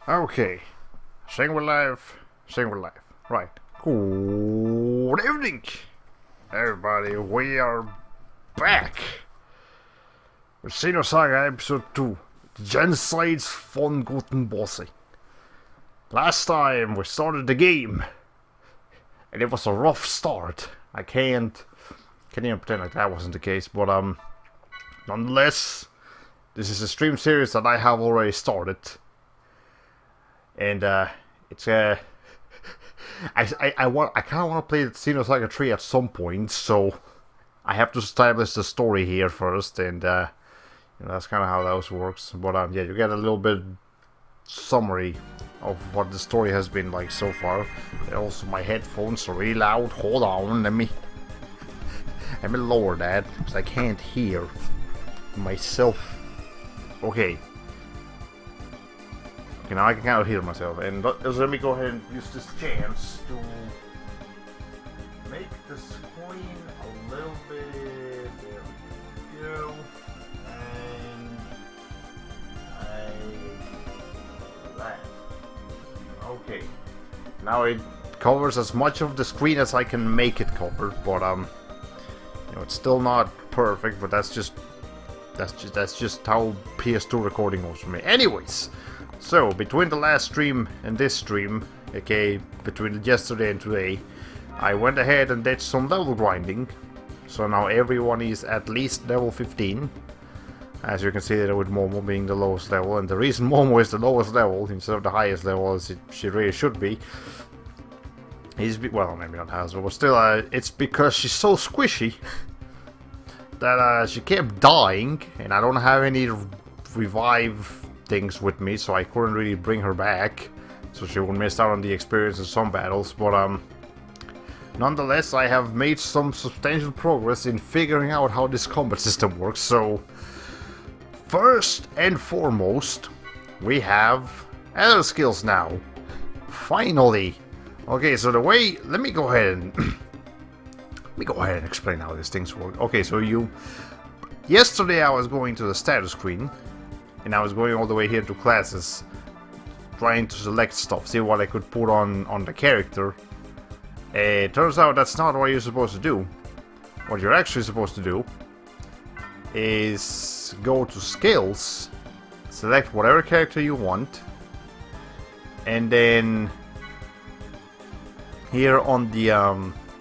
Okay, saying we're live, saying we're live. Right. Good evening, everybody. We are back with Xenosaga episode 2. Jenseits von guten Böse. Last time we started the game, and it was a rough start. I can't even pretend like that wasn't the case, but nonetheless, this is a stream series that I have already started. And it's I kind of want to play Xenosaga 3 at some point, so I have to establish the story here first, and you know, that's kind of how that works. But yeah, you get a little bit summary of what the story has been like so far. And also, my headphones are really loud. Hold on, let me lower that because I can't hear myself. Okay. Okay, now I can kind of hear myself, and let me go ahead and use this chance to make the screen a little bit. There we go. And that. Okay. Now it covers as much of the screen as I can make it cover, but you know, it's still not perfect. But that's just how PS2 recording goes for me. Anyways. So, between the last stream and this stream, okay, between yesterday and today, I went ahead and did some level grinding. So now everyone is at least level 15. As you can see there with Momo being the lowest level, and the reason Momo is the lowest level instead of the highest level as she really should be, is, well, maybe not has, but still, it's because she's so squishy that she kept dying, and I don't have any revive things with me, so I couldn't really bring her back, so she would miss out on the experience in some battles. But nonetheless, I have made some substantial progress in figuring out how this combat system works. So first and foremost, we have other skills now. Finally. Okay, so the way, let me go ahead and explain how these things work. Okay, so yesterday I was going to the status screen, and I was going all the way here to classes, trying to select stuff, see what I could put on the character. It turns out that's not what you're supposed to do. What you're actually supposed to do is go to skills, select whatever character you want, and then here on the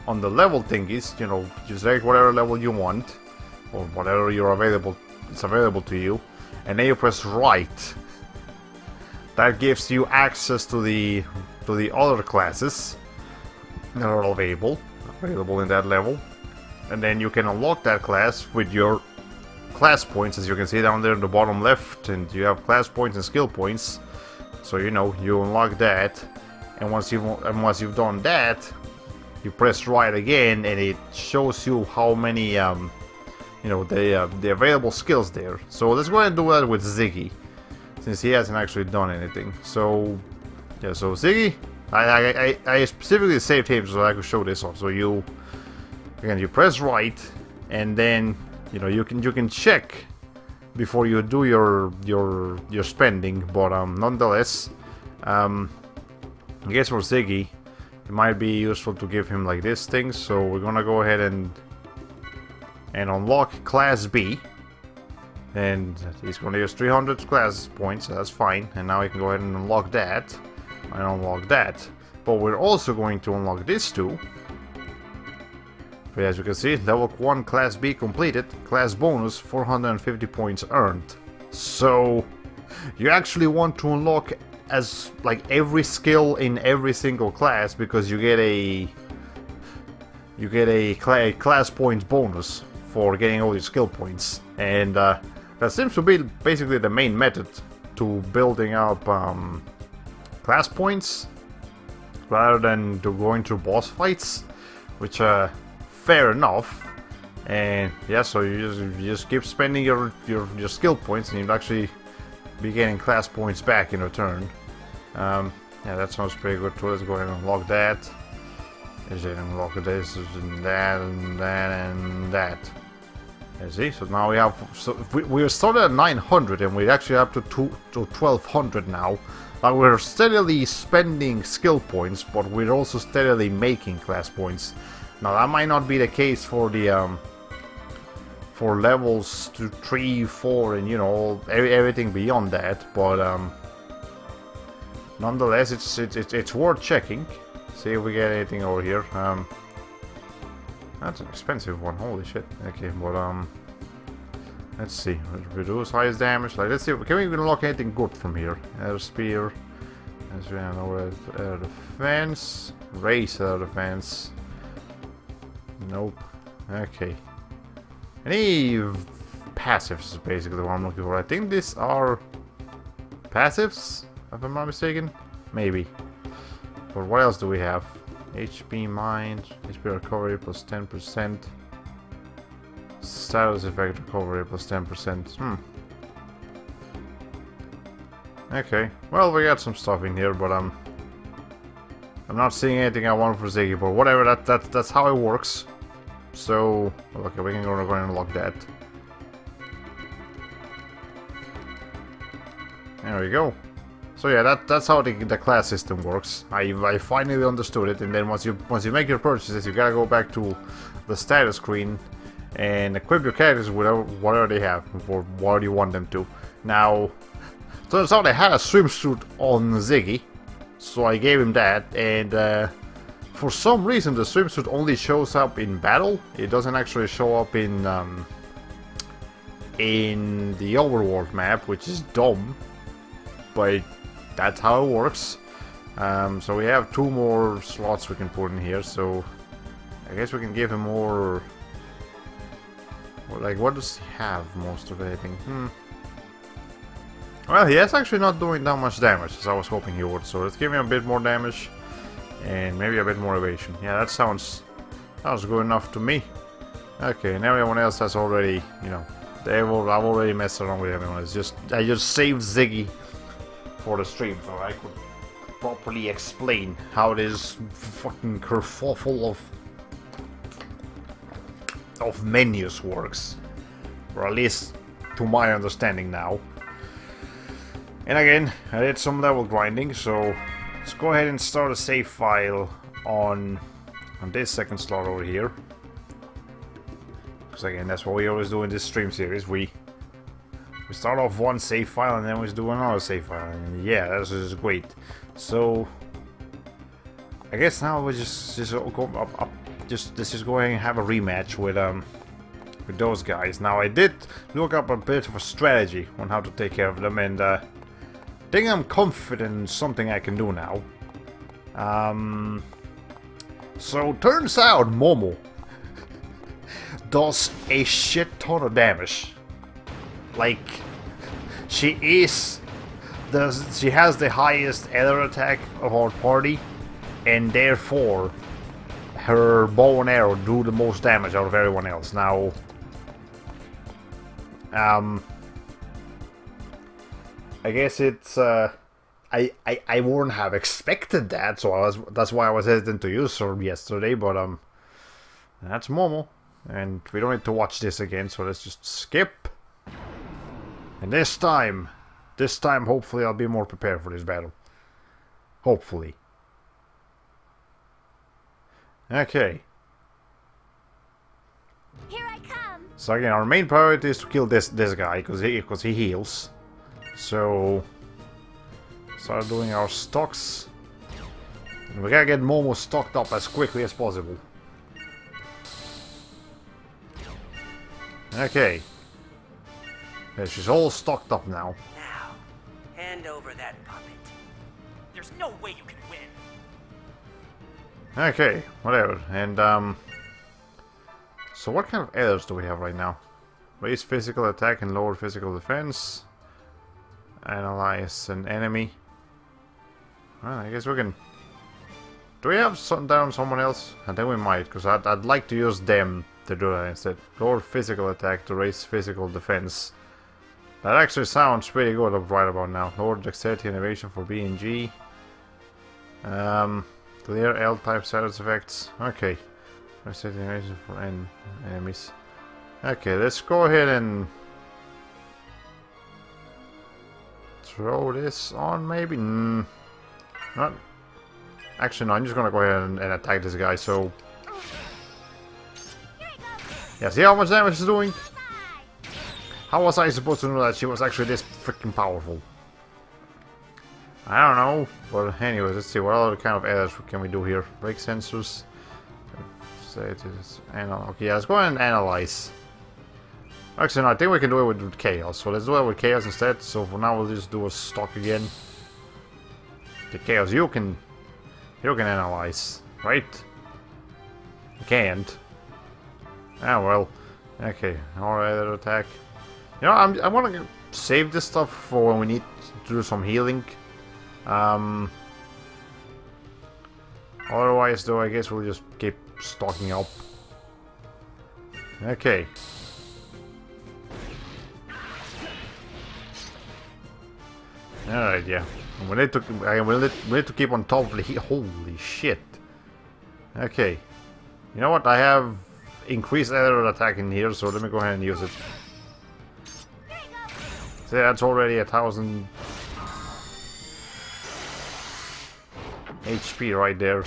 level thingies, you know, you select whatever level you want, or whatever it's available to you. And then you press right. That gives you access to the other classes that are available in that level. And then you can unlock that class with your class points, as you can see down there in the bottom left. And you have class points and skill points. So you know you unlock that. And once you've done that, you press right again, and it shows you how many you know, the available skills there. So let's go ahead and do that with Ziggy, since he hasn't actually done anything. So yeah, so Ziggy, I specifically saved him so I could show this off. So you press right, and then you know you can check before you do your spending. But nonetheless, I guess for Ziggy, it might be useful to give him like this thing. So we're gonna go ahead and unlock Class B, and he's going to use 300 class points, so that's fine. And now we can go ahead and unlock that, but we're also going to unlock this too. But as you can see, level 1 Class B completed, class bonus 450 points earned. So you actually want to unlock as like every skill in every single class, because you get a class points bonus for getting all your skill points. And that seems to be basically the main method to building up class points, rather than to going through boss fights, which fair enough. And yeah, so you just keep spending your skill points, and you'll actually be getting class points back in return. Yeah, that sounds pretty good too. Let's go ahead and unlock that. Let's unlock this and that and that and that. See, so now we are started at 900, and we're actually up to 1200 now. Like, we're steadily spending skill points, but we're also steadily making class points. Now, that might not be the case for the for levels 2, 3, 4, and you know everything beyond that. But nonetheless, it's worth checking. See if we get anything over here. That's an expensive one. Holy shit. Okay, but let's see. Reduce highest damage. Like, let's see. Can we even unlock anything good from here? Air spear. As we know, air defense. Raise air defense. Nope. Okay. Any passives is basically what I'm looking for. I think these are passives, if I'm not mistaken. Maybe. But what else do we have? HP mind, HP recovery plus 10%. Status effect recovery plus 10%. Okay. Well, we got some stuff in here, but I'm not seeing anything I want for Ziggy, but whatever, that's how it works. So, okay, we can go and unlock that. There we go. So yeah, that's how the class system works. I finally understood it, and then once you make your purchases, you gotta go back to the status screen and equip your characters with whatever they have, or what you want them to. Now, turns out I had a swimsuit on Ziggy, so I gave him that, and for some reason the swimsuit only shows up in battle. It doesn't actually show up in the overworld map, which is dumb, but that's how it works. So we have 2 more slots we can put in here, so I guess we can give him more. Like, what does he have most of anything? Well, he is actually not doing that much damage as I was hoping he would, so let's give him a bit more damage and maybe a bit more evasion. Yeah, that sounds good enough to me. Okay, and everyone else has already, you know, I've already messed around with everyone. I just saved Ziggy for the stream, so I could properly explain how this fucking kerfuffle of menus works, or at least to my understanding now. And again, I did some level grinding, so let's go ahead and start a save file on this second slot over here. Because again, that's what we always do in this stream series. We start off one save file and then we do another save file, and yeah, this is great. So I guess now we just go up, let's just go ahead and have a rematch with those guys. Now, I did look up a bit of a strategy on how to take care of them, and I think I'm confident in something I can do now. So turns out Momo does a shit ton of damage. Like, she has the highest air attack of our party, and therefore her bow and arrow do the most damage out of everyone else. Now, I guess it's I wouldn't have expected that, so that's why I was hesitant to use her yesterday. But that's Momo, and we don't need to watch this again, so let's just skip. And this time, hopefully I'll be more prepared for this battle. Hopefully. Okay. Here I come. So again, our main priority is to kill this guy, because he heals. So start doing our stocks. And we gotta get Momo stocked up as quickly as possible. Okay. Yeah, she's all stocked up now. Now, hand over that puppet. There's no way you can win. Okay, whatever. And so what kind of errors do we have right now? Raise physical attack and lower physical defense. Analyze an enemy. Well, I guess we can. Do we have something down someone else? I think we might, because I'd like to use them to do that instead. Lower physical attack to raise physical defense. That actually sounds pretty good right about now. Lower dexterity and evasion for B and G. Clear L-type status effects. Okay. Dexterity and evasion for enemies. Okay, let's go ahead and throw this on, maybe? Not. Actually, no, I'm just gonna go ahead and attack this guy, so... Yeah, see how much damage it's doing? How was I supposed to know that she was actually this freaking powerful? I don't know, but anyways, let's see, what other kind of errors can we do here? Break sensors. Say it is... Okay, yeah, let's go ahead and analyze. Actually, no, I think we can do it with Chaos, so let's do it with Chaos instead. So for now, we'll just do a stock again. The Chaos, you can analyze, right? You can't. Ah, well. Okay, alright, attack. You know, I want to save this stuff for when we need to do some healing. Otherwise, though, I guess we'll just keep stocking up. Okay. Alright, yeah. We need to keep on top of the heat. Holy shit. Okay. You know what? I have increased aerial attack in here, so let me go ahead and use it. See, that's already 1000 HP right there.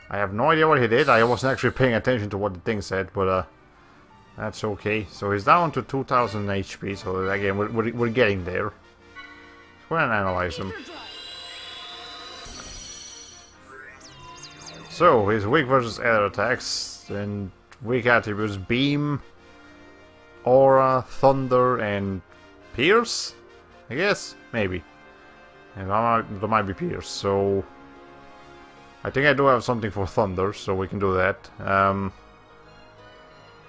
I have no idea what he did. I wasn't actually paying attention to what the thing said, but that's okay. So he's down to 2000 HP, so again, we're getting there. Let's go ahead and analyze him. So, his weak versus air attacks, and weak attributes: Beam, Aura, Thunder, and Pierce? I guess? Maybe. And there might be Pierce, so... I think I do have something for Thunder, so we can do that.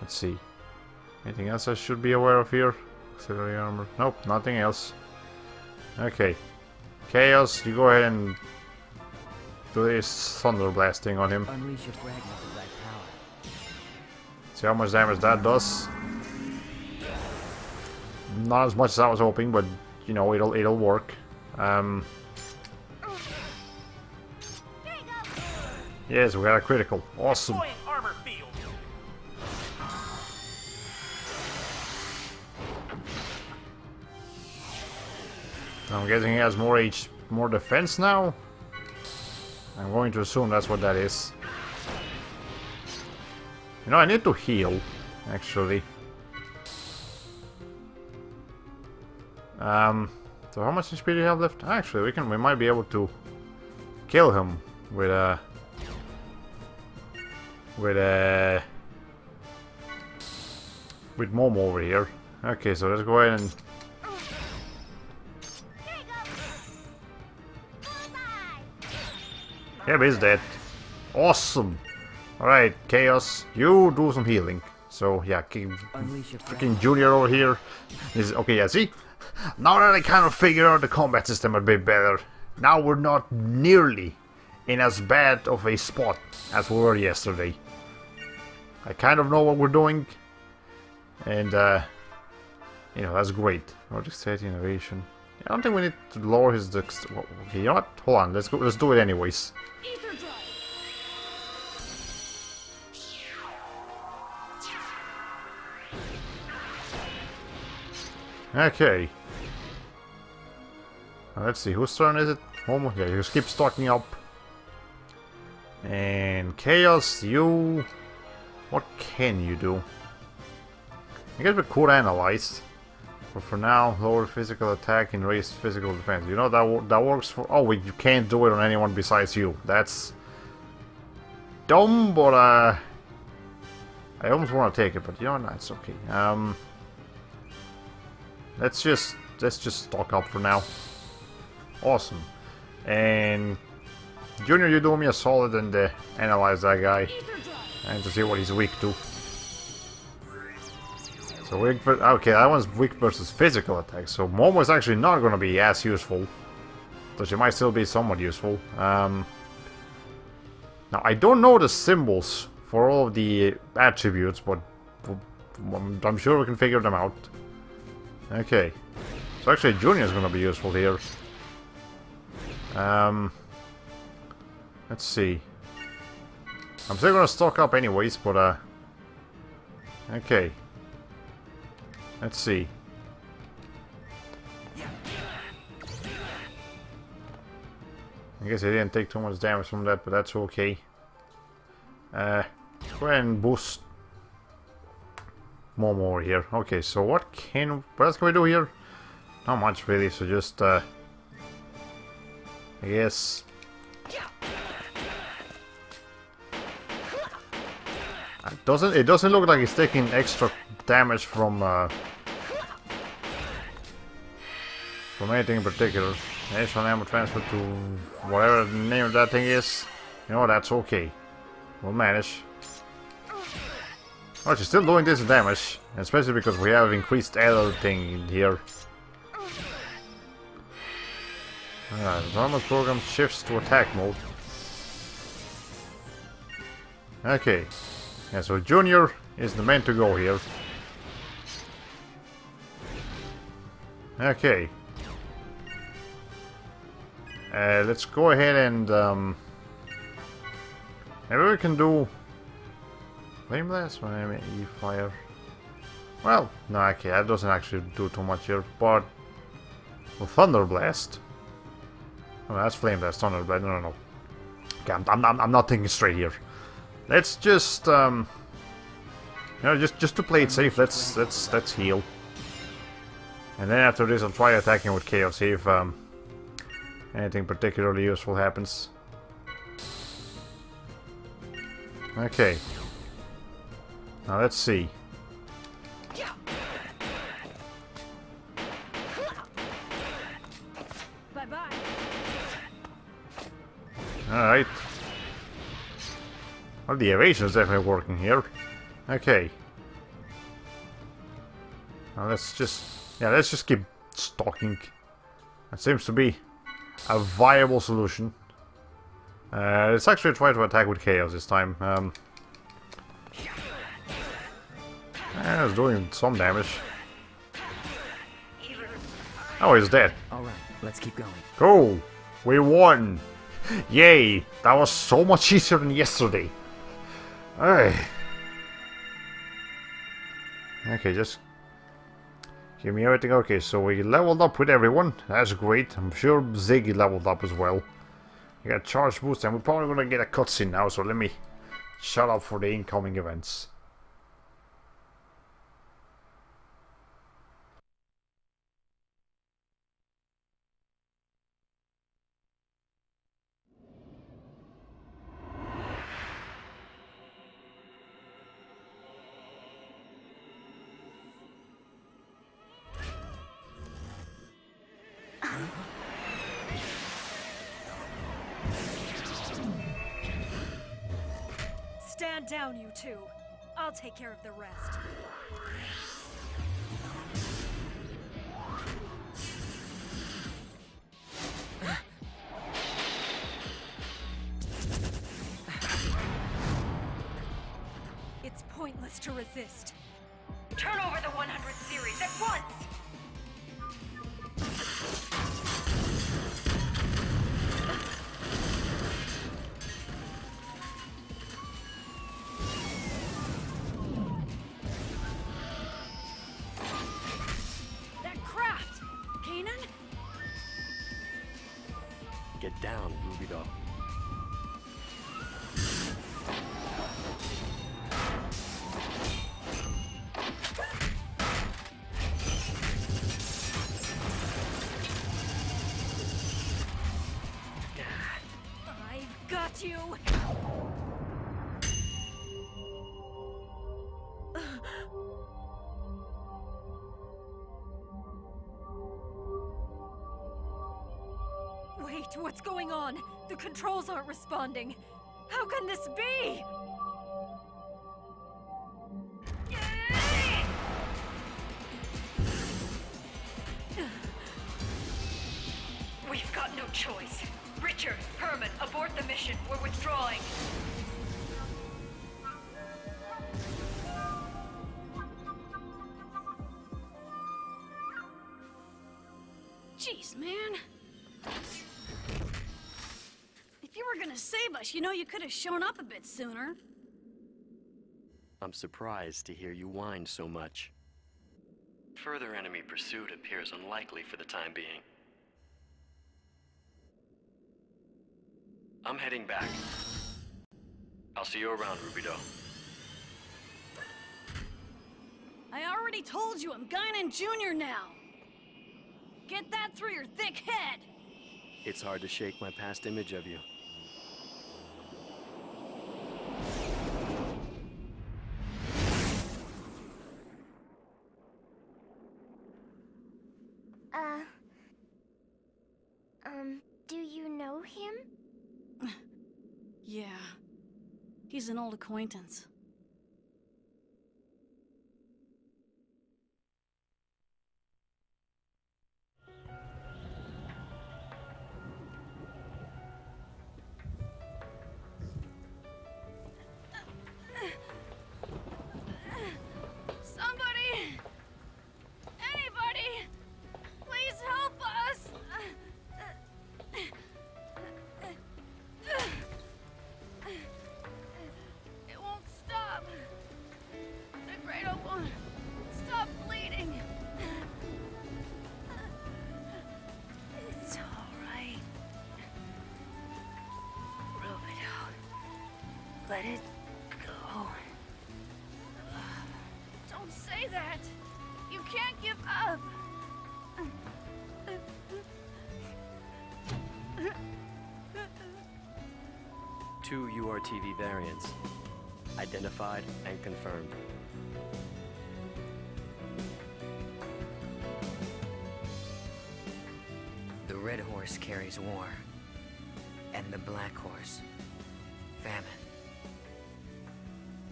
Let's see. Anything else I should be aware of here? Auxiliary armor. Nope, nothing else. Okay. Chaos, you go ahead and do this thunder blasting on him. Unleash your fragment of thy power. See how much damage that does. Not as much as I was hoping, but you know, it'll work. Yes, we got a critical. Awesome. Armor field. I'm guessing he has more defense now. I'm going to assume that's what that is. You know, I need to heal, actually. So how much HP do you have left? Actually, we might be able to kill him with Momo over here. Okay, so let's go ahead and yeah, but he's dead. Awesome. Alright, Chaos, you do some healing. So yeah, freaking Junior over here is okay. Yeah, see, now that I kind of figured out the combat system a bit better, now we're not nearly in as bad of a spot as we were yesterday. I kind of know what we're doing, and you know, that's great. Project State Innovation. I don't think we need to lower his dex. Okay, you know what? Hold on, let's do it anyways. Okay. Now, let's see, whose turn is it? Momo? Yeah, you just keep stocking up. And Chaos, you... What can you do? I guess we could analyze. But for now, lower physical attack and raise physical defense. You know, that works for... Oh, wait, you can't do it on anyone besides you. That's... dumb, but I almost want to take it, but you know, that's okay. Let's just stock up for now. Awesome. And Junior, you do me a solid and analyze that guy and to see what he's weak to. So weak okay, that one's weak versus physical attack. So Momo is actually not going to be as useful, though she might still be somewhat useful. Now I don't know the symbols for all of the attributes, but I'm sure we can figure them out. Okay, so actually Junior is going to be useful here. Let's see. I'm still going to stock up anyways, but okay. Let's see. I guess I didn't take too much damage from that, but that's okay. Go ahead and boost more over here. Okay, so what else can we do here? Not much really, so just I guess it doesn't look like it's taking extra damage from anything in particular. Additional ammo transfer to whatever the name of that thing is. You know, that's okay. We'll manage. Oh, she's still doing this damage, especially because we have increased other thing in here. The normal program shifts to attack mode. Okay. Yeah, so Junior is the man to go here. Okay. Let's go ahead and maybe we can do Flame Blast or maybe E-Fire. Well, no, okay, that doesn't actually do too much here, but with Thunder Blast. Oh, that's Flame Blast, Thunder Blast. No. Okay, I'm not thinking straight here. Let's just you know, just to play it safe, let's heal. And then after this I'll try attacking with Chaos, see if anything particularly useful happens. Okay. Now let's see. Bye-bye. Alright. Well, the evasion is definitely working here. Okay. Now let's just keep stalking. That seems to be a viable solution. Let's actually try to attack with Chaos this time. It's doing some damage. Oh, he's dead. Alright, let's keep going. Cool! We won! Yay! That was so much easier than yesterday. Alright. Okay, just give me everything. Okay, so we leveled up with everyone. That's great. I'm sure Ziggy leveled up as well. We got charge boost, and we're probably gonna get a cutscene now, so let me shut up for the incoming events. Stand down, you two. I'll take care of the rest. It's pointless to resist. Turn over the 100 series at once! Get down, Ruby Doll. I've got you! Wait, what's going on? The controls aren't responding. How can this be? We've got no choice. Richard, Herman, abort the mission. We're withdrawing. Jeez, man. If you were gonna save us, you know you could have shown up a bit sooner. I'm surprised to hear you whine so much. Further enemy pursuit appears unlikely for the time being. I'm heading back. I'll see you around, Rubido. I already told you I'm Guinan Jr. now. Get that through your thick head. It's hard to shake my past image of you. Do you know him? Yeah. He's an old acquaintance. Somebody! Anybody! Please help us! It won't stop. The cradle won't stop bleeding. It's all right. Rubido, let it go. Don't say that. You can't give up. Two URTV variants. Identified and confirmed. The red horse carries war, and the black horse, famine.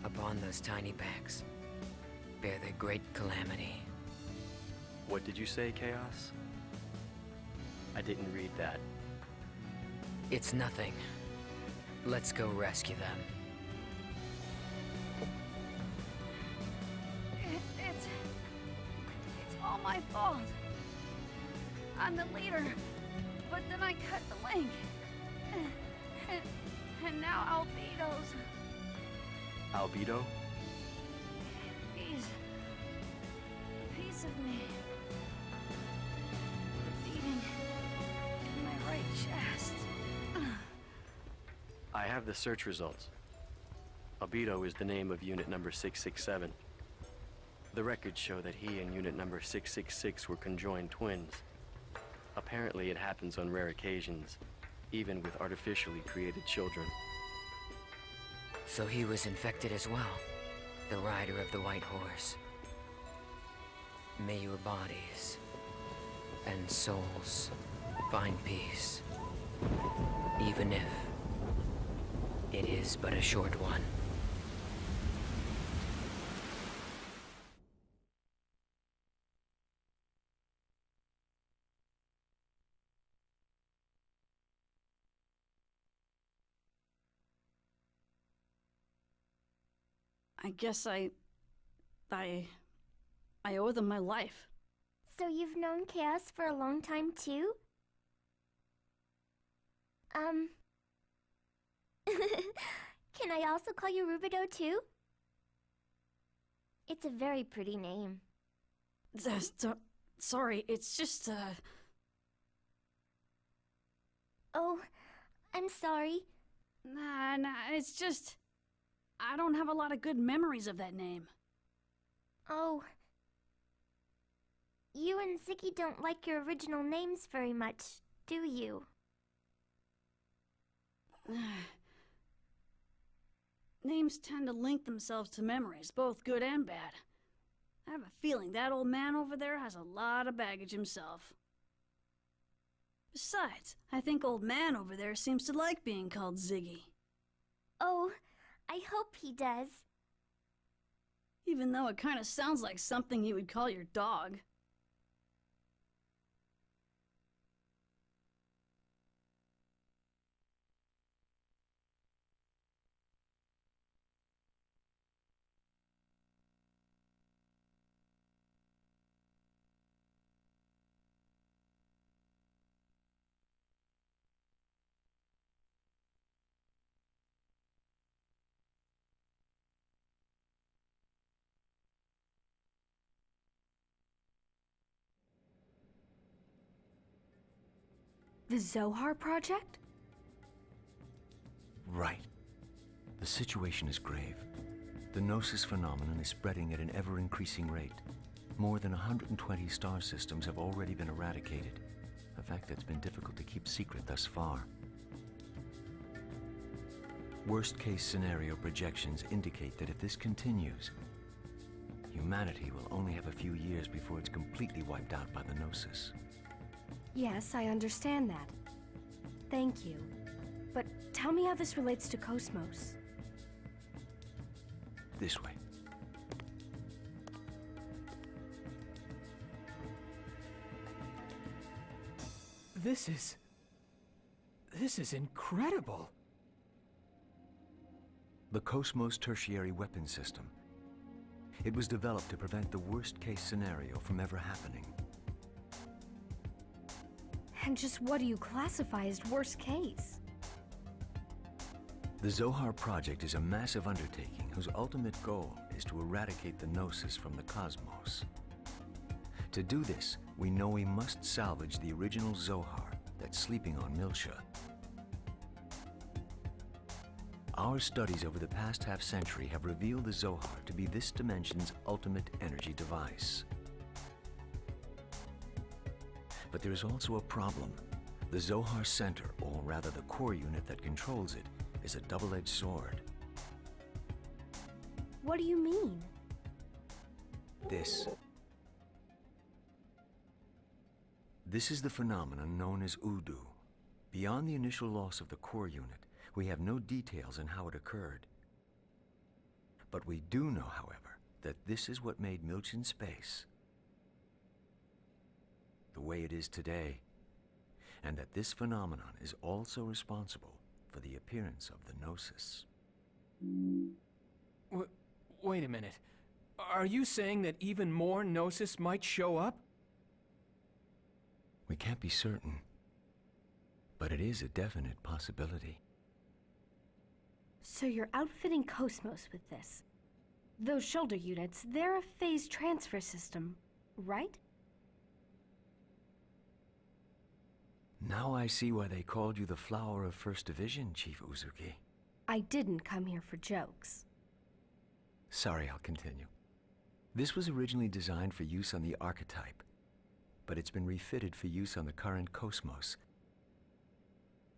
Upon those tiny backs, bear the great calamity. What did you say, Chaos? I didn't read that. It's nothing. Let's go rescue them. It's all my fault. I'm the leader, but then I cut the link. And now Albedo's. Albedo? He's a piece of me. The beating in my right chest. I have the search results. Albedo is the name of unit number 667. The records show that he and unit number 666 were conjoined twins. Apparently it happens on rare occasions, even with artificially created children. So he was infected as well, the rider of the white horse. May your bodies and souls find peace, even if it is but a short one. I guess I owe them my life. So you've known Chaos for a long time too? Can I also call you Rubido too? It's a very pretty name. Sorry, it's just, Oh, I'm sorry. Nah, it's just... I don't have a lot of good memories of that name. Oh. You and Ziggy don't like your original names very much, do you? Names tend to link themselves to memories, both good and bad. I have a feeling that old man over there has a lot of baggage himself. Besides, I think old man over there seems to like being called Ziggy. Oh, I hope he does. Even though it kind of sounds like something you would call your dog. The Zohar Project? Right. The situation is grave. The Gnosis phenomenon is spreading at an ever-increasing rate. More than 120 star systems have already been eradicated, a fact that's been difficult to keep secret thus far. Worst-case scenario projections indicate that if this continues, humanity will only have a few years before it's completely wiped out by the Gnosis. Yes, I understand that. Thank you. But tell me how this relates to Cosmos. This way. This is incredible. The Cosmos Tertiary Weapon System. It was developed to prevent the worst-case scenario from ever happening. And just what do you classify as worst case? The Zohar Project is a massive undertaking whose ultimate goal is to eradicate the Gnosis from the cosmos. To do this, we know we must salvage the original Zohar that's sleeping on Milsha. Our studies over the past half-century have revealed the Zohar to be this dimension's ultimate energy device. But there is also a problem. The Zohar Center, or rather the core unit that controls it, is a double-edged sword. What do you mean? This is the phenomenon known as Udu. Beyond the initial loss of the core unit, we have no details on how it occurred. But we do know, however, that this is what made Milchan space the way it is today, and that this phenomenon is also responsible for the appearance of the Gnosis. Wait a minute. Are you saying that even more Gnosis might show up? We can't be certain, but it is a definite possibility. So you're outfitting Cosmos with this. Those shoulder units, they're a phase transfer system, right? Now I see why they called you the Flower of First Division, Chief Uzuki. I didn't come here for jokes. Sorry, I'll continue. This was originally designed for use on the Archetype, but it's been refitted for use on the current Cosmos.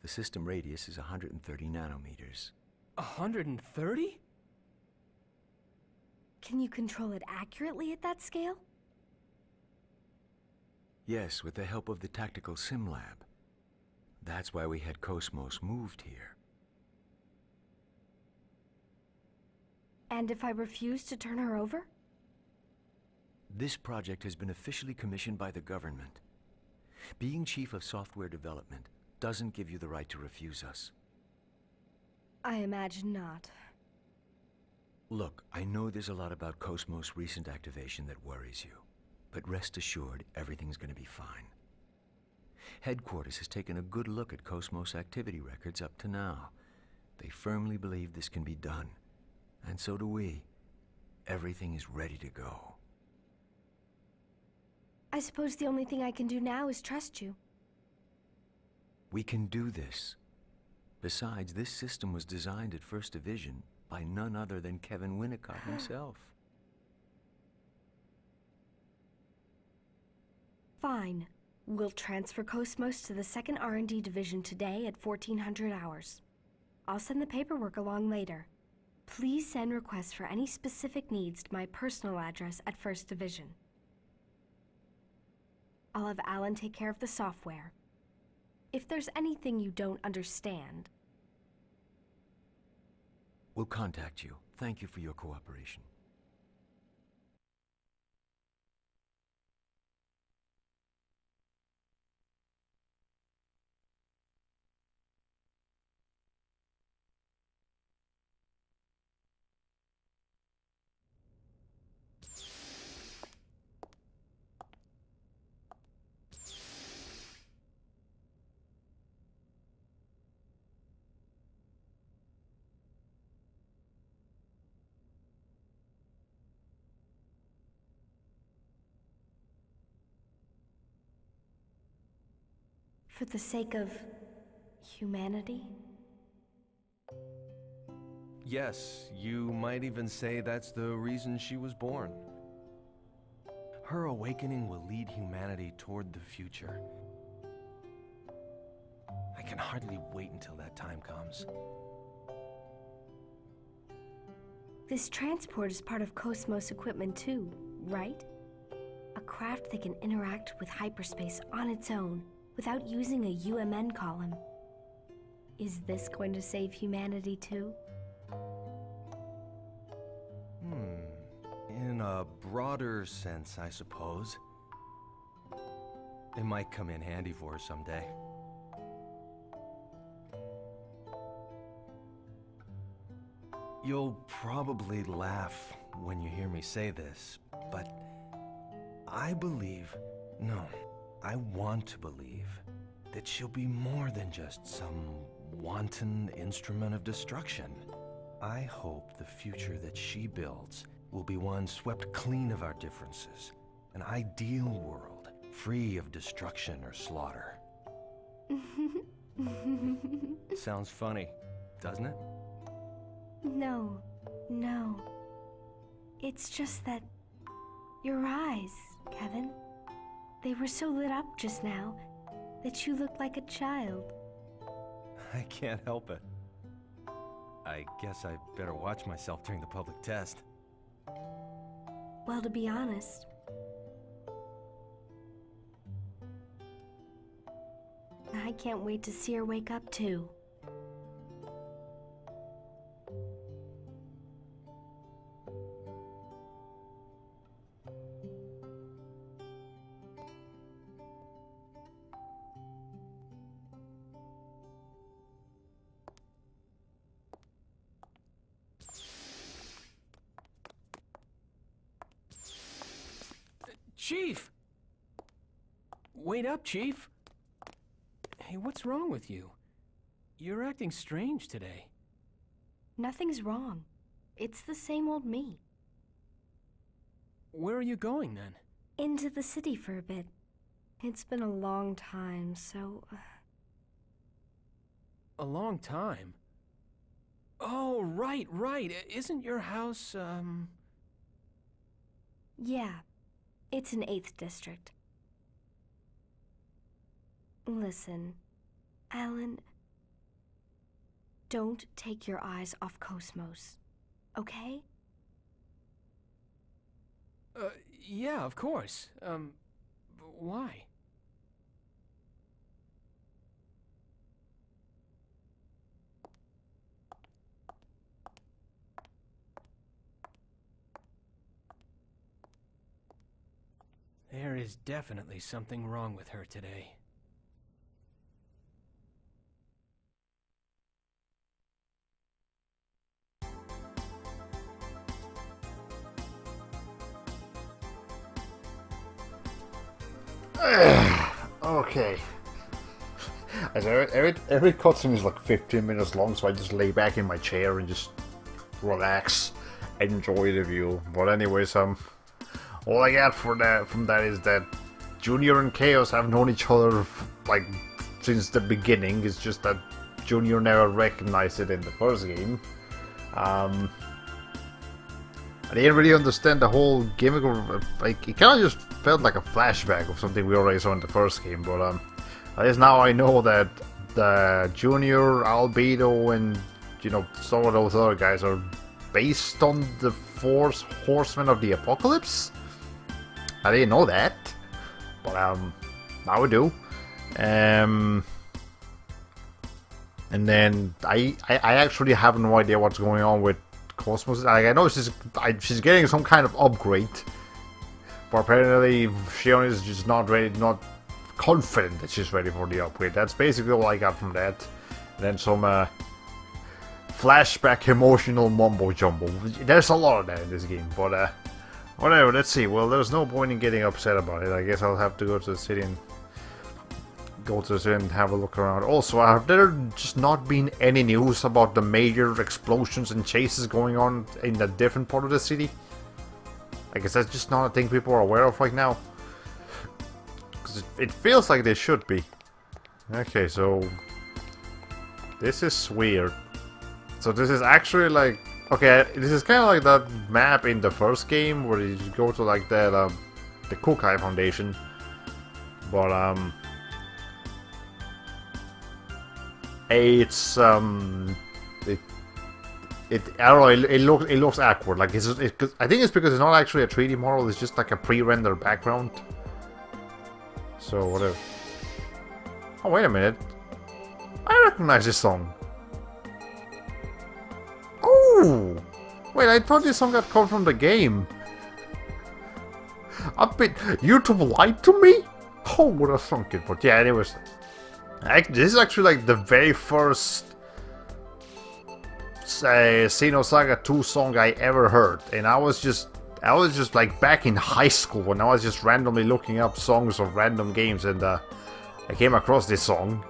The system radius is 130 nanometers. 130? Can you control it accurately at that scale? Yes, with the help of the Tactical Sim Lab. That's why we had Cosmos moved here. And if I refuse to turn her over? This project has been officially commissioned by the government. Being Chief of Software Development doesn't give you the right to refuse us. I imagine not. Look, I know there's a lot about Cosmos' recent activation that worries you, but rest assured everything's going to be fine. Headquarters has taken a good look at Cosmos activity records up to now. They firmly believe this can be done, and so do we. Everything is ready to go. I suppose the only thing I can do now is trust you. We can do this. Besides, this system was designed at First Division by none other than Kevin Winnicott himself. Fine. We'll transfer Cosmos to the 2nd R&D Division today at 1400 hours. I'll send the paperwork along later. Please send requests for any specific needs to my personal address at First Division. I'll have Alan take care of the software. If there's anything you don't understand... We'll contact you. Thank you for your cooperation. For the sake of humanity? Yes, you might even say that's the reason she was born. Her awakening will lead humanity toward the future. I can hardly wait until that time comes. This transport is part of Cosmos equipment too, right? A craft that can interact with hyperspace on its own without using a UMN column. Is this going to save humanity too? In a broader sense, I suppose. It might come in handy for her someday. You'll probably laugh when you hear me say this, but I believe, no, I want to believe that she'll be more than just some wanton instrument of destruction. I hope the future that she builds will be one swept clean of our differences, an ideal world, free of destruction or slaughter. Sounds funny, doesn't it? No, no. It's just that your eyes, Kevin, they were so lit up just now that you looked like a child. I can't help it. I guess I better watch myself during the public test. Well, to be honest, I can't wait to see her wake up too. Chief! Wait up, Chief! Hey, what's wrong with you? You're acting strange today. Nothing's wrong. It's the same old me. Where are you going, then? Into the city for a bit. It's been a long time, so... A long time? Oh, right. Isn't your house, Yeah. It's in 8th District. Listen, Alan, don't take your eyes off Cosmos, okay? Yeah, of course. Why? There is definitely something wrong with her today. Okay. Every cutscene is like 15 minutes long, so I just lay back in my chair and just relax, enjoy the view. But anyways, all I got from that is that Junior and Chaos have known each other like since the beginning. It's just that Junior never recognized it in the first game. I didn't really understand the whole gimmick of, like, it kind of just felt like a flashback of something we already saw in the first game, but at least now I know that the Junior, Albedo, and, you know, some of those other guys are based on the 4 Horsemen of the Apocalypse. I didn't know that, but now I do. And then I actually have no idea what's going on with Cosmos. Like, I know she's getting some kind of upgrade, but apparently Shion is just not ready, not confident that she's ready for the upgrade. That's basically all I got from that. And then some flashback emotional mumbo jumbo. There's a lot of that in this game, but whatever. Let's see. Well, there's no point in getting upset about it. I guess I'll have to go to the city and have a look around. Also, have there just not been any news about the major explosions and chases going on in a different part of the city? I guess that's just not a thing people are aware of right now. Because it feels like they should be. Okay, so this is weird. So this is actually like... Okay, this is kind of like that map in the first game where you go to like that, the Kukai Foundation. But, it's, I don't know, it looks awkward. Like, I think it's because it's not actually a 3D model, it's just like a pre-rendered background. So, whatever. Oh, wait a minute. I recognize this song. Oh! Wait, I thought this song got called from the game. YouTube lied to me? Oh, what a sunk it. But yeah, anyways. This is actually like the very first Xenosaga 2 song I ever heard. And I was just like back in high school when I was just randomly looking up songs of random games, and I came across this song.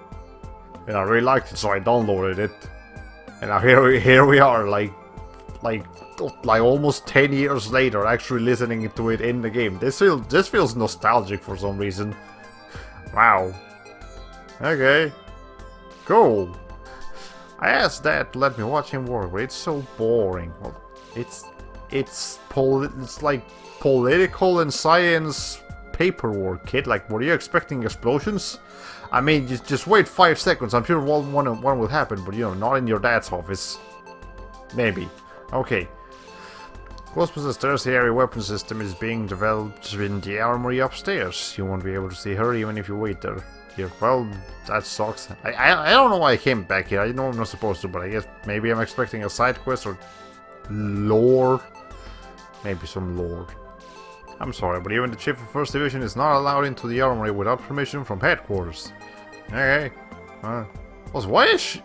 And I really liked it, so I downloaded it. And now here we are, like almost 10 years later, actually listening to it in the game. This feels nostalgic for some reason. Wow. Okay. Cool. I asked Dad to let me watch him work, but it's so boring. Well, it's like political and science paperwork, kid. Like, were you expecting explosions? I mean, just wait 5 seconds. I'm sure one will happen, but you know, not in your dad's office. Maybe. Okay. Ghostbusters' tertiary weapon system is being developed in the armory upstairs. You won't be able to see her even if you wait there. Here. Well, that sucks. I don't know why I came back here. I know I'm not supposed to, but I guess maybe I'm expecting a side quest or lore. Maybe some lore. I'm sorry, but even the chief of 1st Division is not allowed into the armory without permission from headquarters. Okay. Why is she...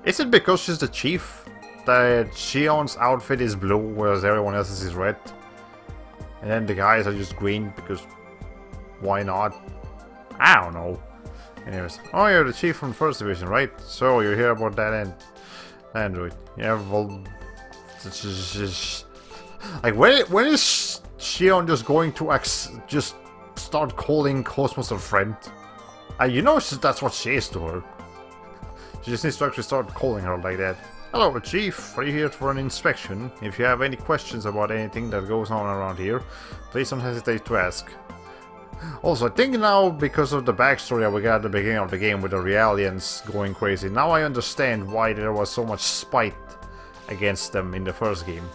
Is it because she's the chief that Shion's outfit is blue, whereas everyone else's is red? And then the guys are just green, because... Why not? I don't know. Anyways. Oh, you're the chief from 1st Division, right? So, you hear about that android. Yeah, well... Like, when is Shion just going to just start calling Cosmos her friend? You know that's what she is to her. She just needs to actually start calling her like that. Hello, Chief. Are you here for an inspection? If you have any questions about anything that goes on around here, please don't hesitate to ask. Also, I think now, because of the backstory that we got at the beginning of the game with the Realians going crazy, now I understand why there was so much spite against them in the first game.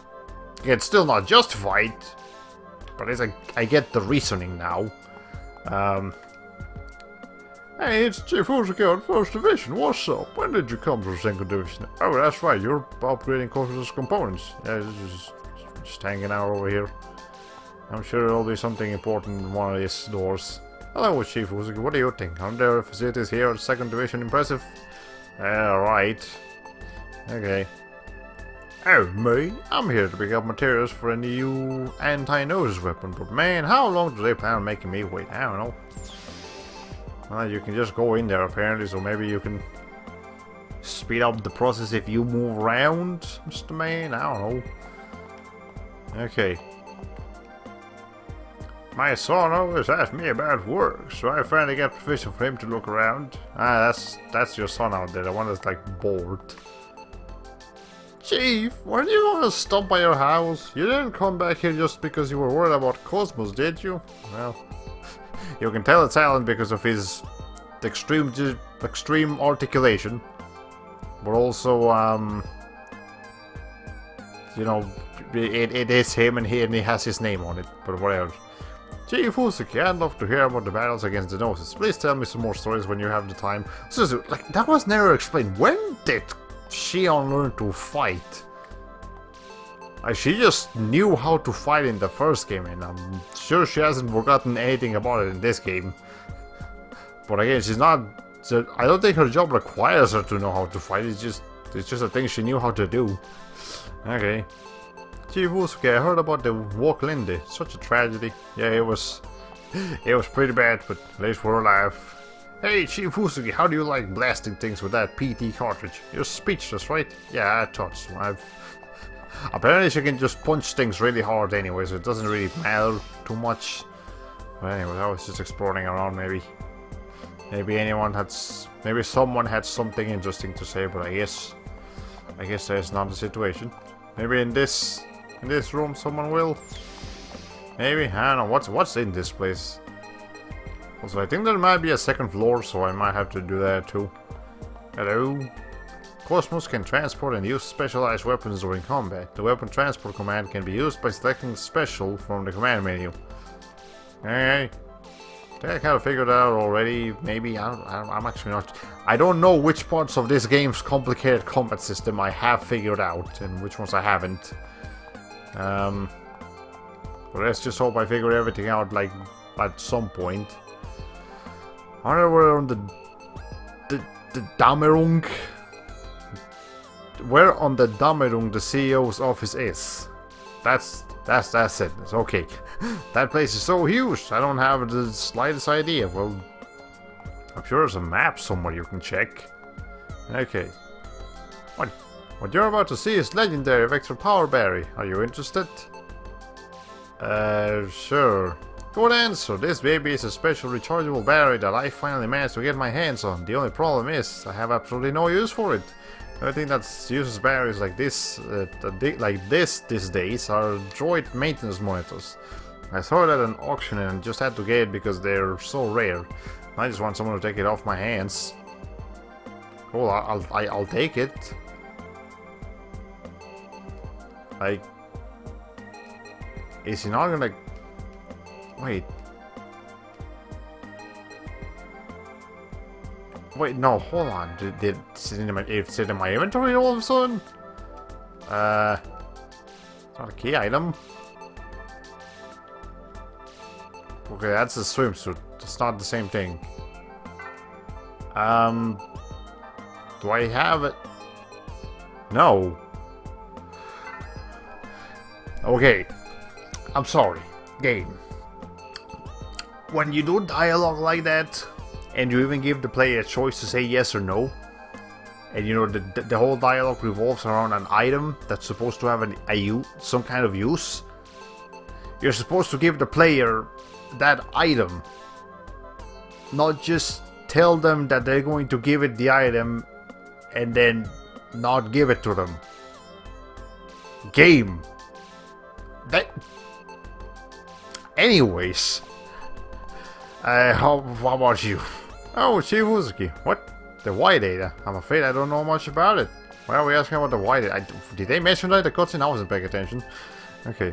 It's still not justified, but it's like, I get the reasoning now. Hey, it's Chief Uzuki on 1st Division. What's up? When did you come to 2nd Division? Oh, that's right, you're upgrading Cosmos' components. Yeah, just hanging out over here. I'm sure there'll be something important in one of these doors. Hello, Chief Uzuki. What do you think? Aren't there facilities here at 2nd Division impressive? Right. Okay. Oh, me? I'm here to pick up materials for a new anti-noses weapon, but man, how long do they plan on making me wait? I don't know. Well, you can just go in there apparently, so maybe you can speed up the process if you move around, Mr. Man? I don't know. Okay. My son always asks me about work, so I finally got permission for him to look around. Ah, that's your son out there, the one that's like bored. Chief, weren't you gonna stop by your house? You didn't come back here just because you were worried about Cosmos, did you? Well, you can tell it's Alan because of his extreme articulation. But also, you know, it is him and he has his name on it, but whatever. Chief Uzuki, I'd love to hear about the battles against the Gnosis. Please tell me some more stories when you have the time. So, like, that was never explained. When did Shion learn to fight? Like, she just knew how to fight in the first game, and I'm sure she hasn't forgotten anything about it in this game. But again, she's not... I don't think her job requires her to know how to fight, it's just a thing she knew how to do. Okay. Chief Uzuki, I heard about the Walk Lindy. Such a tragedy. Yeah, it was pretty bad, but at least we're alive. Hey, Chief Uzuki, how do you like blasting things with that PT cartridge? You're speechless, right? Yeah, I thought so. Apparently she can just punch things really hard anyway, so it doesn't really matter too much. But anyway, I was just exploring around, maybe. Maybe someone had something interesting to say, but I I guess that's not the situation. Maybe in this room someone will. Maybe, I don't know, what's in this place? Also, I think there might be a second floor, so I might have to do that too. Hello? Cosmos can transport and use specialized weapons during combat. The weapon transport command can be used by selecting special from the command menu. Okay. I think I kind of figured it out already. Maybe, I'm actually not... I don't know which parts of this game's complicated combat system I have figured out and which ones I haven't. But let's just hope I figure everything out, like, at some point. I wonder where on the Damerung... Where on the Damerung the CEO's office is. That's it. It's okay. That place is so huge, I don't have the slightest idea. Well, I'm sure there's a map somewhere you can check. Okay. What you're about to see is legendary Vector Power Berry. Are you interested? Sure. Good answer. This baby is a special rechargeable battery that I finally managed to get my hands on. The only problem is, I have absolutely no use for it. Everything that uses batteries like this these days are droid maintenance monitors. I saw it at an auction and just had to get it because they're so rare. I just want someone to take it off my hands. Cool, I'll take it. Like, is he not gonna... Wait. Wait, no, hold on. Did it sit in my inventory all of a sudden? It's not a key item. Okay, that's a swimsuit. It's not the same thing. Do I have it? No. Okay. I'm sorry. Game. When you do dialogue like that, and you even give the player a choice to say yes or no, and you know the whole dialogue revolves around an item that's supposed to have some kind of use, you're supposed to give the player that item, not just tell them that they're going to give it the item and then not give it to them. Game. That. Anyways, how about you? Oh, Chief Uzuki. What? The White Data? I'm afraid I don't know much about it. Why are we asking about the White Data? Did they mention that in the cutscene? I wasn't paying attention. Okay.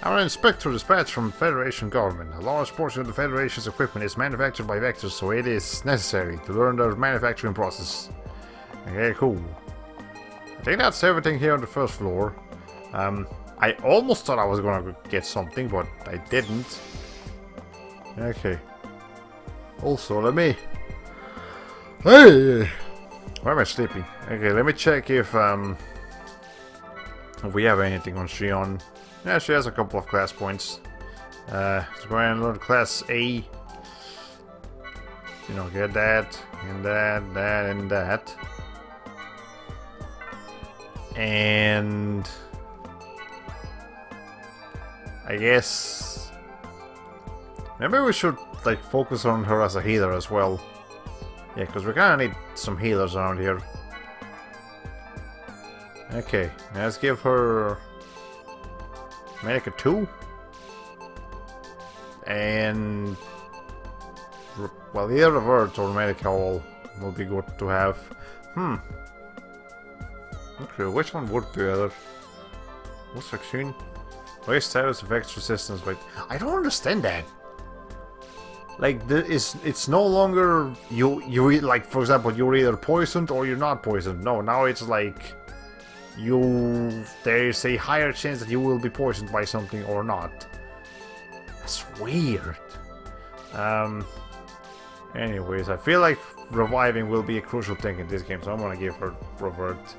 Our inspector dispatch from Federation government. A large portion of the Federation's equipment is manufactured by Vectors, so it is necessary to learn their manufacturing process. Okay, cool. I think that's everything here on the first floor. I almost thought I was gonna get something, but I didn't. Okay. Also, let me... Hey! Why am I sleeping? Okay, let me check if we have anything on Shion. Yeah, she has a couple of class points. Let's go ahead and learn class A. You know, get that, and that, and that. And... I guess... Maybe we should, like, focus on her as a healer as well. Yeah, because we kinda need some healers around here. Okay, let's give her... Medica 2. And... Well, either Revert or Medica all will be good to have. Okay, which one would be better? What's vaccine? Raise status effects resistance, but I don't understand that. Like, it's no longer you like, for example, you're either poisoned or you're not poisoned. No, now it's like there's a higher chance that you will be poisoned by something or not. That's weird. Anyways, I feel like reviving will be a crucial thing in this game, so I'm gonna give her Revert.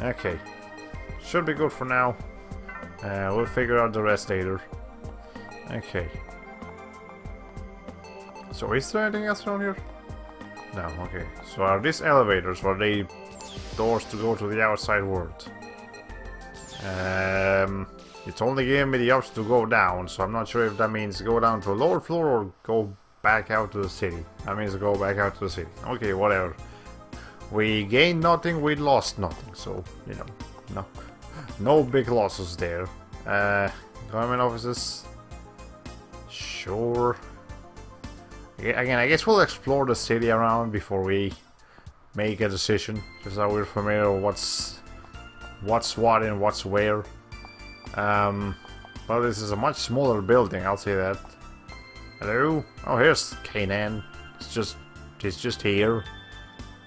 Okay, should be good for now. We'll figure out the rest later. Okay. So is there anything else around here? No, okay. So are these elevators, or are they doors to go to the outside world? It's only giving me the option to go down, so I'm not sure if that means go down to a lower floor or go back out to the city. That means go back out to the city. Okay, whatever. We gained nothing, we lost nothing, so, you know, no big losses there. Government offices, sure. Again, I guess we'll explore the city around before we make a decision, just so we're familiar with what's what and what's where. Well, this is a much smaller building, I'll say that. Hello? Oh, here's Kanan. He's just here.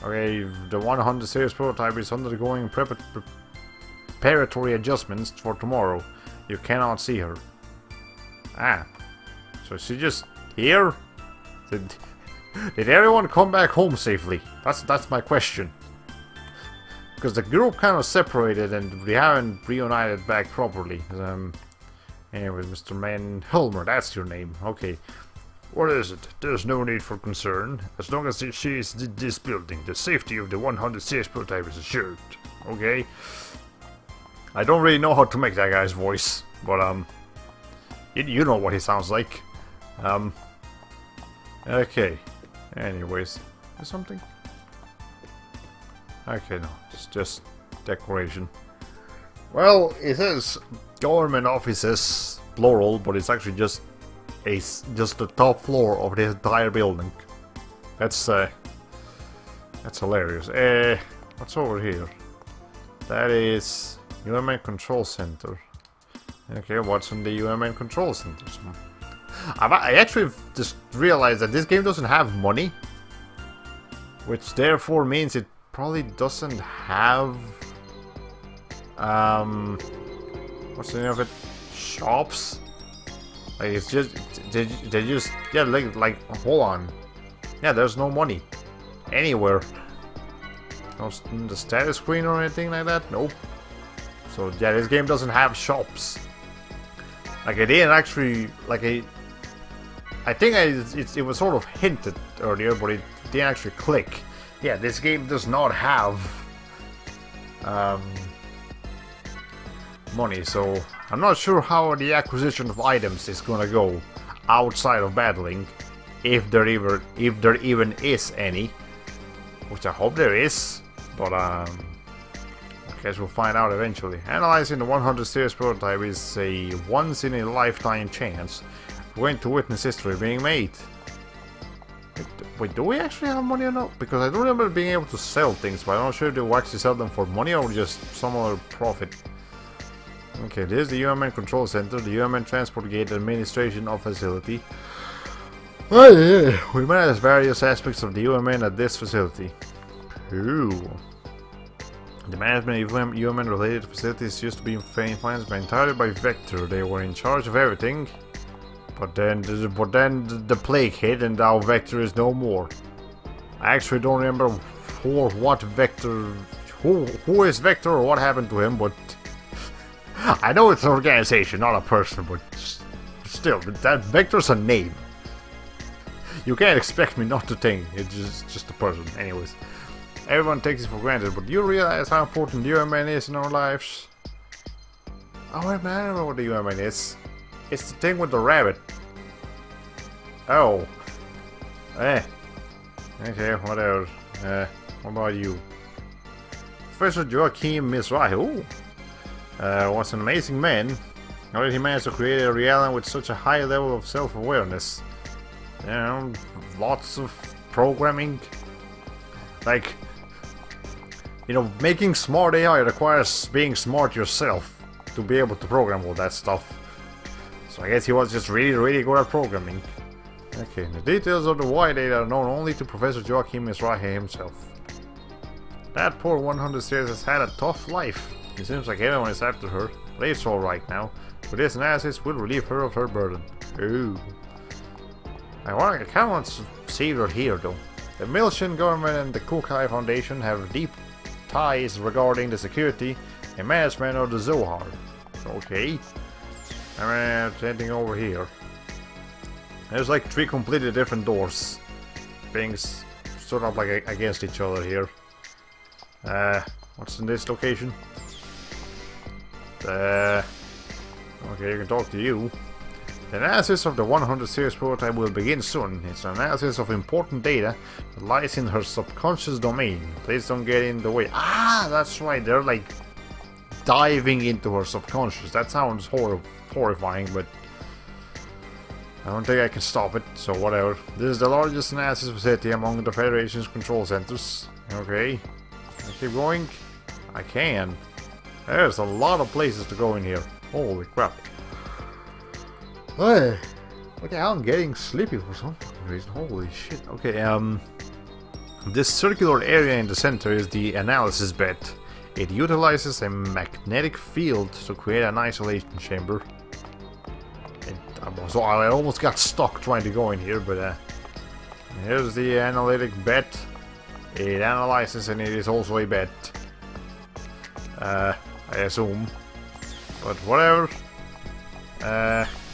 Okay, the 100 series prototype is undergoing preparatory adjustments for tomorrow. You cannot see her. Ah. So is she just here? Did everyone come back home safely? That's my question. Because the group kind of separated and we haven't reunited back properly. Anyway, Mr. Helmer, that's your name. Okay. What is it? There's no need for concern. As long as she is in this building, the safety of the 100 series prototype is assured. Okay? I don't really know how to make that guy's voice, but you know what he sounds like. Okay. Anyways, there's something? Okay, no, it's just decoration. Well, it says government offices, plural, but it's actually just the top floor of the entire building. That's hilarious. What's over here? That is UMN Control Center. Okay, what's in the UMN Control Center? I actually just realized that this game doesn't have money, which therefore means it probably doesn't have what's the name of it? Shops? Like it's just they just yeah like hold on. Yeah, there's no money anywhere. No the status screen or anything like that? Nope. So yeah, this game doesn't have shops. Like I didn't actually like I think it was sort of hinted earlier, but it didn't actually click. Yeah, this game does not have money, so I'm not sure how the acquisition of items is gonna go outside of battling, if there even is any, which I hope there is, but I guess we'll find out eventually. Analyzing the 100 series prototype is a once-in-a-lifetime chance. We're going to witness history being made. Wait, do we actually have money or not? Because I don't remember being able to sell things, but I'm not sure if they will actually sell them for money or just some other profit. Okay, this is the UMN Control Center, the UMN Transport Gate Administration of Facility. Oh, yeah. We manage various aspects of the UMN at this facility. Ooh. The management of UMN related facilities used to be financed entirely by Vector. They were in charge of everything. But then the plague hit and now Vector is no more. I actually don't remember for what Vector, who is Vector or what happened to him, but I know it's an organization, not a person, but still, that Vector's a name. You can't expect me not to think it's just a person. Anyways, everyone takes it for granted, but do you realize how important the UMN is in our lives? Oh wait, man, I don't know what the UMN is. It's the thing with the rabbit. Oh. Okay, whatever. What about you? Professor Joachim Mizrahi. Was an amazing man. How did he manage to create a reality with such a high level of self-awareness? You know, lots of programming. Like, you know, making smart AI requires being smart yourself to be able to program all that stuff. So I guess he was just really good at programming. Okay, the details of the Y data are known only to Professor Joachim Mizrahi himself. That poor 100 series has had a tough life. It seems like everyone is after her, but it's alright now. With this analysis, we'll relieve her of her burden. Ooh. I kind of want to see her here though. The Miltian government and the Kukai Foundation have deep ties regarding the security and management of the Zohar. Okay. I'm heading over here. There's like 3 completely different doors being sort of like against each other here. What's in this location? Okay, you can talk to you. The analysis of the 100 series prototype will begin soon. It's an analysis of important data that lies in her subconscious domain. Please don't get in the way. Ah, that's right. They're like diving into her subconscious. That sounds horrifying, but I don't think I can stop it, so whatever. This is the largest analysis facility among the Federation's control centers. Okay. Can I keep going? I can. There's a lot of places to go in here. Holy crap. Hey. Okay, I'm getting sleepy for some reason. Holy shit. Okay, this circular area in the center is the analysis bed. It utilizes a magnetic field to create an isolation chamber. So I almost got stuck trying to go in here, but here's the analytic bed. It analyzes and it is also a bed. I assume. But whatever.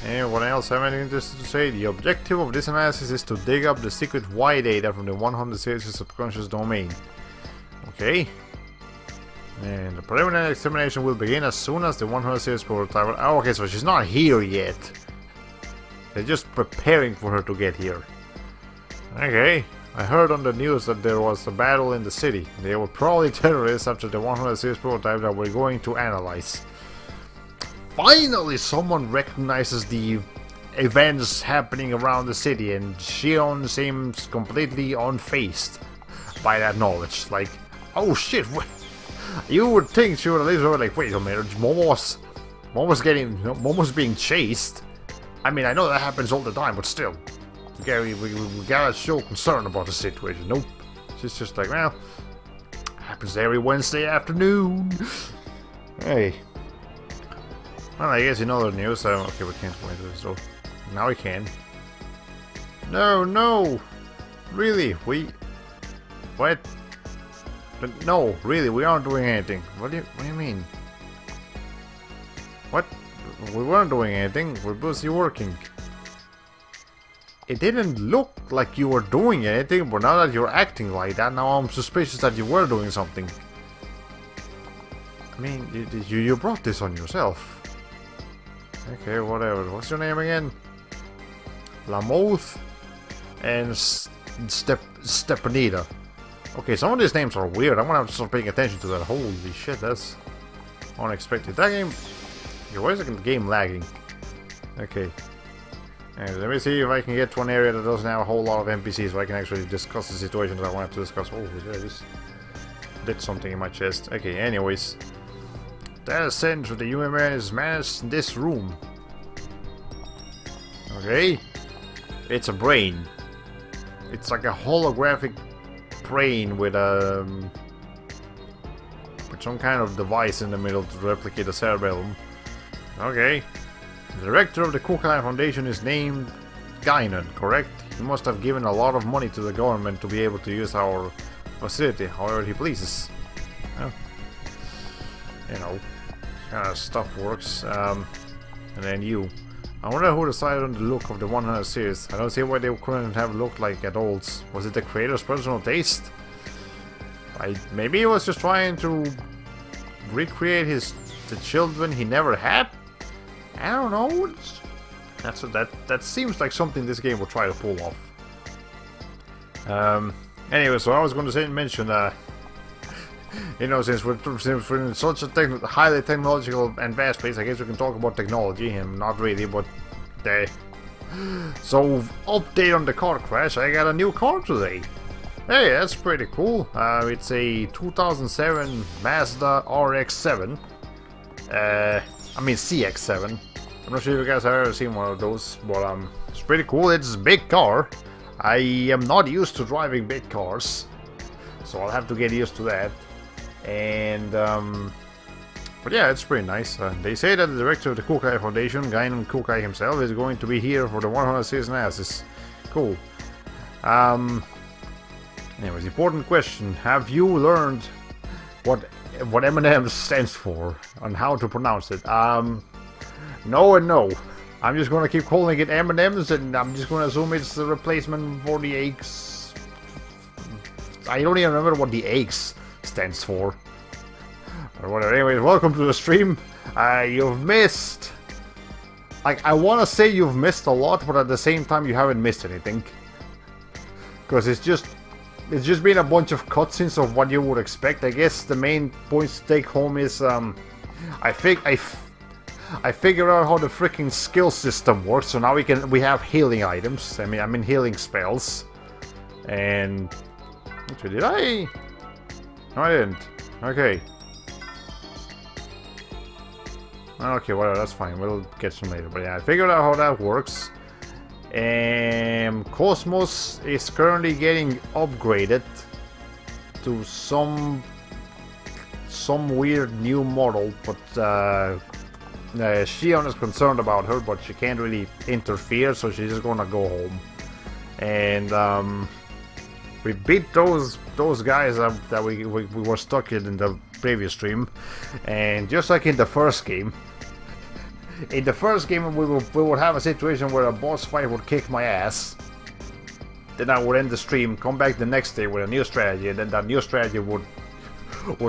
Anyone else have anything to say? The objective of this analysis is to dig up the secret Y data from the 100 series subconscious domain. Okay. And the preliminary examination will begin as soon as the 100 series prototype. Oh, okay, so she's not here yet. They're just preparing for her to get here. Okay. I heard on the news that there was a battle in the city. They were probably terrorists after the 100 series prototype that we're going to analyze. Finally, someone recognizes the events happening around the city, and Shion seems completely unfazed by that knowledge. Like, oh shit, you would think she would at least be like, wait a minute, Momo's being chased. I mean, I know that happens all the time, but still. We gotta show concern about the situation. Nope. She's just like, well, happens every Wednesday afternoon. Hey. Well, I guess in other news, okay, we can't go into this, so now we can. No! Really? What? But no, really, we aren't doing anything. What do you mean? What? We weren't doing anything, we're busy working. It didn't look like you were doing anything, but now that you're acting like that, now I'm suspicious that you were doing something. I mean, you brought this on yourself. Okay, whatever. What's your name again? Lamoth and Stepanida. Okay, some of these names are weird. I'm gonna have to start paying attention to that. Holy shit, that's unexpected. That game... Okay, why is the game lagging? Okay. And let me see if I can get to an area that doesn't have a whole lot of NPCs so I can actually discuss the situation that I want to discuss. Holy shit, I just did something in my chest. Okay, anyways. Data sent to the human man is managed in this room. Okay. It's a brain. It's like a holographic brain with some kind of device in the middle to replicate the cerebellum. Okay. The director of the Kukai Foundation is named Guinan, correct? He must have given a lot of money to the government to be able to use our facility however he pleases. Well, you know, kind of stuff works. And then you. I wonder who decided on the look of the 100 series. I don't see why they couldn't have looked like adults. Was it the creator's personal taste? Maybe he was just trying to recreate the children he never had? I don't know. That seems like something this game will try to pull off. Anyway, so I was going to mention, you know, since we're in such a highly technological and vast place, I guess we can talk about technology, and not really, but so update on the car crash. I got a new car today. Hey, that's pretty cool. It's a 2007 Mazda RX-7. I mean CX-7. I'm not sure if you guys have ever seen one of those, but it's pretty cool. It's a big car. I am not used to driving big cars, so I'll have to get used to that. And but yeah, it's pretty nice. They say that the director of the Kukai Foundation, Guinan Kukai himself, is going to be here for the 100 series analysis. Cool. Anyways, important question: have you learned what M&M stands for and how to pronounce it? No and no. I'm just gonna keep calling it M&M's, and I'm just gonna assume it's the replacement for the eggs. I don't even remember what the eggs stands for. Or whatever. Anyways, welcome to the stream. You've missed Like, I want to say you've missed a lot, but at the same time you haven't missed anything. Because it's just been a bunch of cutscenes of what you would expect. I guess the main points to take home is I figured out how the freaking skill system works, so now we have healing items. I mean healing spells. And actually, did I? No, I didn't. Okay. Okay, well, that's fine. We'll get some later. But yeah, I figured out how that works. Cosmos is currently getting upgraded to some weird new model, but Shion is concerned about her, but she can't really interfere, so she's just gonna go home. And we beat those guys that we were stuck in the previous stream, and just like in the first game, we would have a situation where a boss fight would kick my ass. Then I would end the stream, come back the next day with a new strategy, and then that new strategy would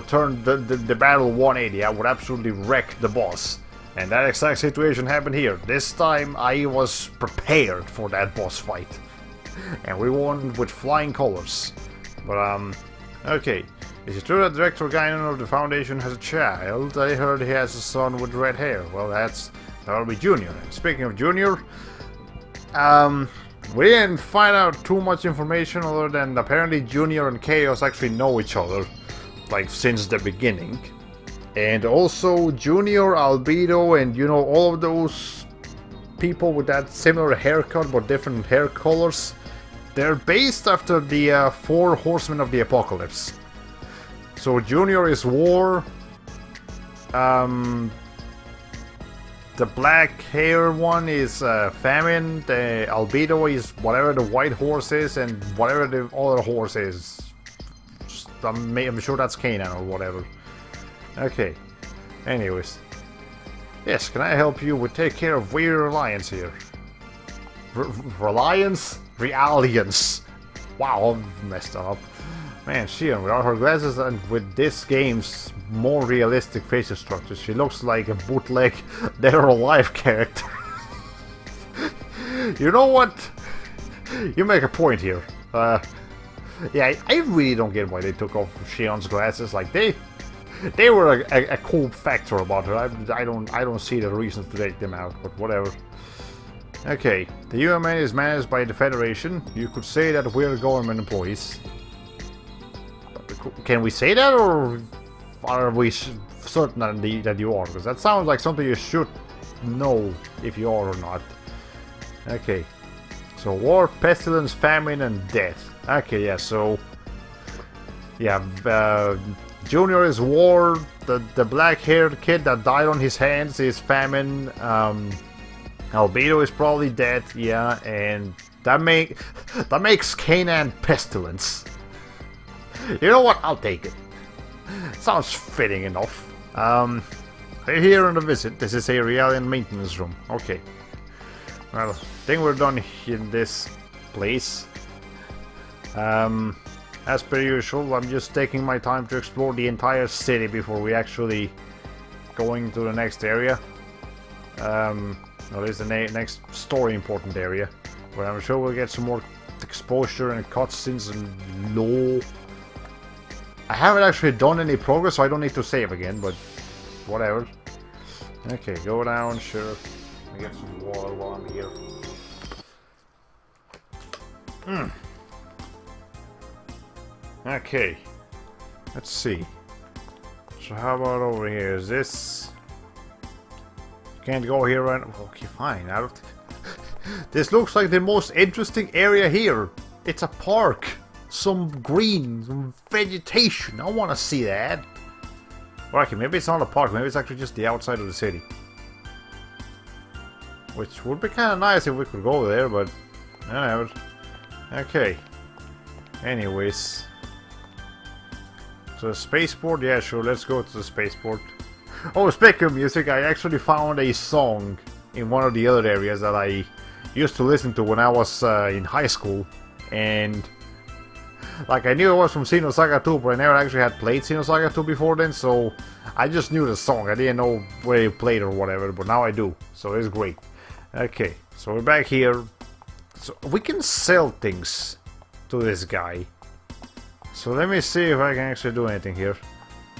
turn the battle 180. I would absolutely wreck the boss. And that exact situation happened here. This time I was prepared for that boss fight. And we won with flying colors. But okay. Is it true that Director Guinan of the Foundation has a child? I heard he has a son with red hair. Well, that'll be Junior. And speaking of Junior, we didn't find out too much information other than apparently Junior and Chaos actually know each other, like since the beginning. And also Junior, Albedo, and you know, all of those people with that similar haircut but different hair colors, they're based after the 4 Horsemen of the Apocalypse. So Junior is War, the black hair one is Famine, the Albedo is whatever the white horse is, and whatever the other horse is. I'm sure that's Kanan or whatever. Okay, anyways. Yes, can I help you? We take care of Weird Reliance here. Reliance? Realliance. Wow, I've messed up. Man, Shion, without her glasses and with this game's more realistic facial structures, she looks like a bootleg Dead or Alive character. You know what? You make a point here. Yeah, I really don't get why they took off Shion's glasses. Like they were a cool factor about her. I don't see the reasons to take them out, but whatever. Okay, the UMN is managed by the Federation. You could say that we're government employees. Can we say that, or are we certain that you are? Because that sounds like something you should know if you are or not. Okay, so war, pestilence, famine, and death. Okay, yeah, so yeah, Junior is war. The black-haired kid that died on his hands is famine. Albedo is probably dead. Yeah, and that makes Kanan pestilence. You know what? I'll take it. Sounds fitting enough. Here on the visit. This is a Realian maintenance room. Okay. Well, I think we're done in this place. As per usual, I'm just taking my time to explore the entire city before we actually going to the next area. Well, this is the next story important area, where I'm sure we'll get some more exposure and cutscenes and lore. I haven't actually done any progress, so I don't need to save again, but whatever. Okay, go down, sure. I get some water while I'm here. Okay, let's see. So how about over here? Is this... Can't go here right now. Okay, fine. This looks like the most interesting area here. It's a park. Some green, some vegetation. I want to see that. Okay, maybe it's not a park. Maybe it's actually just the outside of the city. Which would be kind of nice if we could go there, but... I don't know. Okay. Anyways. So, spaceport? Yeah, sure. Let's go to the spaceport. Oh, speaking of music, I actually found a song in one of the other areas that I used to listen to when I was in high school. And... like, I knew it was from Xenosaga 2, but I never actually had played Xenosaga 2 before then, so I just knew the song. I didn't know where it played or whatever, but now I do, so it's great. Okay, so we're back here. So we can sell things to this guy. So let me see if I can actually do anything here.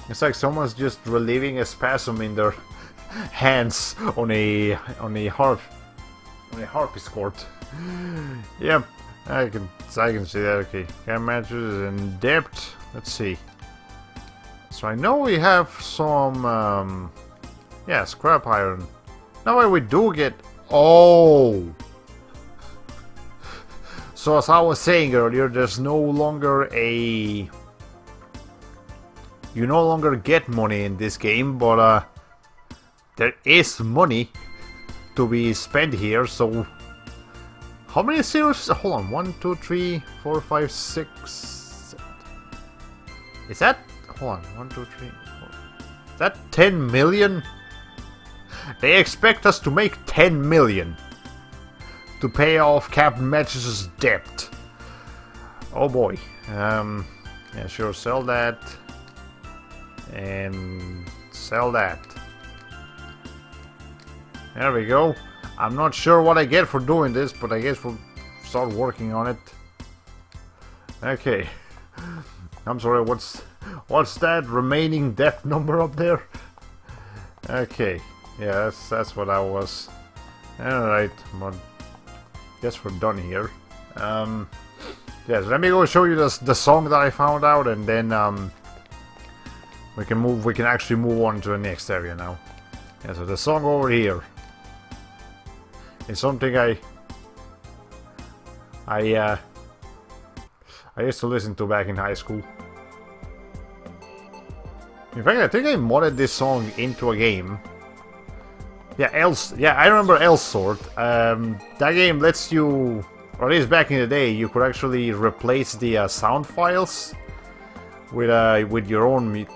It's like someone's just relieving a spasm in their hands on a harpsichord. Yep, I can see that. Okay, cam matches and depth. Let's see. So I know we have some yeah, scrap iron. Now we do get. Oh. So as I was saying earlier, there's no longer a... You no longer get money in this game, but there is money to be spent here, so... How many zeros? Hold on, 1, 2, 3, 4, 5, 6... Is that... Hold on, 1, 2, 3, 4... Is that 10 million? They expect us to make 10 million to pay off Captain Match's debt. Oh boy. Yeah, sure, sell that. And sell that. There we go. I'm not sure what I get for doing this, but I guess we'll start working on it. Okay. I'm sorry, what's that remaining debt number up there? Okay. Yeah, that's what I was. Alright, but guess we're done here. Yes, let me go show you the song that I found out, and then we can actually move on to the next area now. Yeah, so the song over here is something I used to listen to back in high school. In fact, I think I modded this song into a game. Yeah, I remember Elsword. That game lets you, or at least back in the day, you could actually replace the sound files with your own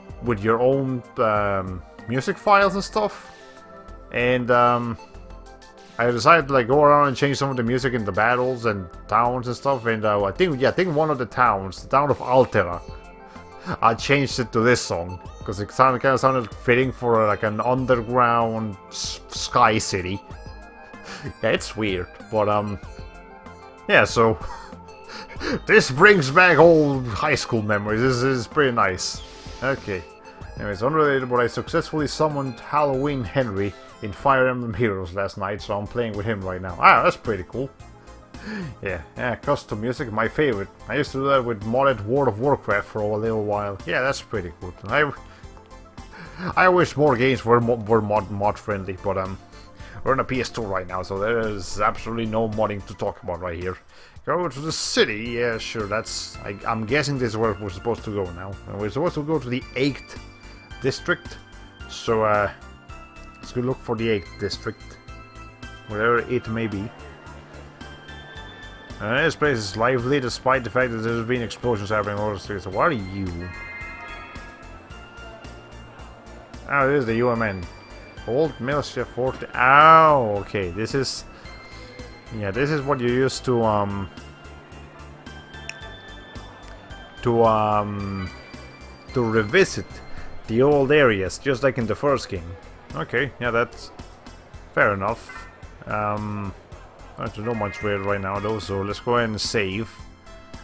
music files and stuff. And I decided to like go around and change some of the music in the battles and towns and stuff. And I think one of the towns, the town of Altera, I changed it to this song because it kind of sounded fitting for like an underground sky city. Yeah, it's weird, but yeah. So this brings back old high school memories. This is pretty nice. Okay. Anyways, unrelated, but I successfully summoned Halloween Henry in Fire Emblem Heroes last night, so I'm playing with him right now. Ah, that's pretty cool. Yeah, custom music, my favorite. I used to do that with modded World of Warcraft for a little while. Yeah, that's pretty cool. I wish more games were mod friendly, but we're on a PS2 right now, so there is absolutely no modding to talk about right here. Go to the city, yeah, sure. I'm guessing this is where we're supposed to go now. And we're supposed to go to the 8th district, so let's go look for the 8th district, wherever it may be. This place is lively despite the fact that there's been explosions happening all over the streets. So what are you? Oh, this is the UMN. Old Militia Fort. Oh, okay. This is... Yeah, this is what you used to revisit the old areas, just like in the first game. Okay, yeah, that's fair enough. I don't know much weird right now though, so let's go ahead and save.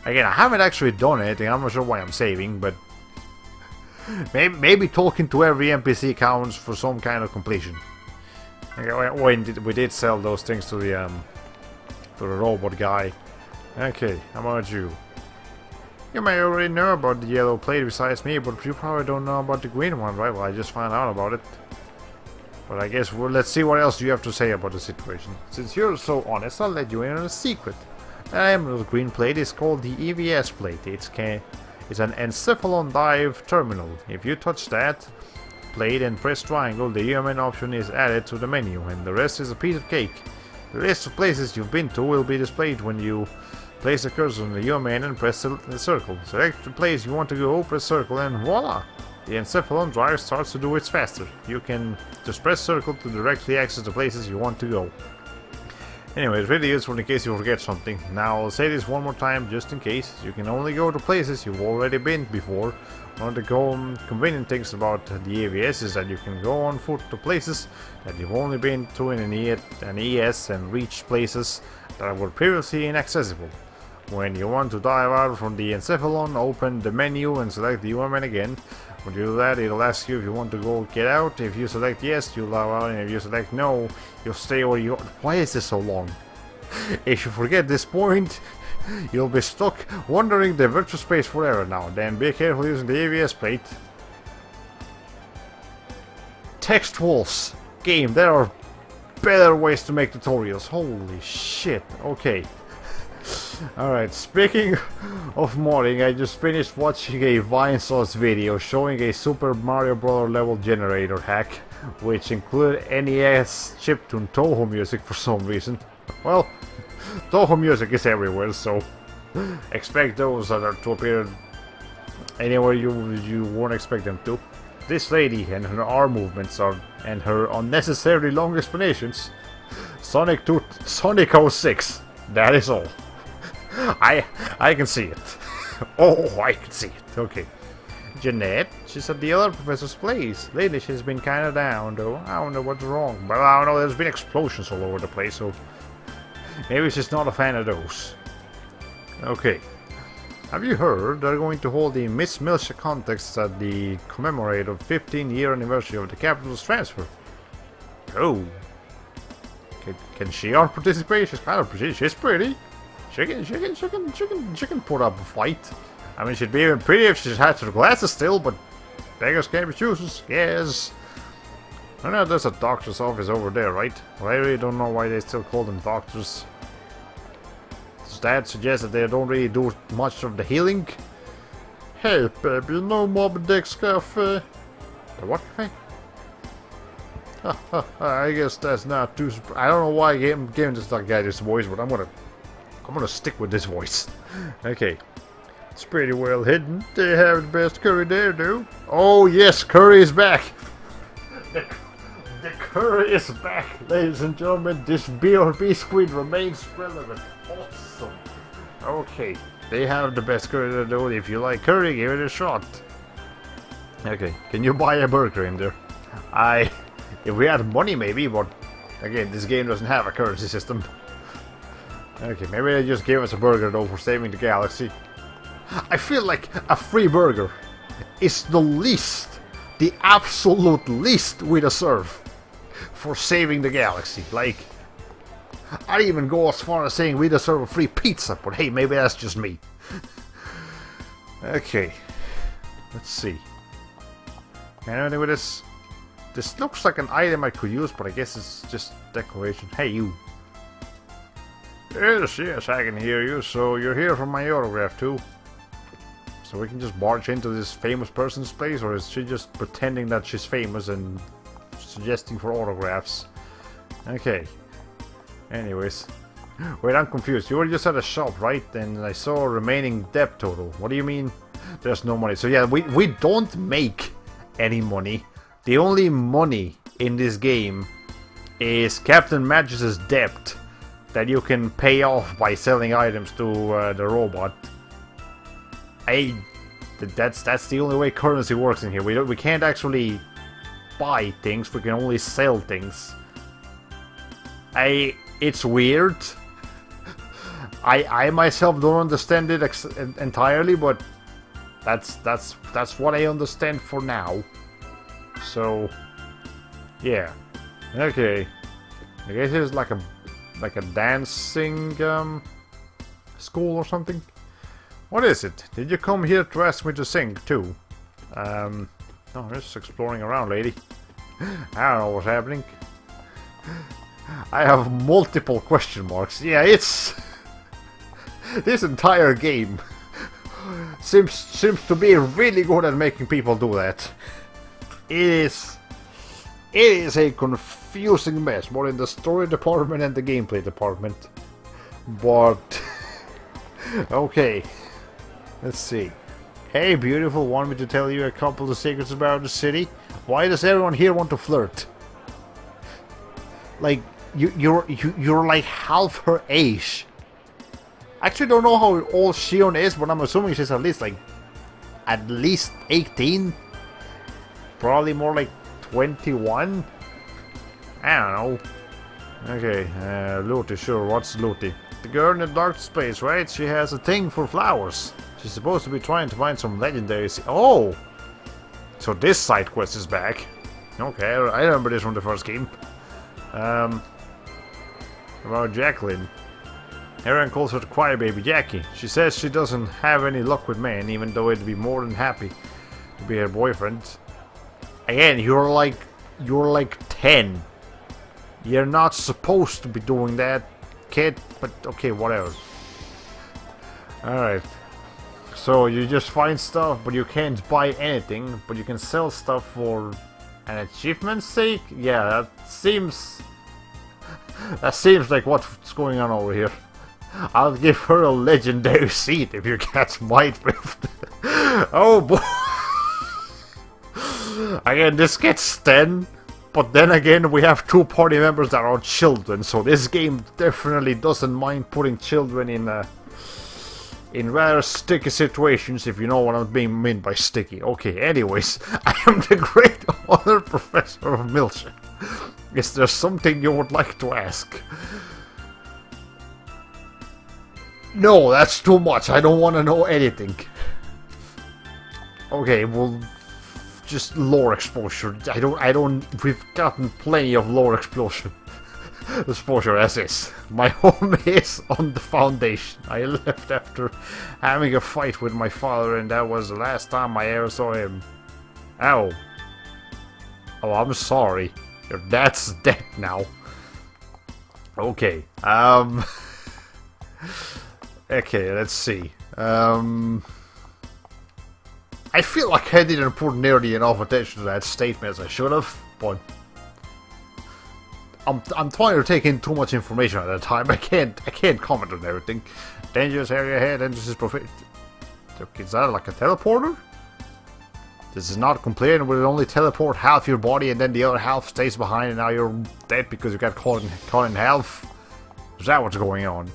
Again, I haven't actually done anything, I'm not sure why I'm saving, but maybe talking to every NPC counts for some kind of completion. Okay, we did sell those things to the robot guy. Okay, how about you? You may already know about the yellow plate besides me, but you probably don't know about the green one, right? Well, I just found out about it. But I guess let's see what else you have to say about the situation. Since you're so honest, I'll let you in on a secret. The emerald green plate is called the EVS plate. It's an encephalon dive terminal. If you touch that plate and press triangle, the UMN option is added to the menu, and the rest is a piece of cake. The list of places you've been to will be displayed when you place the cursor on the UMN and press the circle. Select the place you want to go, press circle, and voila! The encephalon drive starts to do its faster. You can just press circle to directly access the places you want to go. Anyway, it's really useful in case you forget something. Now I'll say this one more time just in case. You can only go to places you've already been before. One of the convenient things about the AVS is that you can go on foot to places that you've only been to in an ES and reach places that were previously inaccessible. When you want to dive out from the encephalon, open the menu and select the UMN again. When you do that, it'll ask you if you want to go get out. If you select yes, you'll dive out, and if you select no, you'll stay where you are. Why is this so long? If you forget this point, you'll be stuck wandering the virtual space forever now. Then be careful using the AVS plate. Text walls. Game, there are better ways to make tutorials. Holy shit. Okay. Alright, speaking of modding, I just finished watching a Vinesauce video showing a Super Mario Bros. Level generator hack, which included NES chiptune Toho music for some reason. Well, Toho music is everywhere, so expect those to appear anywhere you won't expect them to. This lady and her arm movements and her unnecessarily long explanations. Sonic 06. That is all. I can see it. Oh, I can see it. Okay. Jeanette, she's at the other professor's place. Lately she's been kinda down, though. I don't know what's wrong. But I don't know, there's been explosions all over the place, so maybe she's not a fan of those. Okay. Have you heard they're going to hold the Miss Milsha contest at the commemorate of 15-year anniversary of the capital's transfer? Oh. Can she participate? She's kind of pretty. She's pretty. She can put up a fight. I mean, she'd be even pretty if she had her glasses still, but beggars can't be choosers. Yes. I know there's a doctor's office over there, right? Well, I really don't know why they still call them doctors. Does that suggest that they don't really do much of the healing? Hey, baby, no Moby Dick's cafe. The what cafe? I guess that's not too. I don't know why I gave this guy this voice, but I'm gonna stick with this voice. Okay. It's pretty well hidden. They have the best curry there, though. Oh yes, curry is back. The curry is back, ladies and gentlemen. This BRB squid remains relevant. Awesome. Okay, they have the best curry there, though. If you like curry, give it a shot. Okay, can you buy a burger in there? If we had money, maybe, but again, this game doesn't have a currency system. Okay, maybe they just gave us a burger though for saving the galaxy. I feel like a free burger is the absolute least we deserve for saving the galaxy. Like, I'd even go as far as saying we deserve a free pizza, but hey, maybe that's just me. Okay, let's see. Anything with this? This looks like an item I could use, but I guess it's just decoration. Hey, you. Yes, I can hear you. So you're here for my autograph too? So we can just barge into this famous person's place, or is she just pretending that she's famous and suggesting for autographs? Okay. Anyways. Wait, I'm confused. You were just at a shop, right? And I saw a remaining debt total. What do you mean there's no money? So yeah, we don't make any money. The only money in this game is Captain Magus's debt that you can pay off by selling items to the robot. That's the only way currency works in here. We can't actually buy things. We can only sell things. It's weird. I myself don't understand it entirely, but that's what I understand for now. So yeah, okay. I guess it's like a dancing school or something. What is it? Did you come here to ask me to sing too? No, I'm just exploring around, lady. I don't know what's happening. I have multiple question marks. Yeah, it's this entire game seems to be really good at making people do that. It is a confusing mess, both in the story department and the gameplay department. But okay, let's see. Hey, beautiful, want me to tell you a couple of secrets about the city? Why does everyone here want to flirt? Like, you're like half her age. I actually don't know how old Shion is, but I'm assuming she's at least 18. Probably more like 21. I don't know. Okay, Looty, sure. What's Looty? The girl in the dark space, right? She has a thing for flowers. She's supposed to be trying to find some legendary. Oh, so this side quest is back. Okay, I remember this from the first game. About Jacqueline. Everyone calls her the crybaby Jackie. She says she doesn't have any luck with men, even though it'd be more than happy to be her boyfriend. Again, you're like 10. You're not supposed to be doing that, kid. But okay, whatever. All right. So you just find stuff, but you can't buy anything. But you can sell stuff for an achievement's sake. Yeah, that seems like what's going on over here. I'll give her a legendary seat if you catch my drift. Oh boy. Again, this gets 10. But then again, we have 2 party members that are children, so this game definitely doesn't mind putting children in rather sticky situations, if you know what I'm being meant by sticky. Okay, anyways, I am the great honor professor of Milsha. Is there something you would like to ask? No, that's too much. I don't want to know anything. Okay, well, just lore exposure. We've gotten plenty of lore exposure as is. My home is on the Foundation. I left after having a fight with my father, and that was the last time I ever saw him. Ow. Oh, I'm sorry. Your dad's dead now. Okay. Okay, let's see. I feel like I didn't put nearly enough attention to that statement as I should have, but I'm trying to take in too much information at a time. I can't comment on everything. Dangerous area ahead, entrances profit. Is that like a teleporter? This is not complete, and will only teleport half your body and then the other half stays behind and now you're dead because you got caught in half? Is that what's going on?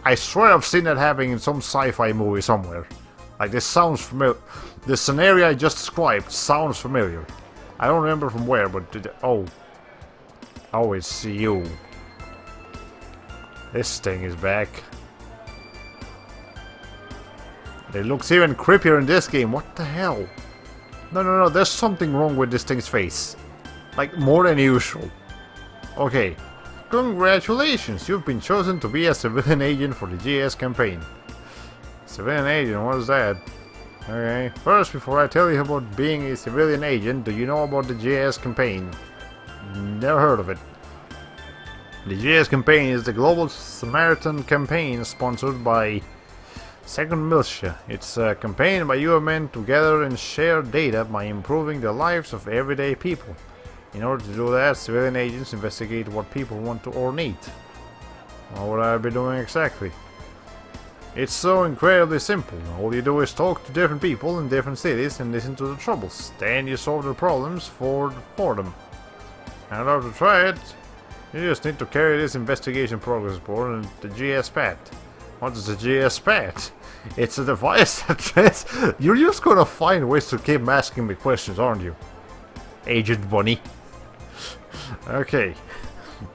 I swear I've seen that happening in some sci-fi movie somewhere. Like, this sounds familiar. The scenario I just described sounds familiar. I don't remember from where, but oh, it's you. This thing is back. It looks even creepier in this game. What the hell? No. There's something wrong with this thing's face. Like, more than usual. Okay. Congratulations, you've been chosen to be a civilian agent for the GS campaign. Civilian agent, what is that? Okay, first, before I tell you about being a civilian agent, do you know about the GS campaign? Never heard of it. The GS campaign is the Global Samaritan campaign sponsored by Second Milsha. It's a campaign by you men to gather and share data by improving the lives of everyday people. In order to do that, civilian agents investigate what people want to or need. What would I be doing exactly? It's so incredibly simple. All you do is talk to different people in different cities and listen to their troubles. Then you solve their problems for them. And in order to try it, you just need to carry this investigation progress report and the GS pad. What is the GS pad? It's a device that you're just gonna find ways to keep asking me questions, aren't you? Agent Bunny. Okay.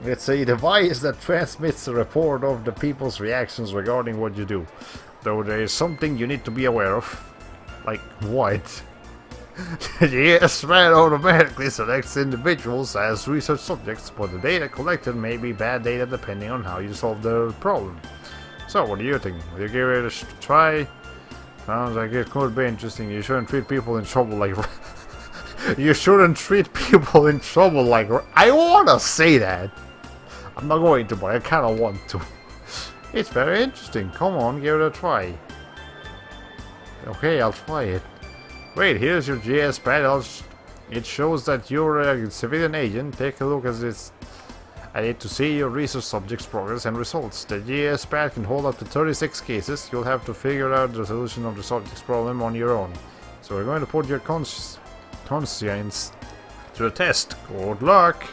It's a device that transmits a report of the people's reactions regarding what you do. Though there is something you need to be aware of. Like what? Yes, man automatically selects individuals as research subjects, but the data collected may be bad data depending on how you solve the problem. So, what do you think? Will you give it a try? Sounds like it could be interesting. You shouldn't treat people in trouble like... You shouldn't treat people in trouble like... I wanna say that! I'm not going to, but I kinda want to. It's very interesting. Come on, give it a try. Okay, I'll try it. Wait, here's your GS pad. It shows that you're a civilian agent. Take a look at this. I need to see your research subjects' progress and results. The GS pad can hold up to 36 cases. You'll have to figure out the solution of the subject's problem on your own. So we're going to put your conscience to the test. Good luck!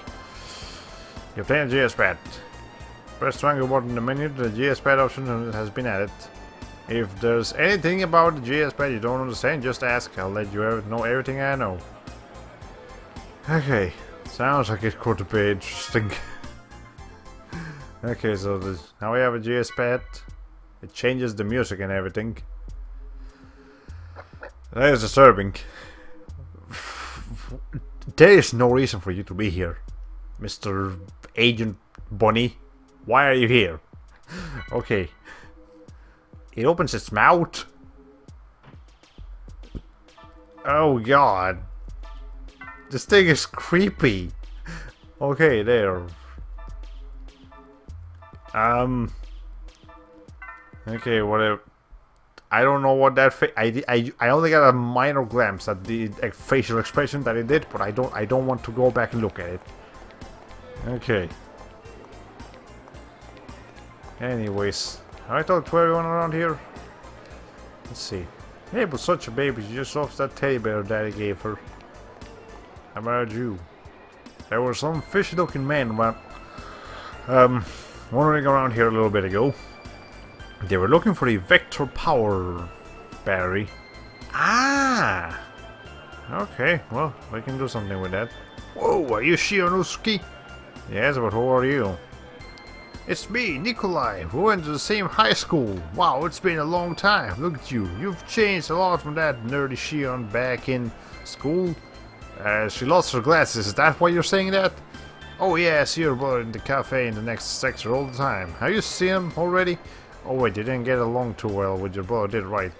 You obtain a GS pad. Press triangle button in the menu, the GS pad option has been added. If there's anything about the GS pad you don't understand, just ask. I'll let you know everything I know. Okay, sounds like it could be interesting. Okay, so now we have a GS pad. It changes the music and everything. That is disturbing. There is no reason for you to be here, Mr. Agent Bunny. Why are you here? Okay. It opens its mouth. Oh god. This thing is creepy. Okay, there. Okay, whatever. I don't know what that I only got a minor glance at the facial expression that it did, but I don't want to go back and look at it. Okay. Anyways, I talked to everyone around here. Let's see. Hey, but such a baby, she just lost that teddy bear Daddy gave her. How about you? There were some fishy-looking men wandering around here a little bit ago. They were looking for the vector power battery. Ah! Okay, well, we can do something with that. Whoa, are you Shionosuke? Yes, but who are you? It's me, Nikolai. We went to the same high school. Wow, it's been a long time. Look at you. You've changed a lot from that nerdy Shion back in school. She lost her glasses. Is that why you're saying that? Oh yeah, I see your brother in the cafe in the next sector all the time. Have you seen him already? Oh wait, you didn't get along too well with your brother, did right?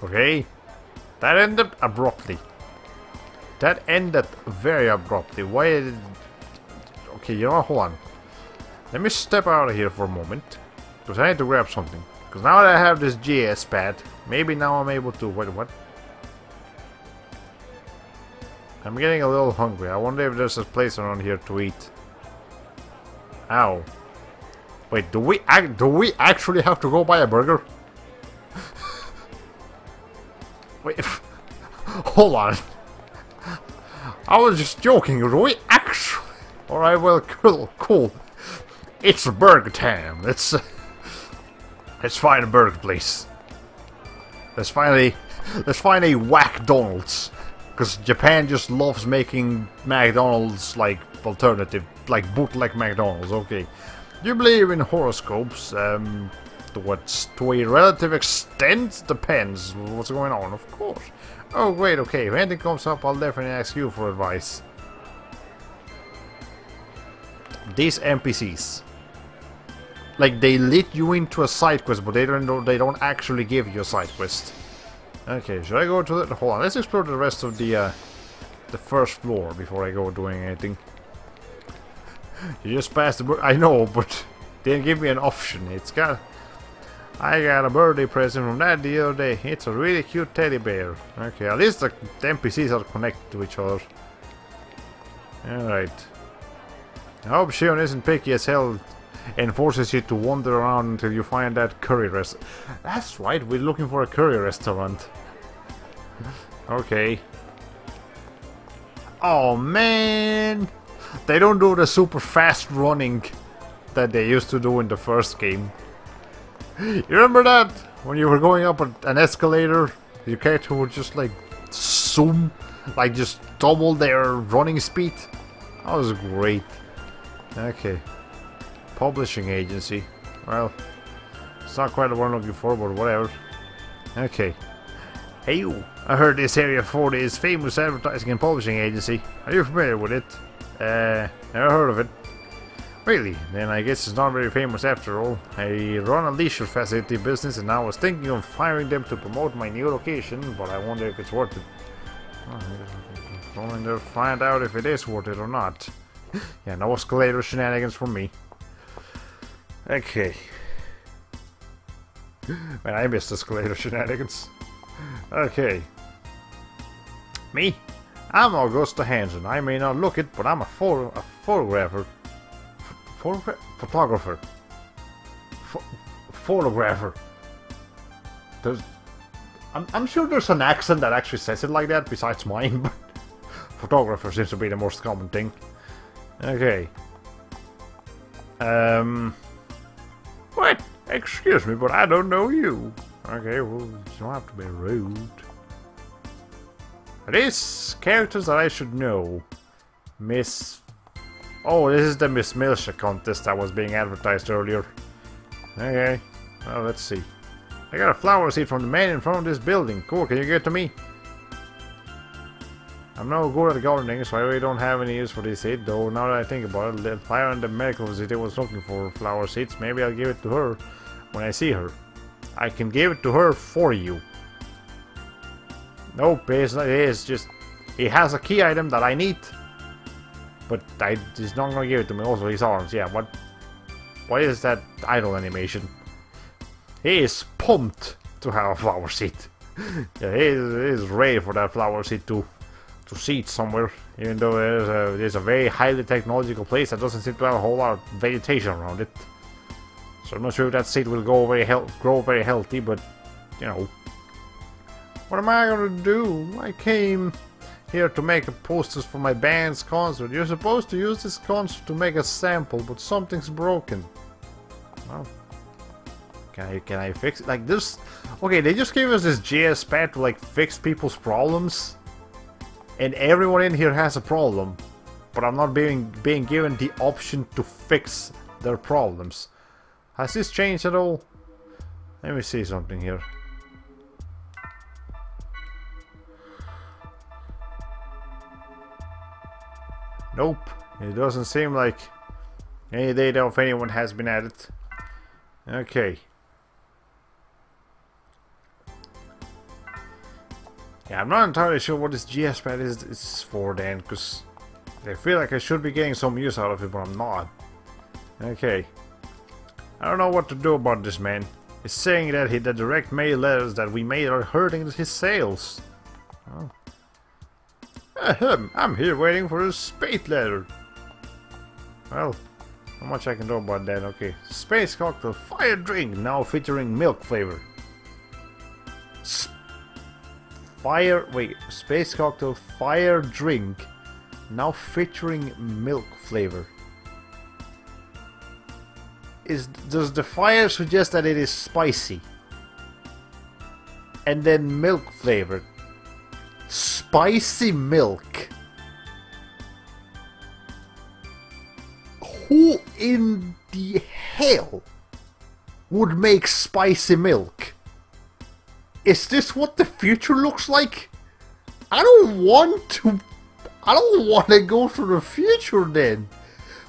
Okay. That ended abruptly. That ended very abruptly. Why did... Okay, you know what? Hold on. Let me step out of here for a moment. Because I need to grab something. Because now that I have this GS pad, maybe now I'm able to... Wait, what? I'm getting a little hungry. I wonder if there's a place around here to eat. Ow. Wait, do we actually have to go buy a burger? Wait, hold on. I was just joking. Do we actually? All right, well, cool. It's burger time. Let's find a burger place. Let's find a Whack-Donald's. Because Japan just loves making McDonald's like alternative, like bootleg McDonald's. Okay. Do you believe in horoscopes? To a relative extent? Depends what's going on, of course. Oh great, okay. If anything comes up, I'll definitely ask you for advice. These NPCs. Like, they lead you into a side quest, but they don't actually give you a side quest. Okay, should I go to the... Hold on, let's explore the rest of the first floor before I go doing anything. You just passed the... I know, but they didn't give me an option. I got a birthday present from that the other day. It's a really cute teddy bear. Okay, at least the NPCs are connected to each other. Alright. I hope Shion isn't picky as hell and forces you to wander around until you find that curry restaurant. That's right, we're looking for a curry restaurant. Okay. Oh man! They don't do the super fast running that they used to do in the first game. You remember that? When you were going up an escalator, your character would just like zoom, like just double their running speed. That was great. Okay. Publishing agency. Well, it's not quite the one I'm looking for, but whatever. Okay. Hey you, I heard this area 40 is famous advertising and publishing agency. Are you familiar with it? Never heard of it. Really? Then I guess it's not very famous after all. I run a leisure facility business and I was thinking of hiring them to promote my new location, but I wonder if it's worth it. Going to find out if it is worth it or not. Yeah, no escalator shenanigans from me. Okay. Man, I missed escalator shenanigans. Okay. Me? I'm Augusta Hansen. I may not look it, but I'm a photographer. Photographer. Photographer. I'm sure there's an accent that actually says it like that besides mine, but Photographer seems to be the most common thing. Okay. What? Excuse me, but I don't know you. Okay, well, you don't have to be rude. These characters that I should know. Miss... Oh, this is the Miss Milsha contest that was being advertised earlier. Okay, well, let's see. I got a flower seed from the man in front of this building. Cool, can you get to me? I'm no good at gardening, so I really don't have any use for this seed, though now that I think about it, the flyer in the medical facility was looking for flower seeds. Maybe I'll give it to her when I see her. I can give it to her for you. Nope, it's just... He has a key item that I need. But he's not gonna give it to me. Also, his arms, yeah, what is that idle animation? He is pumped to have a flower seed. Yeah, he is ready for that flower seed to seed somewhere. Even though there's a very highly technological place that doesn't seem to have a whole lot of vegetation around it. So I'm not sure if that seed will grow very healthy, but you know. What am I gonna do? I came here to make posters for my band's concert. You're supposed to use this concert to make a sample, but something's broken. Well, can I fix it? Like this? Okay, they just gave us this JS pad to like fix people's problems, and everyone in here has a problem, but I'm not being given the option to fix their problems. Has this changed at all? Let me see something here. Nope, it doesn't seem like any data of anyone has been added. Okay. Yeah, I'm not entirely sure what this GS pad is for then, because I feel like I should be getting some use out of it, but I'm not. Okay. I don't know what to do about this man. He's saying that the direct mail letters that we made are hurting his sales. Oh. I'm here waiting for a spade letter. Well, not much I can do about that. Okay. Space cocktail fire drink now featuring milk flavor. Space cocktail fire drink now featuring milk flavor. Does the fire suggest that it is spicy? And then milk flavored. Spicy milk. Who in the hell would make spicy milk? Is this what the future looks like? I don't want to go to the future then.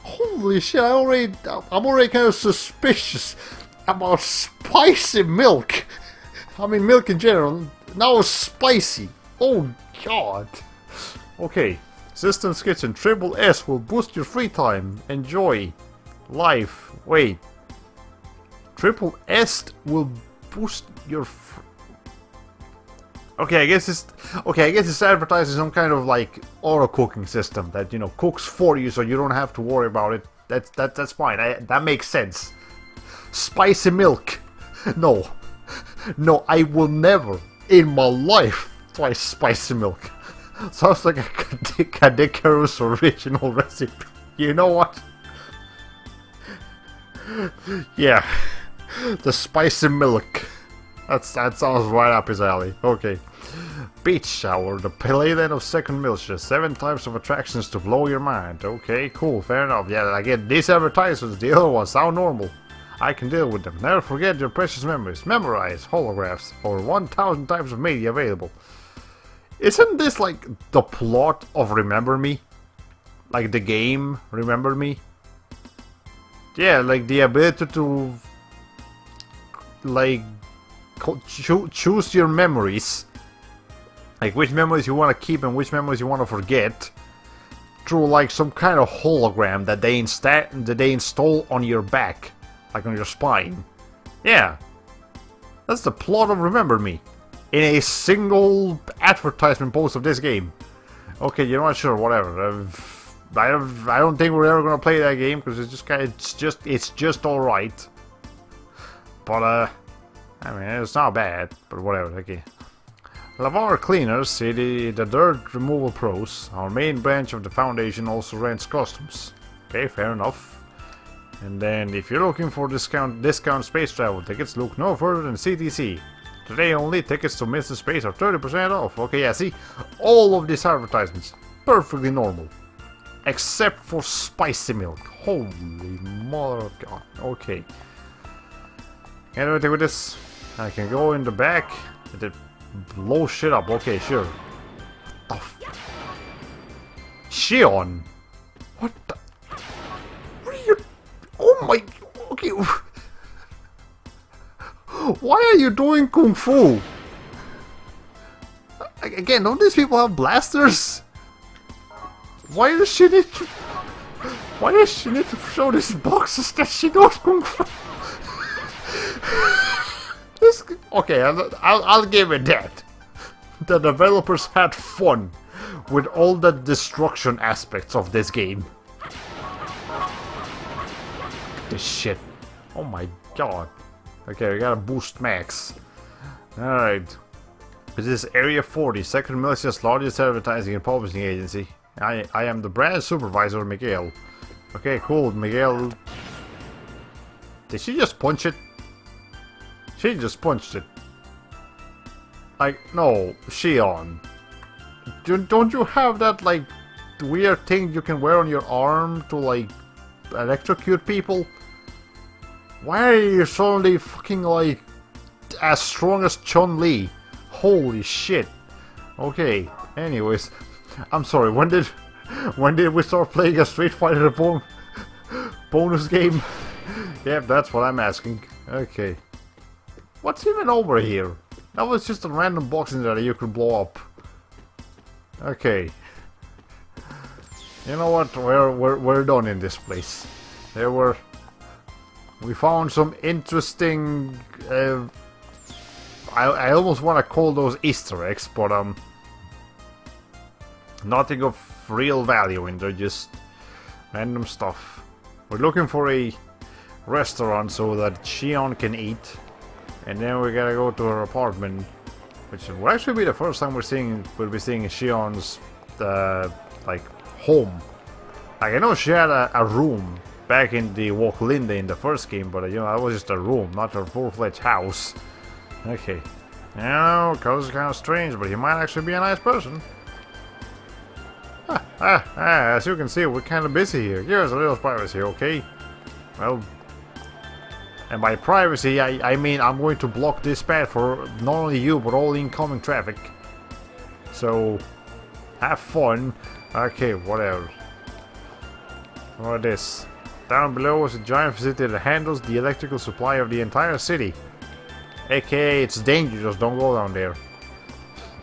Holy shit, I'm already kind of suspicious about spicy milk. I mean milk in general. Now it's spicy. Oh god. Okay. Systems Kitchen Triple S will boost your free time. Enjoy. Life. Wait. Triple S will boost your Okay, I guess it's advertising some kind of like auto cooking system that, you know, cooks for you so you don't have to worry about it. That's fine. That makes sense. Spicy milk. No. No, I will never in my life try spicy milk. Sounds like a Kadikaru's original recipe. You know what? Yeah. The spicy milk. That sounds right up his alley. Okay. Beach shower, the playland of Second Milsha. 7 types of attractions to blow your mind. Okay, cool, fair enough. Yeah, again, these advertisements, the other ones sound normal. I can deal with them. Never forget your precious memories. Memorize holographs or 1,000 types of media available. Isn't this like the plot of Remember Me? Like the game Remember Me? Yeah, like the ability to like choose your memories, like which memories you want to keep and which memories you want to forget, through like some kind of hologram that they install on your back, like on your spine. Yeah, that's the plot of Remember Me in a single advertisement post of this game. Okay, you're not sure, whatever. I don't think we're ever gonna play that game because it's just all right. But I mean, it's not bad, but whatever. Okay. Lavar Cleaners, the dirt removal pros. Our main branch of the Foundation also rents customs. Okay, fair enough. And then, if you're looking for discount space travel tickets, look no further than CTC. Today only, tickets to Mr. Space are 30% off. Okay, yeah, see? All of these advertisements, perfectly normal. Except for spicy milk. Holy mother of God. Okay. Can I do anything with this? I can go in the back. It blow shit up. Okay, sure. What the Shion? What the? What are you? Oh my. Okay. Why are you doing kung fu? Again, don't these people have blasters? Why does she need to? Why does she need to show these boxes that she knows kung fu? Okay, I'll give it that. The developers had fun with all the destruction aspects of this game. This shit. Oh my god. Okay, we gotta boost max. Alright. This is Area 40, Second Militia's largest advertising and publishing agency. I am the brand supervisor, Miguel. Okay, cool, Miguel. Did she just punch it? She just punched it. Like, no, Shion. Don't you have that, like, weird thing you can wear on your arm to, like, electrocute people? Why are you suddenly fucking, like, as strong as Chun-Li? Holy shit. Okay, anyways. I'm sorry, when did we start playing a Street Fighter bonus game? Yep, that's what I'm asking. Okay. What's even over here? That was just a random box in there that you could blow up. Okay. You know what? We're done in this place. We found some interesting. I almost want to call those Easter eggs, but nothing of real value in there. Just random stuff. We're looking for a restaurant so that Shion can eat. And then we gotta go to her apartment, which will actually be the first time we'll be seeing Shion's like home. Like, I know she had a room back in the Walklinde in the first game, but you know, that was just a room, not her full-fledged house. Okay. Now, cause it's kind of strange, but he might actually be a nice person. As you can see, we're kind of busy here. Give us a little privacy, okay? Well. And by privacy, I mean I'm going to block this path for not only you, but all incoming traffic. So, have fun. Okay, whatever. What is this? Down below is a giant facility that handles the electrical supply of the entire city. AKA, it's dangerous, don't go down there.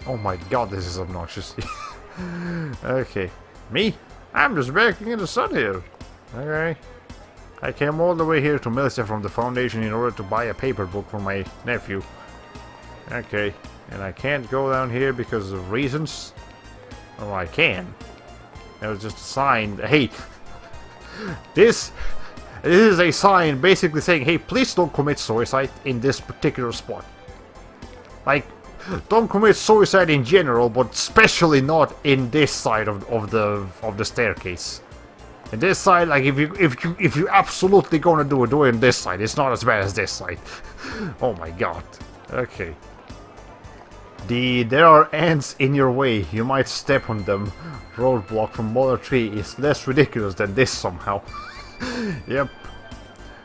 Oh my god, this is obnoxious. Okay. Me? I'm just baking in the sun here. Okay. I came all the way here to Militia from the Foundation in order to buy a paper book for my nephew. Okay, and I can't go down here because of reasons? Oh, I can. There was just a sign. Hey, this is a sign basically saying, hey, please don't commit suicide in this particular spot. Like, don't commit suicide in general, but especially not in this side of the staircase. And this side, like, if you absolutely gonna do it in this side. It's not as bad as this side. Oh my god. Okay. There are ants in your way. You might step on them. Roadblock from Mother Tree is less ridiculous than this somehow. Yep.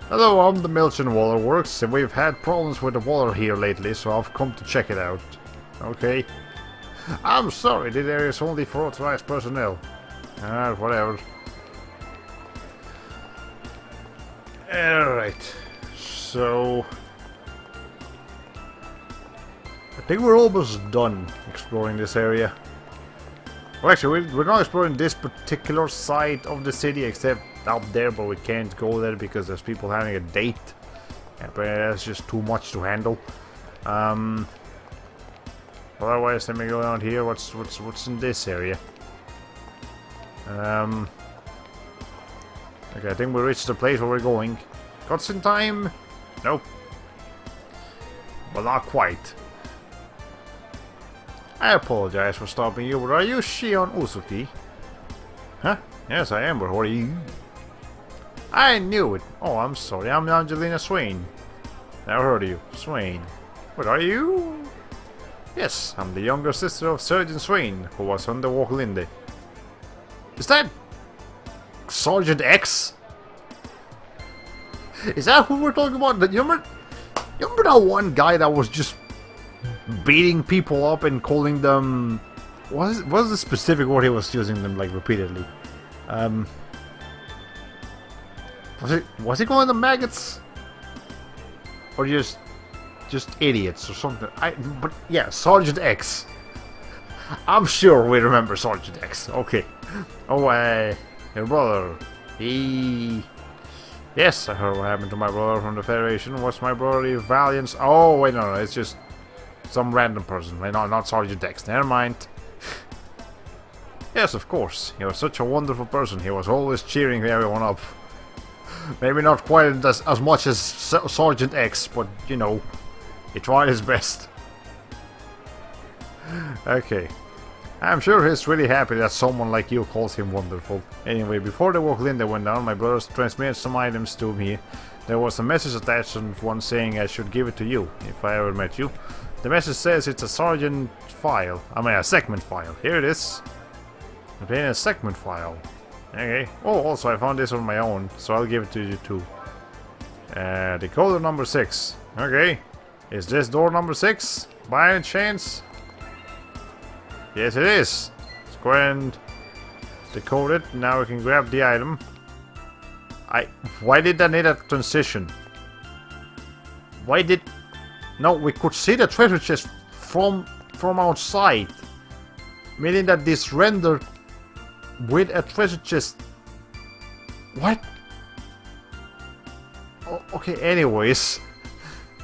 Hello, I'm the Milton Waller Works, and we've had problems with the water here lately, so I've come to check it out. Okay. I'm sorry, this area is only for authorized personnel. Whatever. Alright, so I think we're almost done exploring this area. Well, actually, we're not exploring this particular side of the city, except out there, but we can't go there because there's people having a date. Yeah, but that's just too much to handle. Otherwise, let me go down here. What's in this area? Okay, I think we reached the place where we're going. Cutscene time? Nope. Well, not quite. I apologize for stopping you, but are you Shion Uzuki? Huh? Yes, I am, but who are you? I knew it. Oh, I'm sorry, I'm Angelina Swain. Never heard of you. Swain. What are you? Yes, I'm the younger sister of Sergeant Swain, who was on the Walk Linde. Is that Sergeant X? Is that who we're talking about? You remember that one guy that was just beating people up and calling them... What was the specific word he was using them like repeatedly? Was he calling them maggots? Or just idiots or something? But yeah, Sergeant X. I'm sure we remember Sergeant X. Okay. Oh, your brother. Yes, I heard what happened to my brother from the Federation. What's my brother Valiance? Oh, wait, no, it's just some random person. Wait, no, not Sergeant X. Never mind. Yes, of course. He was such a wonderful person. He was always cheering everyone up. Maybe not quite as much as Sergeant X, but, you know, he tried his best. Okay. I'm sure he's really happy that someone like you calls him wonderful. Anyway, before the Walk Linde went down, my brothers transmitted some items to me. There was a message attached and one saying I should give it to you, if I ever met you. The message says it's a sergeant file. I mean, a segment file. Here it is. Obtain a segment file. Okay. Oh, also I found this on my own, so I'll give it to you too. Decoder number 6. Okay. Is this door number 6? By any chance? Yes, it is. Let's go ahead and decode it. Now we can grab the item. Why did I need a transition? Why did... No, we could see the treasure chest from outside. Meaning that this rendered with a treasure chest. What? Oh, okay, anyways.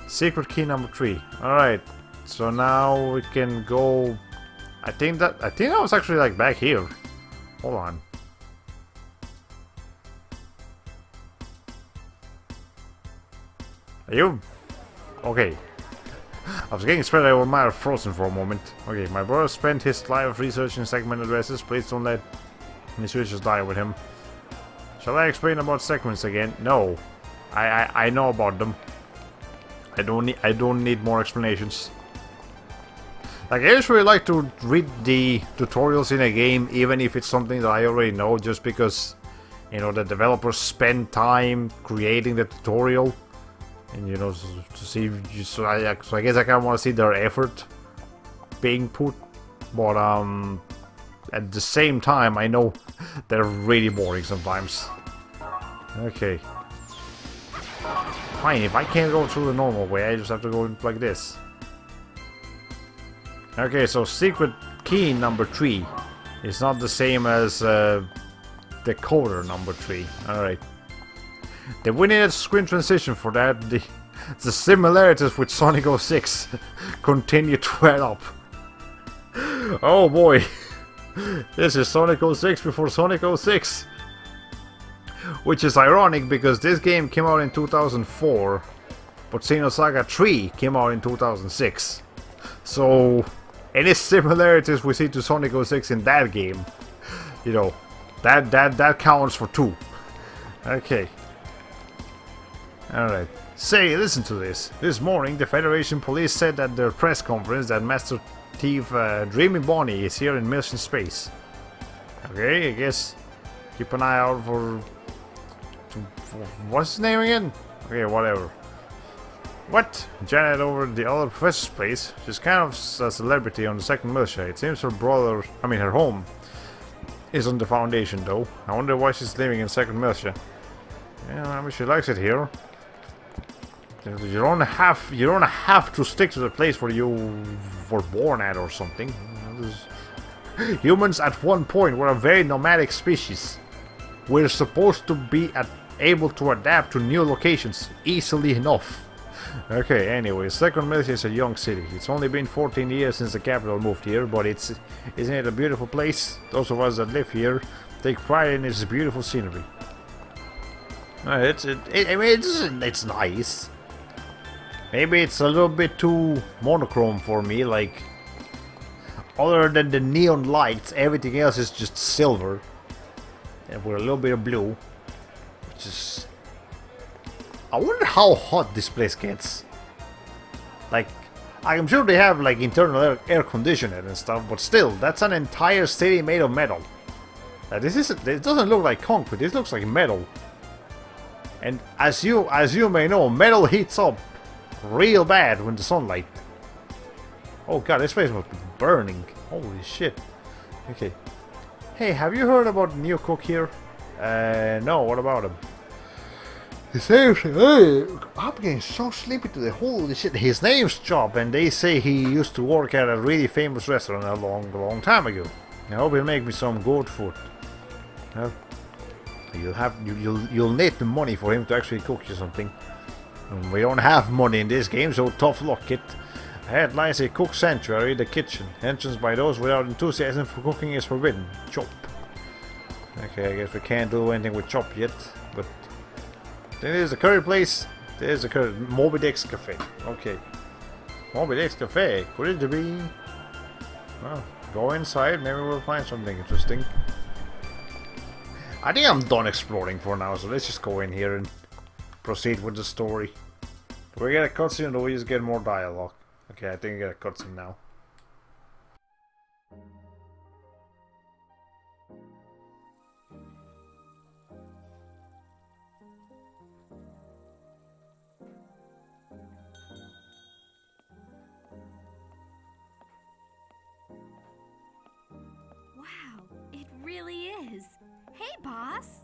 Secret key number 3. Alright. So now we can go... I think that was actually like back here. Hold on. Are you... Okay. I was getting spread over my frozen for a moment. Okay, my brother spent his life researching segment addresses. Please don't let any switches die with him. Shall I explain about segments again? No. I know about them. I don't need more explanations. Like, I usually like to read the tutorials in a game, even if it's something that I already know, just because, you know, the developers spend time creating the tutorial, and you know, to see. So I guess I kind of want to see their effort being put, but at the same time, I know they're really boring sometimes. Okay. Fine, if I can't go through the normal way, I just have to go like this. Okay, so secret key number 3 is not the same as decoder number 3. Alright. We need a screen transition for that. The similarities with Sonic 06 continue to add up. Oh boy. This is Sonic 06 before Sonic 06. Which is ironic because this game came out in 2004, but Xenosaga 3 came out in 2006. So... any similarities we see to Sonic 06 in that game, you know, that counts for 2. Okay. Alright. Say, listen to this. This morning, the Federation Police said at their press conference that Master Thief Dreamy Bonnie is here in mission space. Okay, I guess keep an eye out for what's his name again? Okay, whatever. What? Janet over the other professor's place. She's kind of a celebrity on the second militia. It seems her her home is on the Foundation though. I wonder why she's living in second militia. Yeah, I mean, she likes it here. You don't have to stick to the place where you were born at or something. Humans at one point were a very nomadic species. We're supposed to be able to adapt to new locations easily enough. Okay, anyway, second militia is a young city. It's only been 14 years since the capital moved here, but isn't it a beautiful place? Those of us that live here take pride in its beautiful scenery. It's nice. Maybe it's a little bit too monochrome for me, like... other than the neon lights, everything else is just silver. And with a little bit of blue. Which is... I wonder how hot this place gets. Like, I'm sure they have like internal air conditioning and stuff, but still, that's an entire city made of metal. It doesn't look like concrete, this looks like metal. And as you may know, metal heats up real bad when the sunlight. Oh god, this place must be burning. Holy shit. Okay. Hey, have you heard about the new cook here? No, what about him? Seriously, hey, I'm getting so sleepy today. Holy shit. His name's Chop, and they say he used to work at a really famous restaurant a long time ago. I hope he'll make me some good food. Well, you'll need the money for him to actually cook you something. And we don't have money in this game, so tough luck, kid. Ahead lies a cook sanctuary, the kitchen. Entrance by those without enthusiasm for cooking is forbidden. Chop. Okay, I guess we can't do anything with Chop yet, but there's a curry place. There's a curry. Moby Dick's Cafe. Okay. Moby Dick's Cafe. Could it be? Well, go inside. Maybe we'll find something interesting. I think I'm done exploring for now, so let's just go in here and proceed with the story. Do we get a cutscene or do we just get more dialogue? Okay, I think I get a cutscene now. Wow, it really is. Hey, boss.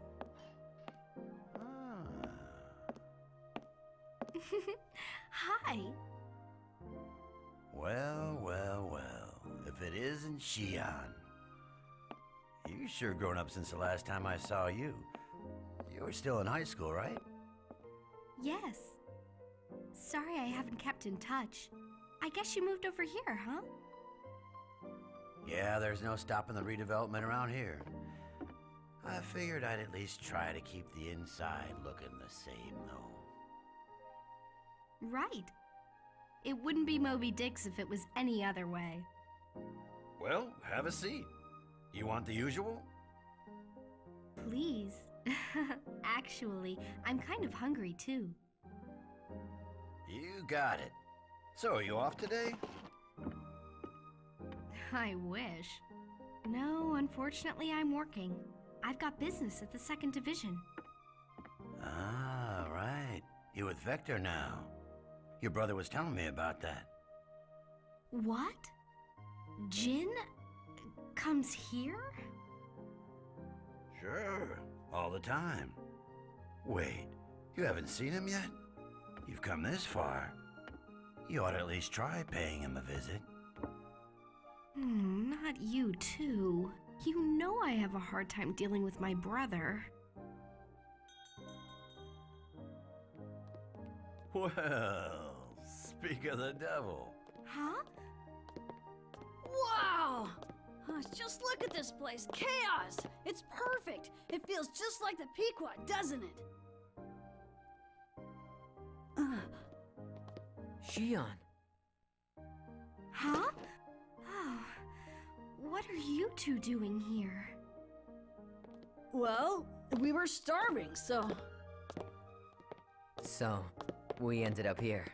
Hi. Well, well, well. If it isn't Xian. You sure grown up since the last time I saw you. You were still in high school, right? Yes. Sorry I haven't kept in touch. I guess you moved over here, huh? Yeah, there's no stopping the redevelopment around here. I figured I'd at least try to keep the inside looking the same, though. Right. It wouldn't be Moby Dick's if it was any other way. Well, have a seat. You want the usual? Please. Actually, I'm kind of hungry, too. You got it. So, are you off today? I wish. No, unfortunately, I'm working. I've got business at the 2nd Division. Ah, right. You with Vector now. Your brother was telling me about that. What? Jin comes here? Sure, all the time. Wait, you haven't seen him yet? You've come this far. You ought to at least try paying him a visit. Not you, too. You know I have a hard time dealing with my brother. Well, speak of the devil. Huh? Wow! Just look at this place. Chaos! It's perfect. It feels just like the Pequot, doesn't it? Xian. Huh? Oh, what are you two doing here? Well, we were starving, so... So, we ended up here.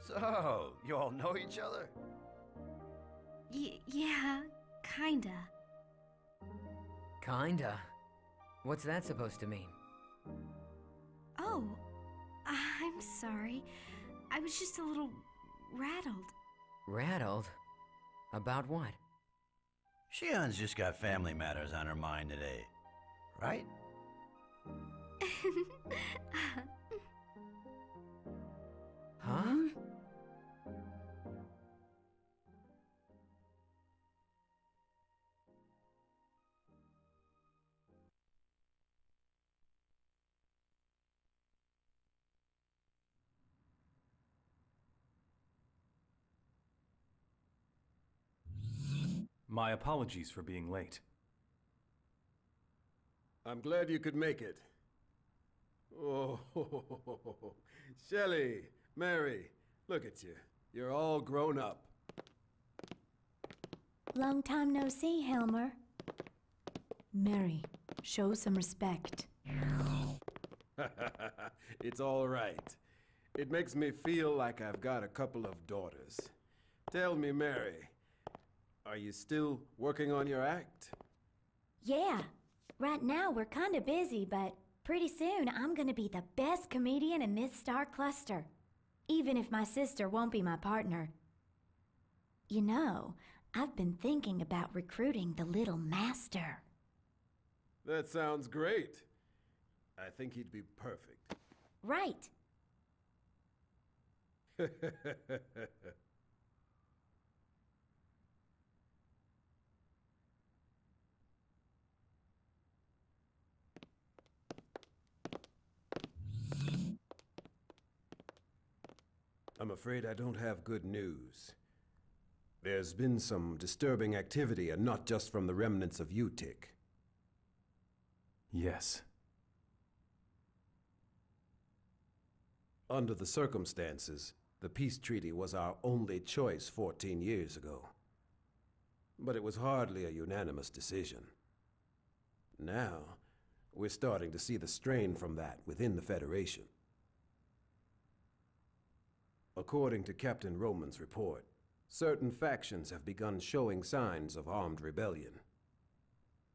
So, you all know each other? Yeah, kinda. Kinda? What's that supposed to mean? Oh, I'm sorry. I was just a little rattled. Rattled? About what? Xian's just got family matters on her mind today, right? Huh? My apologies for being late. I'm glad you could make it. Oh, Shelley, Mary, look at you. You're all grown up. Long time no see, Helmer. Mary, show some respect. It's all right. It makes me feel like I've got a couple of daughters. Tell me, Mary, are you still working on your act? Yeah. Right now we're kinda busy, but pretty soon I'm gonna be the best comedian in this star cluster. Even if my sister won't be my partner. You know, I've been thinking about recruiting the little master. That sounds great. I think he'd be perfect. Right. I'm afraid I don't have good news. There's been some disturbing activity, and not just from the remnants of UTIC. Yes. Under the circumstances, the peace treaty was our only choice 14 years ago. But it was hardly a unanimous decision. Now, we're starting to see the strain from that within the Federation. According to Captain Roman's report, certain factions have begun showing signs of armed rebellion.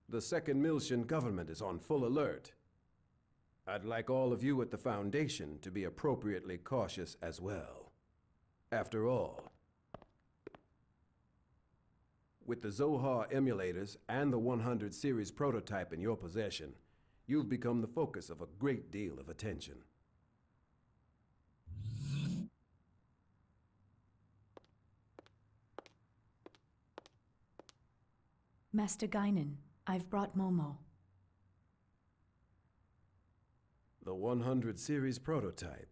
The Second Miltian government is on full alert. I'd like all of you at the Foundation to be appropriately cautious as well. After all, with the Zohar emulators and the 100 series prototype in your possession, you've become the focus of a great deal of attention. Master Guinan, I've brought Momo. The 100 series prototype.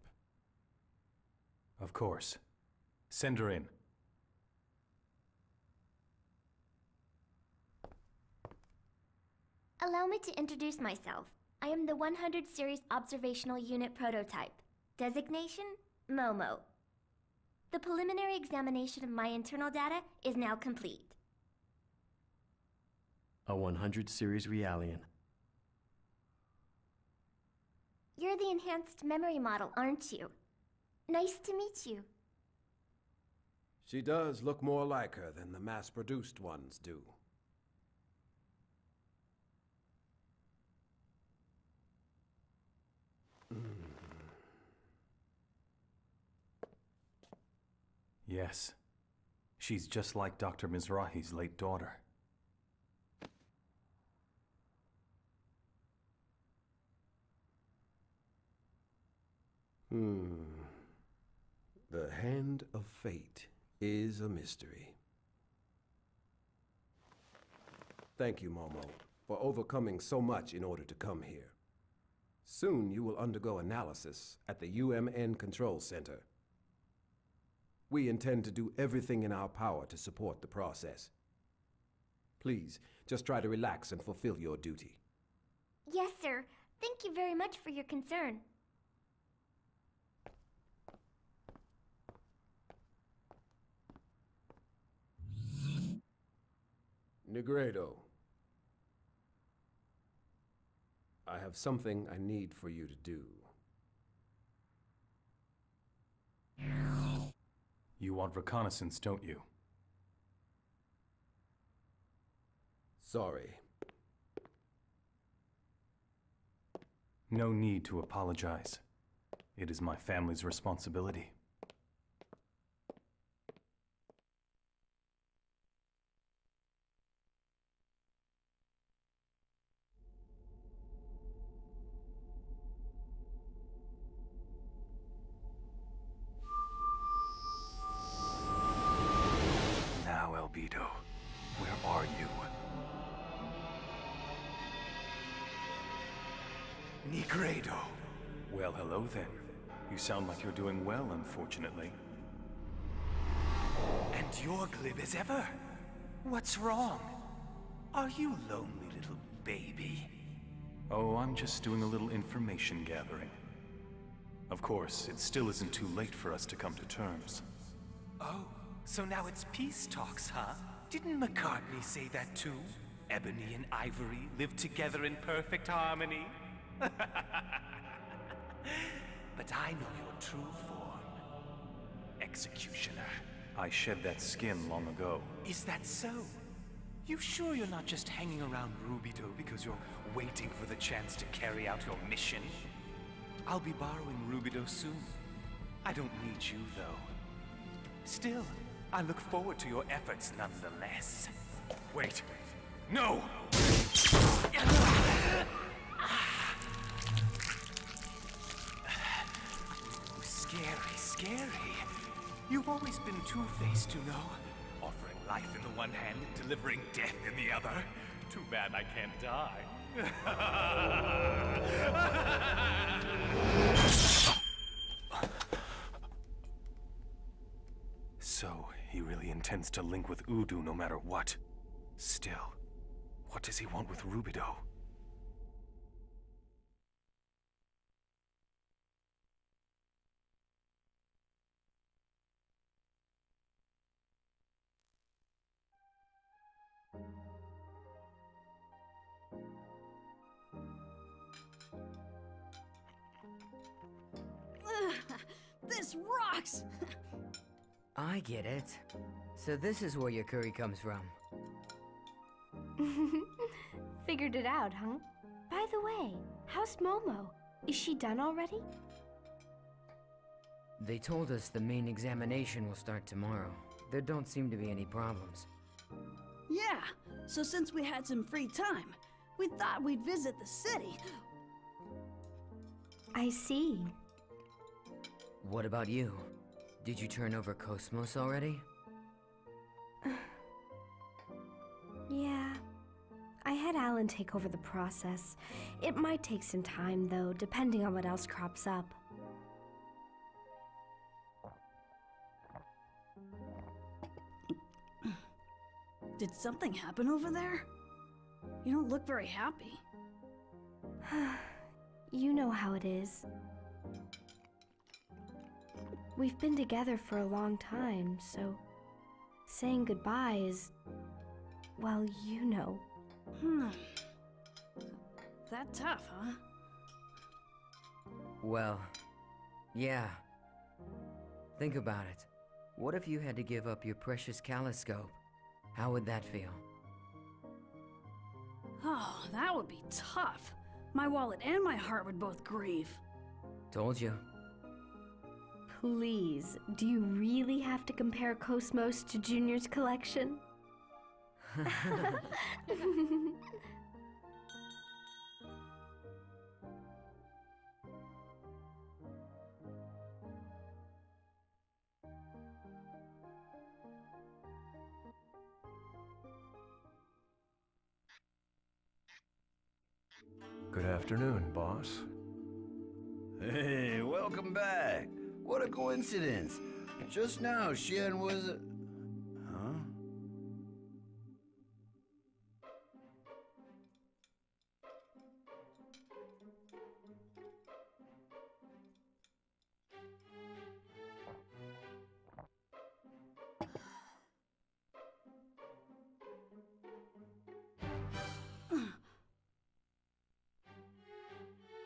Of course. Send her in. Allow me to introduce myself. I am the 100 Series Observational Unit Prototype. Designation, Momo. The preliminary examination of my internal data is now complete. A 100 series Realian. You're the enhanced memory model, aren't you? Nice to meet you. She does look more like her than the mass-produced ones do. Yes. She's just like Dr. Mizrahi's late daughter. The hand of fate is a mystery. Thank you, Momo, for overcoming so much in order to come here. Soon you will undergo analysis at the UMN Control Center. We intend to do everything in our power to support the process. Please, just try to relax and fulfill your duty. Yes, sir. Thank you very much for your concern. Negredo, I have something I need for you to do. You want reconnaissance, don't you? Sorry. No need to apologize. It is my family's responsibility. Now, Albedo, where are you? Negredo. Well, hello then. You sound like you're doing well, unfortunately. And you're glib as ever. What's wrong? Are you lonely, little baby? Oh, I'm just doing a little information gathering. Of course, it still isn't too late for us to come to terms. Oh, so now it's peace talks, huh? Didn't McCartney say that too? Ebony and ivory live together in perfect harmony. But I know your true form. Executioner. I shed that skin long ago. Is that so? You sure you're not just hanging around Rubido because you're waiting for the chance to carry out your mission? I'll be borrowing Rubido soon. I don't need you, though. Still, I look forward to your efforts nonetheless. Wait. No! Scary, scary. You've always been two-faced, you know. Offering life in the one hand and delivering death in the other. Too bad I can't die. So, he really intends to link with Udu no matter what. Still, what does he want with Rubido? This rocks! I get it. So this is where your curry comes from. Figured it out, huh? By the way, how's Momo? Is she done already? They told us the main examination will start tomorrow. There don't seem to be any problems. Yeah, so since we had some free time, we thought we'd visit the city. I see. What about you? Did you turn over Cosmos already? Yeah. I had Alan take over the process. It might take some time, though, depending on what else crops up. Did something happen over there? You don't look very happy. You know how it is. We've been together for a long time, so saying goodbye is, well, you know. That tough, huh? Well, yeah. Think about it. What if you had to give up your precious Calliscope? How would that feel? Oh, that would be tough. My wallet and my heart would both grieve. Told you. Please, do you really have to compare Cosmos to Junior's collection? Good afternoon, boss. Hey, welcome back. What a coincidence. Just now, Xian was... Huh?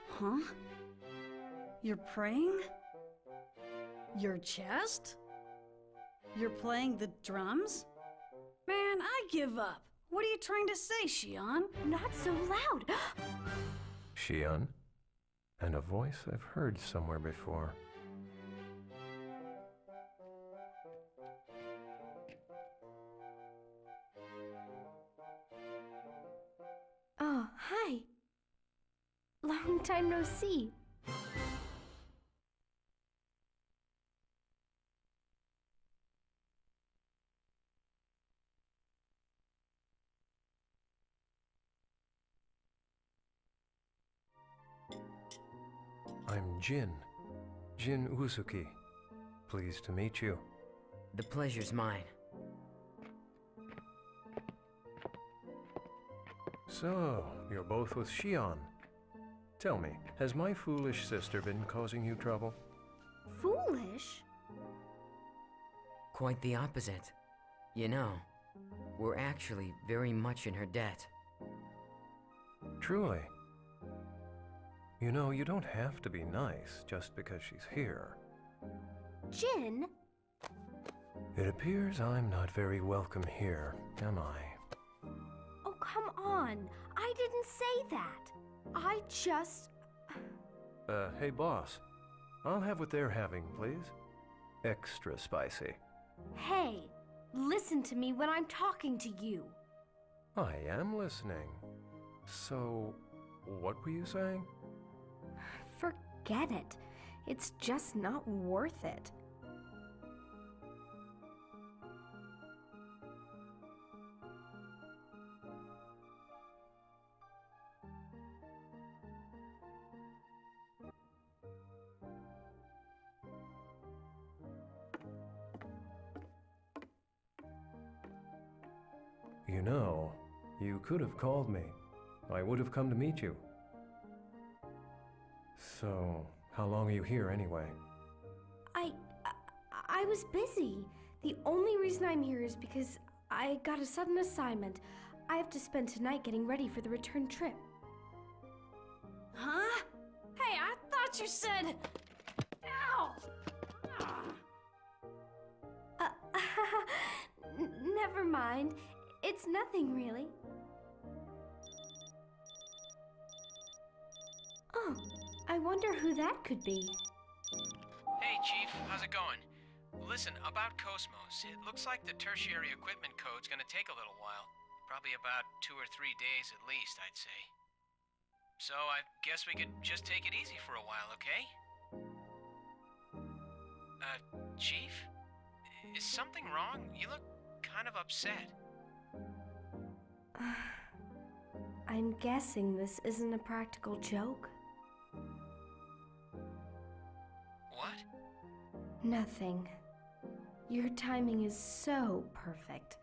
Huh? You're praying? Your chest? You're playing the drums? Man, I give up. What are you trying to say, Xian? Not so loud! Xian? And a voice I've heard somewhere before. Oh, hi. Long time no see. I'm Jin. Jin Uzuki. Pleased to meet you. The pleasure's mine. So, you're both with Xian. Tell me, has my foolish sister been causing you trouble? Foolish? Quite the opposite. You know, we're actually very much in her debt. Truly. You know, you don't have to be nice just because she's here. Jin? It appears I'm not very welcome here, am I? Oh, come on. I didn't say that. I just... Hey boss. I'll have what they're having, please. Extra spicy. Hey, listen to me when I'm talking to you. I am listening. So, what were you saying? Forget it. It's just not worth it. You know, you could have called me. I would have come to meet you. So, how long are you here anyway? I was busy. The only reason I'm here is because I got a sudden assignment. I have to spend tonight getting ready for the return trip. Huh? Hey, I thought you said... Ow! Never mind. It's nothing, really. Oh, I wonder who that could be. Hey, Chief, how's it going? Listen, about Cosmos, it looks like the tertiary equipment code's gonna take a little while. Probably about 2 or 3 days at least, I'd say. So I guess we could just take it easy for a while, okay? Chief? Is something wrong? You look kind of upset. I'm guessing this isn't a practical joke. What? Nothing. Your timing is so perfect.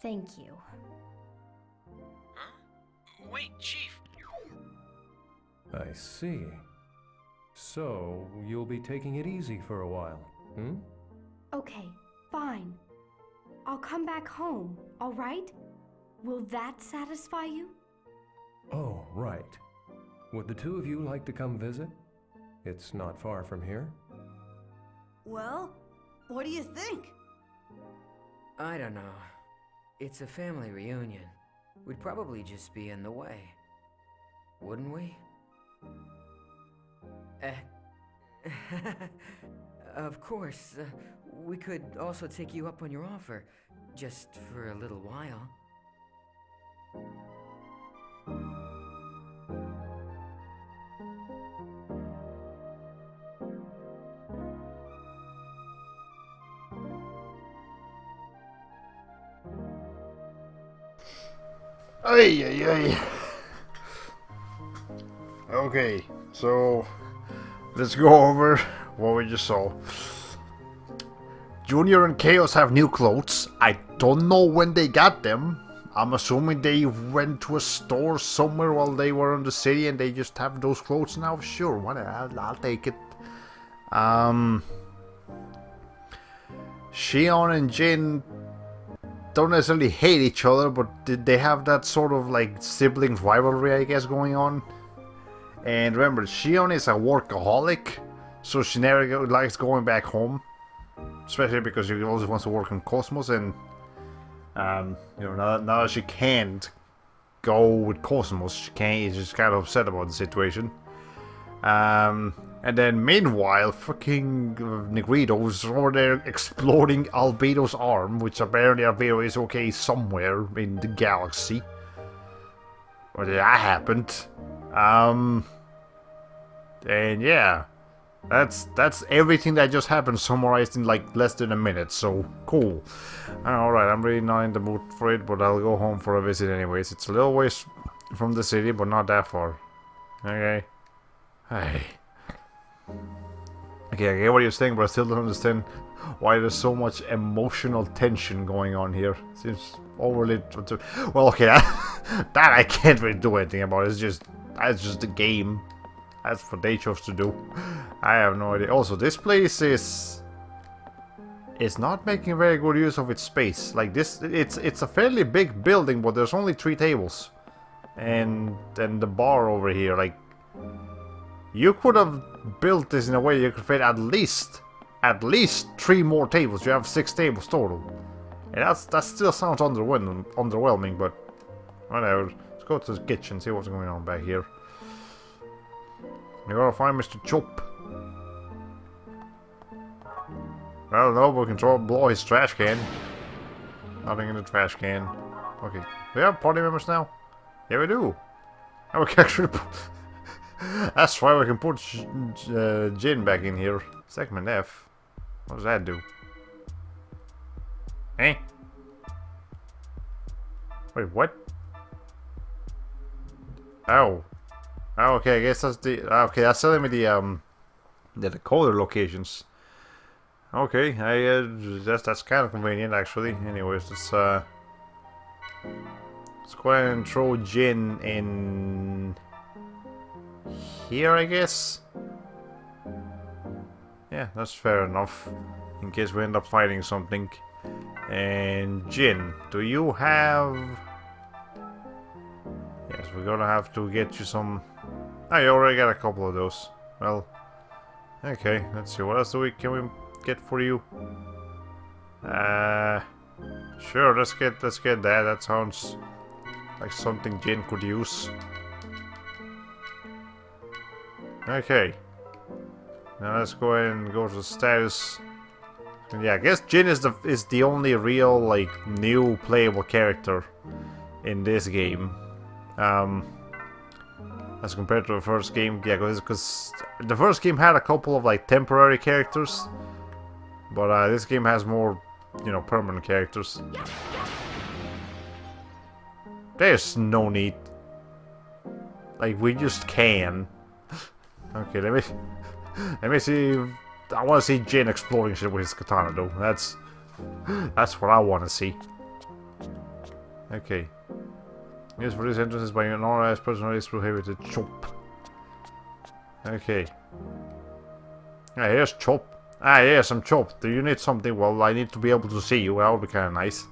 Thank you. Huh? Wait, Chief. I see. So, you'll be taking it easy for a while, hmm? Okay, fine. I'll come back home, all right? Will that satisfy you? Oh, right. Would the two of you like to come visit? It's not far from here. Well, what do you think? I don't know. It's a family reunion. We'd probably just be in the way. Wouldn't we? Of course. We could also take you up on your offer. Just for a little while. Ay, ay, ay. Okay, so let's go over what we just saw. Junior and Chaos have new clothes. I don't know when they got them. I'm assuming they went to a store somewhere while they were in the city and they just have those clothes now. Sure, whatever, I'll take it. Shion and Jin don't necessarily hate each other, but they have that sort of like sibling rivalry, I guess, going on. And remember, Shion is a workaholic, so she never likes going back home, especially because she also wants to work in Cosmos. And you know, now that she can't go with Cosmos, she can't. She's kind of upset about the situation. And then meanwhile, fucking Negrido's over there exploding Albedo's arm, which apparently Albedo is okay somewhere in the galaxy. Or that happened. And yeah, that's everything that just happened summarized in like less than a minute, so cool. Alright, I'm really not in the mood for it, but I'll go home for a visit anyways. It's a little ways from the city, but not that far. Okay. Hey. Okay, I get what you're saying, but I still don't understand why there's so much emotional tension going on here. Seems overly... Well, okay, that I can't really do anything about. That's just the game. That's what they chose to do. I have no idea. Also, this place is... is not making very good use of its space. Like this, it's a fairly big building, but there's only 3 tables, and the bar over here. Like, you could have built this in a way you could fit at least 3 more tables. You have 6 tables total, and that still sounds underwhelming, but whatever. Let's go to the kitchen, see what's going on back here. You gotta find Mr. Chop. I don't know, but we can blow his trash can. Nothing in the trash can. Okay. We have party members now? Yeah, we do. And we can actually put... That's why we can put Jin back in here. Segment F. What does that do? Eh? Wait, what? Oh. Oh, okay, I guess that's the... Okay, that's telling me the decoder locations. Okay, that's kind of convenient actually. Anyways, let's go ahead and throw Jin in here, I guess. Yeah, that's fair enough. In case we end up fighting something. And Jin, do you have? Yes, we're gonna have to get you some. Oh, you already got a couple of those. Well, okay. Let's see. What else can we get for you? Sure, let's get that. That sounds like something Jin could use. Okay. Now let's go ahead and go to status. And yeah, I guess Jin is the only real like new playable character in this game. As compared to the first game, yeah, because the first game had a couple of like temporary characters. But this game has more, you know, permanent characters. There's no need. Like, we just can. Okay, let me see. I want to see Jin exploring shit with his katana, though. That's what I want to see. Okay. Yes, for this entrance is by an unauthorized person is prohibited. Chop. Okay. Yeah, here's Chop. Ah, yes, I'm Chop. Do you need something? Well, I need to be able to see you. That would be kind of nice.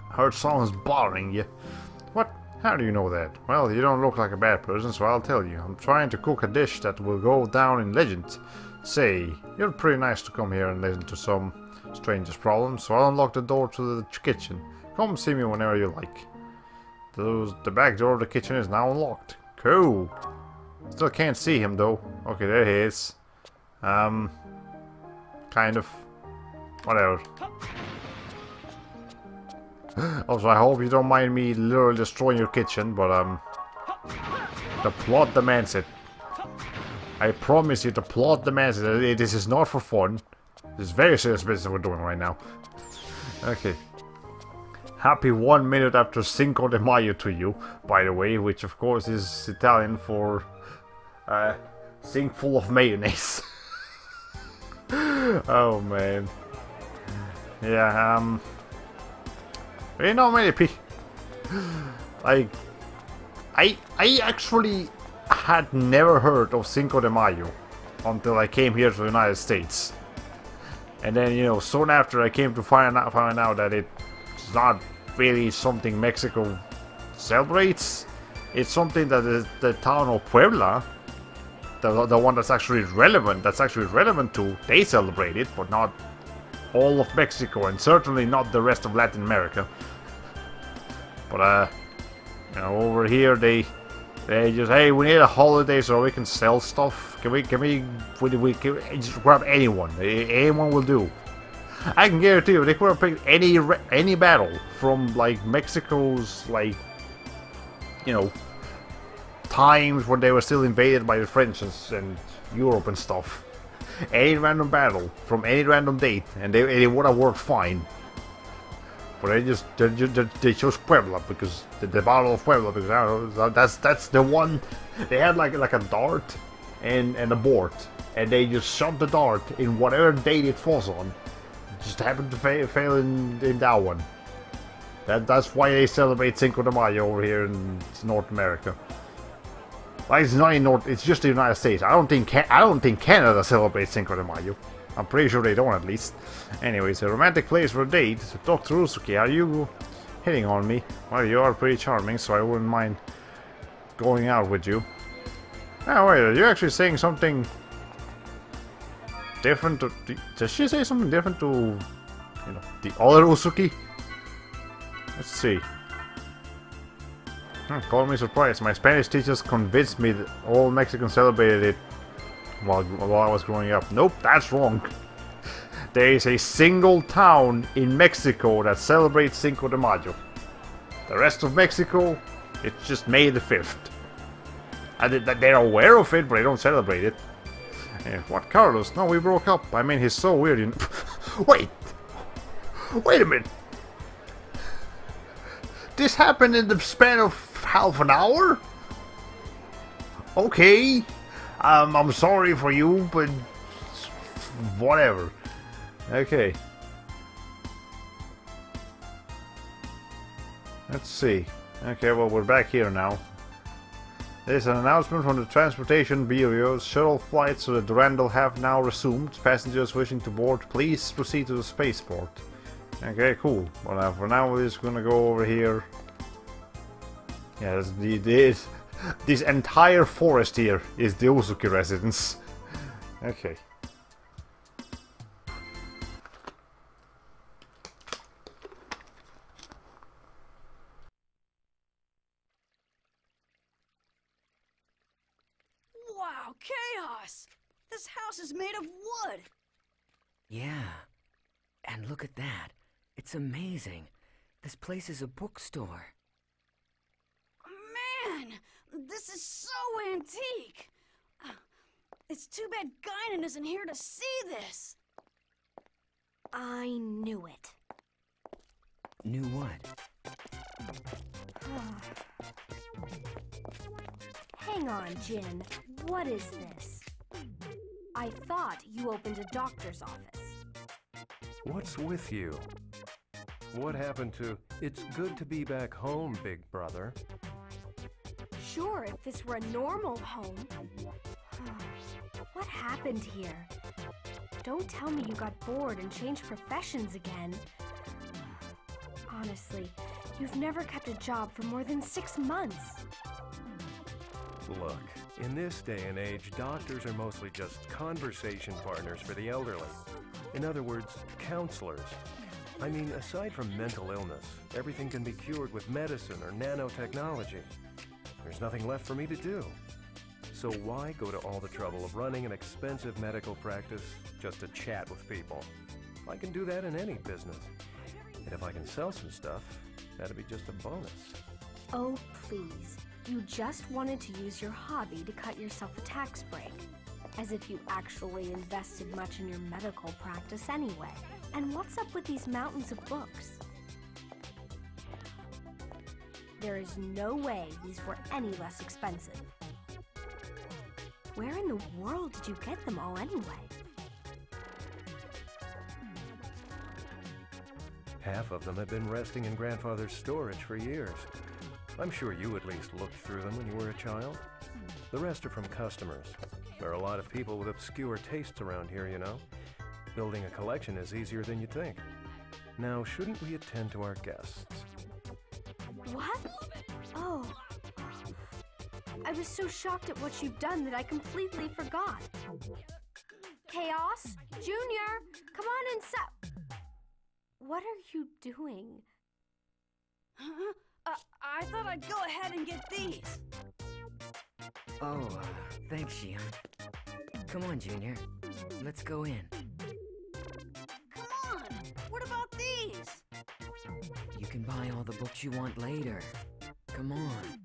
Heard someone's bothering you. What? How do you know that? Well, you don't look like a bad person, so I'll tell you. I'm trying to cook a dish that will go down in legend. Say, you're pretty nice to come here and listen to some stranger's problems, so I'll unlock the door to the kitchen. Come see me whenever you like. The back door of the kitchen is now unlocked. Cool. Still can't see him, though. Okay, there he is. Kind of. Whatever. Also, I hope you don't mind me literally destroying your kitchen, but the plot demands it. I promise you, the plot demands it. This is not for fun. This is very serious business we're doing right now. Okay. Happy 1 minute after Cinco de Mayo to you, by the way, which of course is Italian for sink full of mayonnaise. Oh man. Yeah, you know, many people. Like, I actually had never heard of Cinco de Mayo until I came here to the United States, and then, you know, soon after I came to find out that it's not really something Mexico celebrates. It's something that the town of Puebla, the one that's actually relevant to, they celebrate it, but not all of Mexico, and certainly not the rest of Latin America. But you know, over here they just, hey, we need a holiday so we can sell stuff. Can we just grab anyone? Anyone will do. I can guarantee you, they could have picked any battle from like Mexico's, like, you know, times when they were still invaded by the French and Europe and stuff. Any random battle from any random date, and they would have worked fine. But they chose Puebla because the Battle of Puebla, because I don't know, that's the one. They had like a dart and a board, and they just shot the dart in whatever date it falls on. Just happened to fail in that one. That's why they celebrate Cinco de Mayo over here in North America. Like, it's not in North. It's just the United States. I don't think Canada celebrates Cinco de Mayo. I'm pretty sure they don't, at least. Anyways, a romantic place for a date. So, Dr. Usuki, are you hitting on me? Well, you are pretty charming, so I wouldn't mind going out with you. Oh, wait, are you actually saying something different to... Does she say something different to, you know, the other Usuki? Let's see. Call me surprised. My Spanish teachers convinced me that all Mexicans celebrated it while I was growing up. Nope, that's wrong. There is a single town in Mexico that celebrates Cinco de Mayo. The rest of Mexico, it's just May the 5th. And they're aware of it, but they don't celebrate it. What, Carlos? No, we broke up. I mean, he's so weird. You know. Wait a minute. This happened in the span of half an hour? Okay. I'm sorry for you, but whatever. Okay. Let's see. Okay, well, we're back here now. There's an announcement from the Transportation Bureau. Shuttle flights to the Durandal have now resumed. Passengers wishing to board, please proceed to the spaceport. Okay, cool. Well, for now, we're just gonna go over here. Yeah, this entire forest here is the Usuki residence. Okay. Wow, chaos! This house is made of wood! Yeah. And look at that. It's amazing. This place is a bookstore. Man, this is so antique! It's too bad Guinan isn't here to see this! I knew it. Knew what? Hang on, Jin. What is this? I thought you opened a doctor's office. What's with you? What happened to, it's good to be back home, big brother? Sure, if this were a normal home. What happened here? Don't tell me you got bored and changed professions again. Honestly, you've never kept a job for more than 6 months. Look, in this day and age, doctors are mostly just conversation partners for the elderly. In other words, counselors. I mean, aside from mental illness, everything can be cured with medicine or nanotechnology. There's nothing left for me to do. So why go to all the trouble of running an expensive medical practice just to chat with people? I can do that in any business. And if I can sell some stuff, that'd be just a bonus. Oh, please. You just wanted to use your hobby to cut yourself a tax break. As if you actually invested much in your medical practice anyway. And what's up with these mountains of books? There is no way these were any less expensive. Where in the world did you get them all anyway? Half of them have been resting in Grandfather's storage for years. I'm sure you at least looked through them when you were a child. The rest are from customers. There are a lot of people with obscure tastes around here, you know. Building a collection is easier than you think. Now, shouldn't we attend to our guests? What? Oh. I was so shocked at what you've done that I completely forgot. Chaos? Junior! Come on inside! What are you doing? Huh? I thought I'd go ahead and get these. Oh, thanks, Xian. Come on, Junior. Let's go in. Come on! What about these? You can buy all the books you want later. Come on.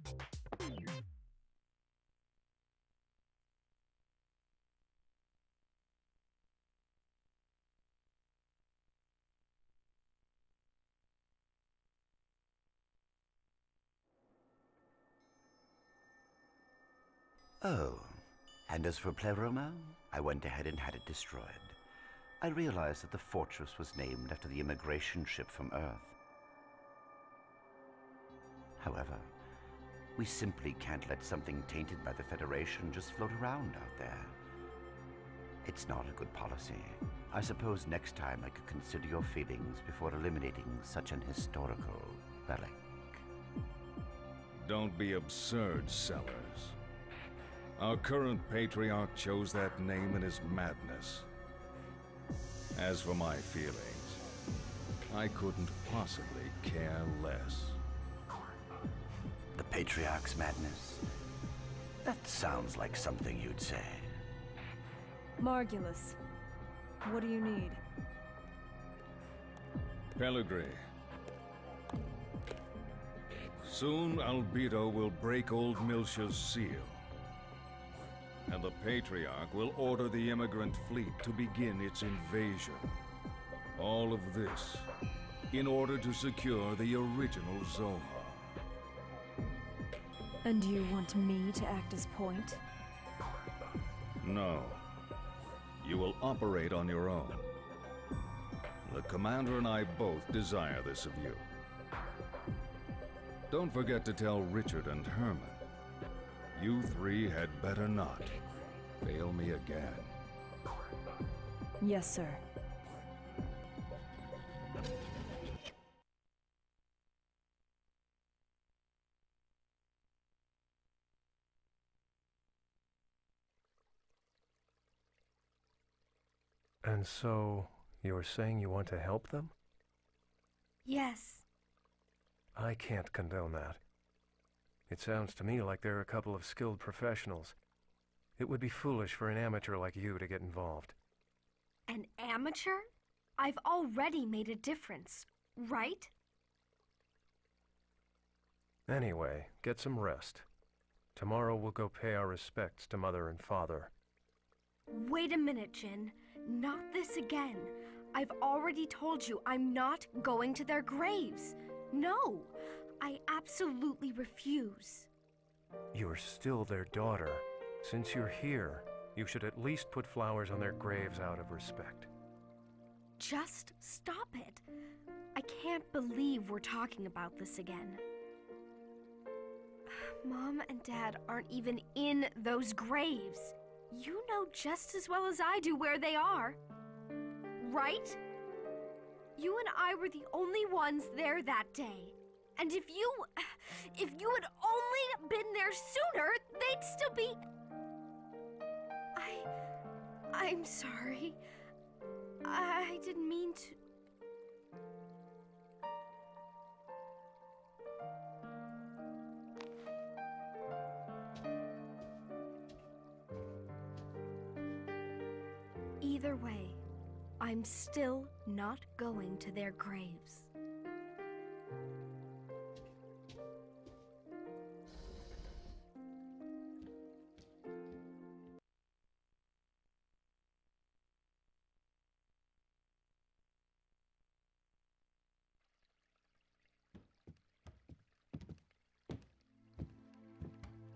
Oh, and as for Pleroma, I went ahead and had it destroyed. I realized that the fortress was named after the immigration ship from Earth. However, we simply can't let something tainted by the Federation just float around out there. It's not a good policy. I suppose next time I could consider your feelings before eliminating such an historical relic. Don't be absurd, Sellers. Our current patriarch chose that name in his madness. As for my feelings, I couldn't possibly care less. The patriarch's madness? That sounds like something you'd say. Margulis, what do you need? Pellegrini. Soon Albedo will break old Miltia's seal. And the Patriarch will order the immigrant fleet to begin its invasion. All of this in order to secure the original Zohar. And do you want me to act as point? No. You will operate on your own. The Commander and I both desire this of you. Don't forget to tell Richard and Herman. You three had better not fail me again. Yes, sir. And so, you're saying you want to help them? Yes. I can't condone that. It sounds to me like they're a couple of skilled professionals. It would be foolish for an amateur like you to get involved. An amateur? I've already made a difference, right? Anyway, get some rest. Tomorrow we'll go pay our respects to Mother and Father. Wait a minute, Jin. Not this again. I've already told you I'm not going to their graves. No, I absolutely refuse. You're still their daughter. Since you're here, you should at least put flowers on their graves out of respect. Just stop it. I can't believe we're talking about this again. Mom and Dad aren't even in those graves. You know just as well as I do where they are. Right? You and I were the only ones there that day. And if you had only been there sooner, they'd still be... I'm sorry. I didn't mean to... Either way, I'm still not going to their graves.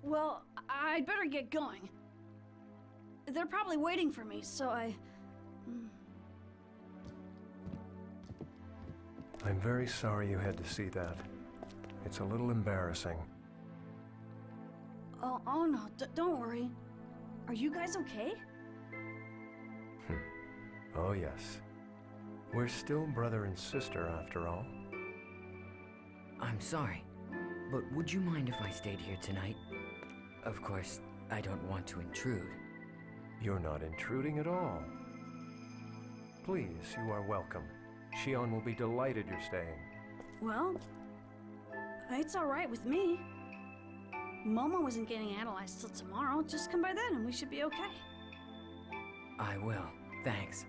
Well, I'd better get going. They're probably waiting for me, so I'm very sorry you had to see that. It's a little embarrassing. Oh no, don't worry. Are you guys okay? Oh yes. We're still brother and sister after all. I'm sorry, but would you mind if I stayed here tonight? Of course, I don't want to intrude. You're not intruding at all. Please, you are welcome. Shion will be delighted you're staying. Well, it's all right with me. Momo isn't getting analyzed till tomorrow. Just come by then and we should be okay. I will. Thanks.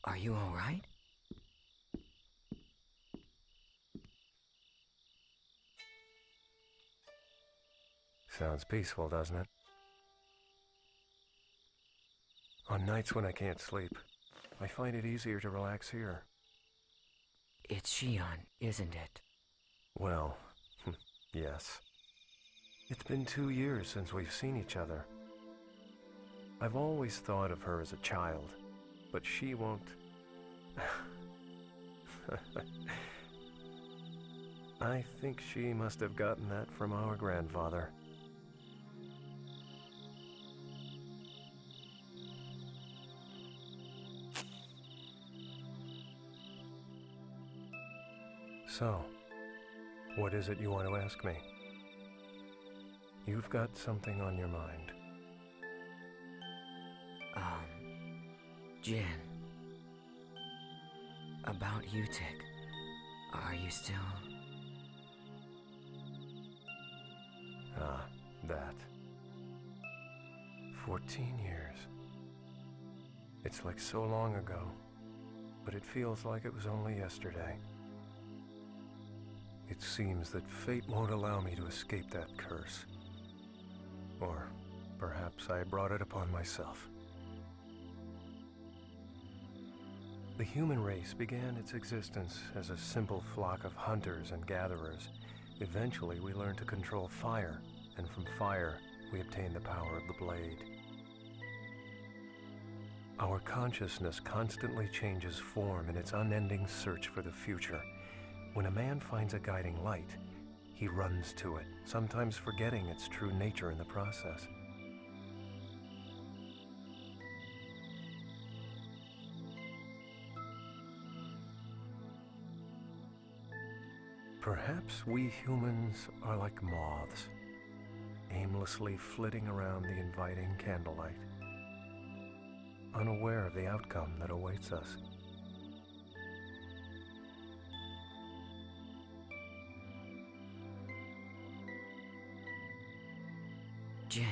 Are you all right? Sounds peaceful, doesn't it? On nights when I can't sleep, I find it easier to relax here. It's Shion, isn't it? Well, yes. It's been 2 years since we've seen each other. I've always thought of her as a child, but she won't... I think she must have gotten that from our grandfather. So, what is it you want to ask me? You've got something on your mind. Jen. About Utic. Are you still... Ah, that. 14 years. It's like so long ago, but it feels like it was only yesterday. It seems that fate won't allow me to escape that curse. Or perhaps I brought it upon myself. The human race began its existence as a simple flock of hunters and gatherers. Eventually, we learned to control fire, and from fire, we obtained the power of the blade. Our consciousness constantly changes form in its unending search for the future. When a man finds a guiding light, he runs to it, sometimes forgetting its true nature in the process. Perhaps we humans are like moths, aimlessly flitting around the inviting candlelight, unaware of the outcome that awaits us. Jen.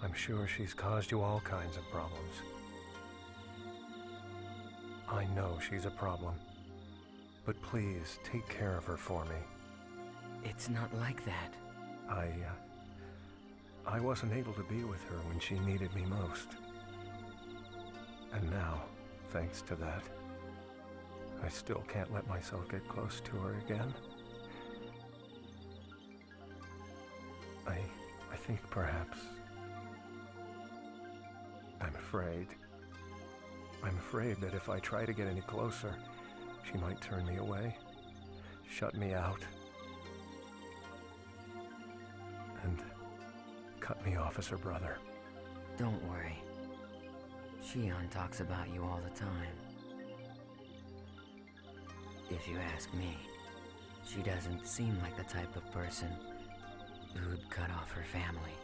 I'm sure she's caused you all kinds of problems. I know she's a problem, but please take care of her for me. It's not like that. I wasn't able to be with her when she needed me most. And now, thanks to that, I still can't let myself get close to her again. I think perhaps... I'm afraid. I'm afraid that if I try to get any closer, she might turn me away, shut me out, and cut me off as her brother. Don't worry. Shion talks about you all the time. If you ask me, she doesn't seem like the type of person who'd cut off her family.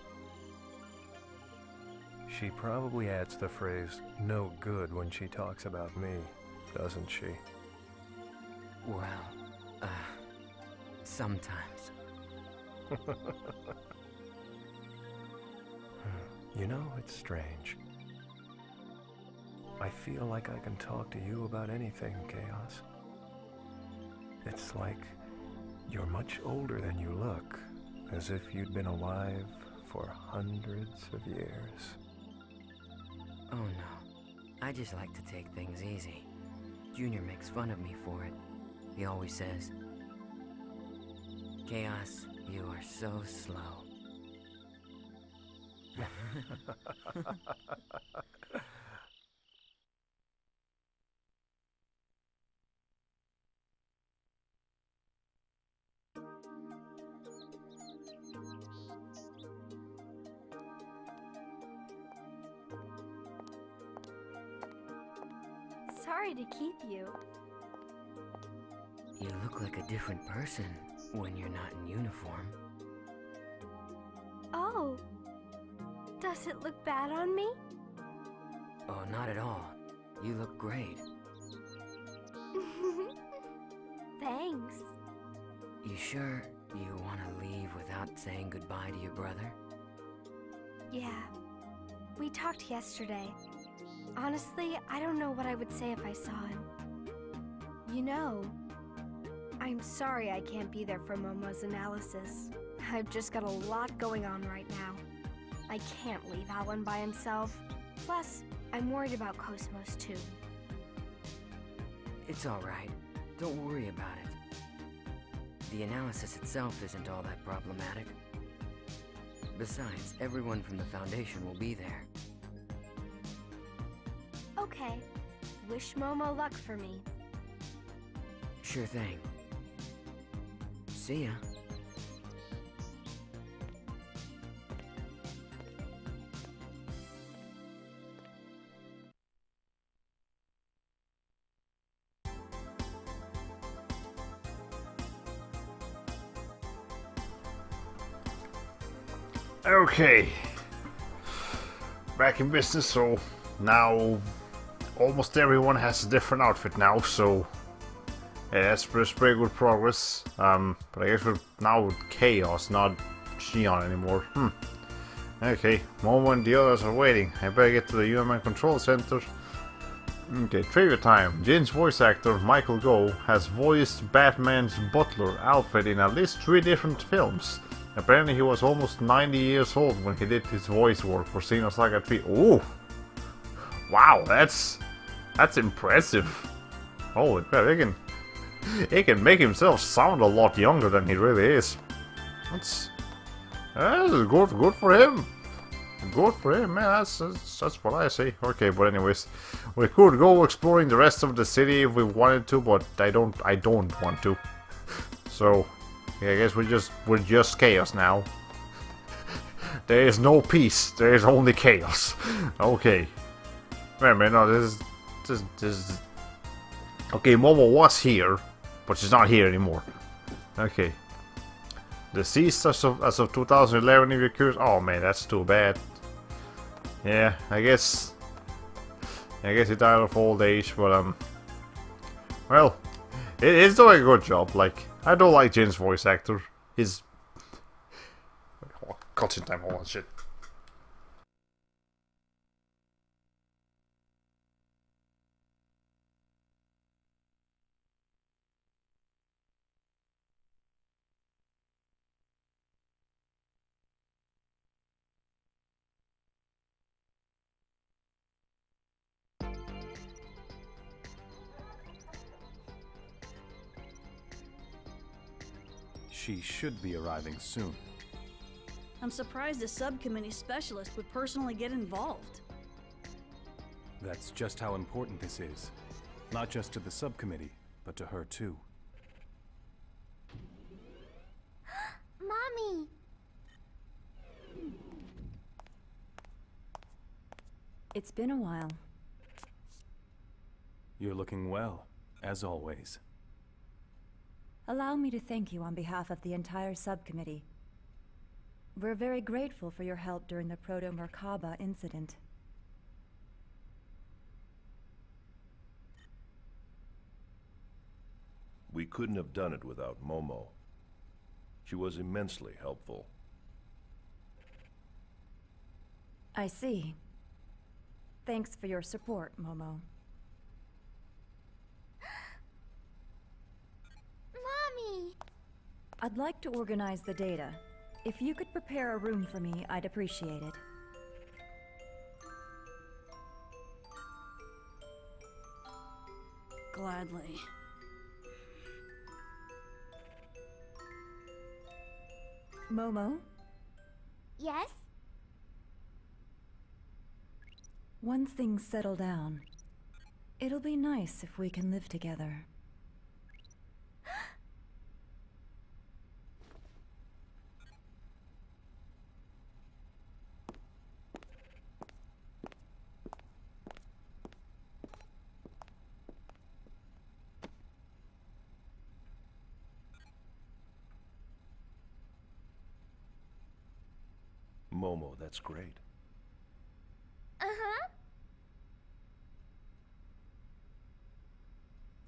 She probably adds the phrase, no good, when she talks about me, doesn't she? Well, sometimes. You know, it's strange. I feel like I can talk to you about anything, Chaos. It's like you're much older than you look, as if you'd been alive for hundreds of years. Oh no, I just like to take things easy. Junior makes fun of me for it. He always says, Chaos, you are so slow. Sorry to keep you. You look like a different person when you're not in uniform. Oh. Does it look bad on me? Oh, not at all. You look great. Thanks. You sure you want to leave without saying goodbye to your brother? Yeah. We talked yesterday. Honestly, I don't know what I would say if I saw him. You know, I'm sorry I can't be there for Momo's analysis. I've just got a lot going on right now. I can't leave Alan by himself. Plus, I'm worried about Cosmos too. It's alright. Don't worry about it. The analysis itself isn't all that problematic. Besides, everyone from the Foundation will be there. Okay. Wish Momo luck for me. Sure thing. See ya. Okay, back in business. So now almost everyone has a different outfit now, so yeah, that's pretty good progress. But I guess we're now with Chaos, not Xion anymore. Okay, Momo and the others are waiting. I better get to the UMN Control Center. Okay, trivia time. Jin's voice actor, Michael Goh, has voiced Batman's butler, Alfred, in at least 3 different films. Apparently he was almost 90 years old when he did his voice work for Xenosaga 3. Ooh! Wow, that's impressive. Holy crap, he can make himself sound a lot younger than he really is. That's good for him. Good for him, man. That's what I say. Okay, but anyways, we could go exploring the rest of the city if we wanted to, but I don't want to. So yeah, I guess we're just chaos now. There is no peace. There is only chaos. Okay. Man, no, this is. Okay, Momo was here, but she's not here anymore. Okay. Deceased as of 2011, if you're curious. Oh man, that's too bad. Yeah, I guess he died of old age, but well, it's doing a good job. Like, I don't like Jin's voice actor. He's cutscene time. Hold on, shit. She should be arriving soon. I'm surprised a subcommittee specialist would personally get involved. That's just how important this is. Not just to the subcommittee, but to her too. Mommy! It's been a while. You're looking well, as always. Allow me to thank you on behalf of the entire subcommittee. We're very grateful for your help during the Proto-Merkaba incident. We couldn't have done it without Momo. She was immensely helpful. I see. Thanks for your support, Momo. Mommy! I'd like to organize the data. If you could prepare a room for me, I'd appreciate it. Gladly. Momo? Yes? Once things settle down, it'll be nice if we can live together. Momo, that's great. Uh-huh.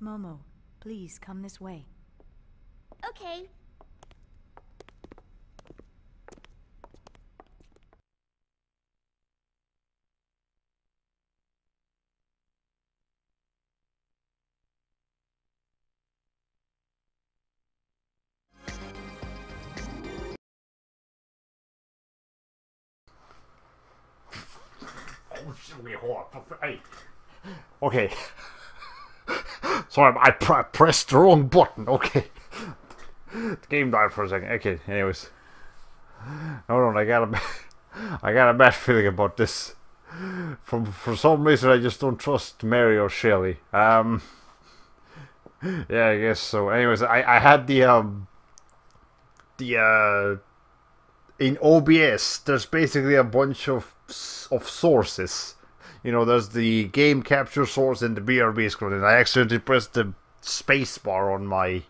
Momo, please come this way. Okay. Okay, hold on. Hey. Okay. Sorry, I pressed the wrong button. Okay. The game died for a second. Okay, anyways. Hold on, I got a bad feeling about this. For some reason, I just don't trust Mary or Shelley. Yeah, I guess so. Anyways, I had in OBS, there's basically a bunch of sources. You know, there's the game capture source and the BRB screen, and I accidentally pressed the space bar on my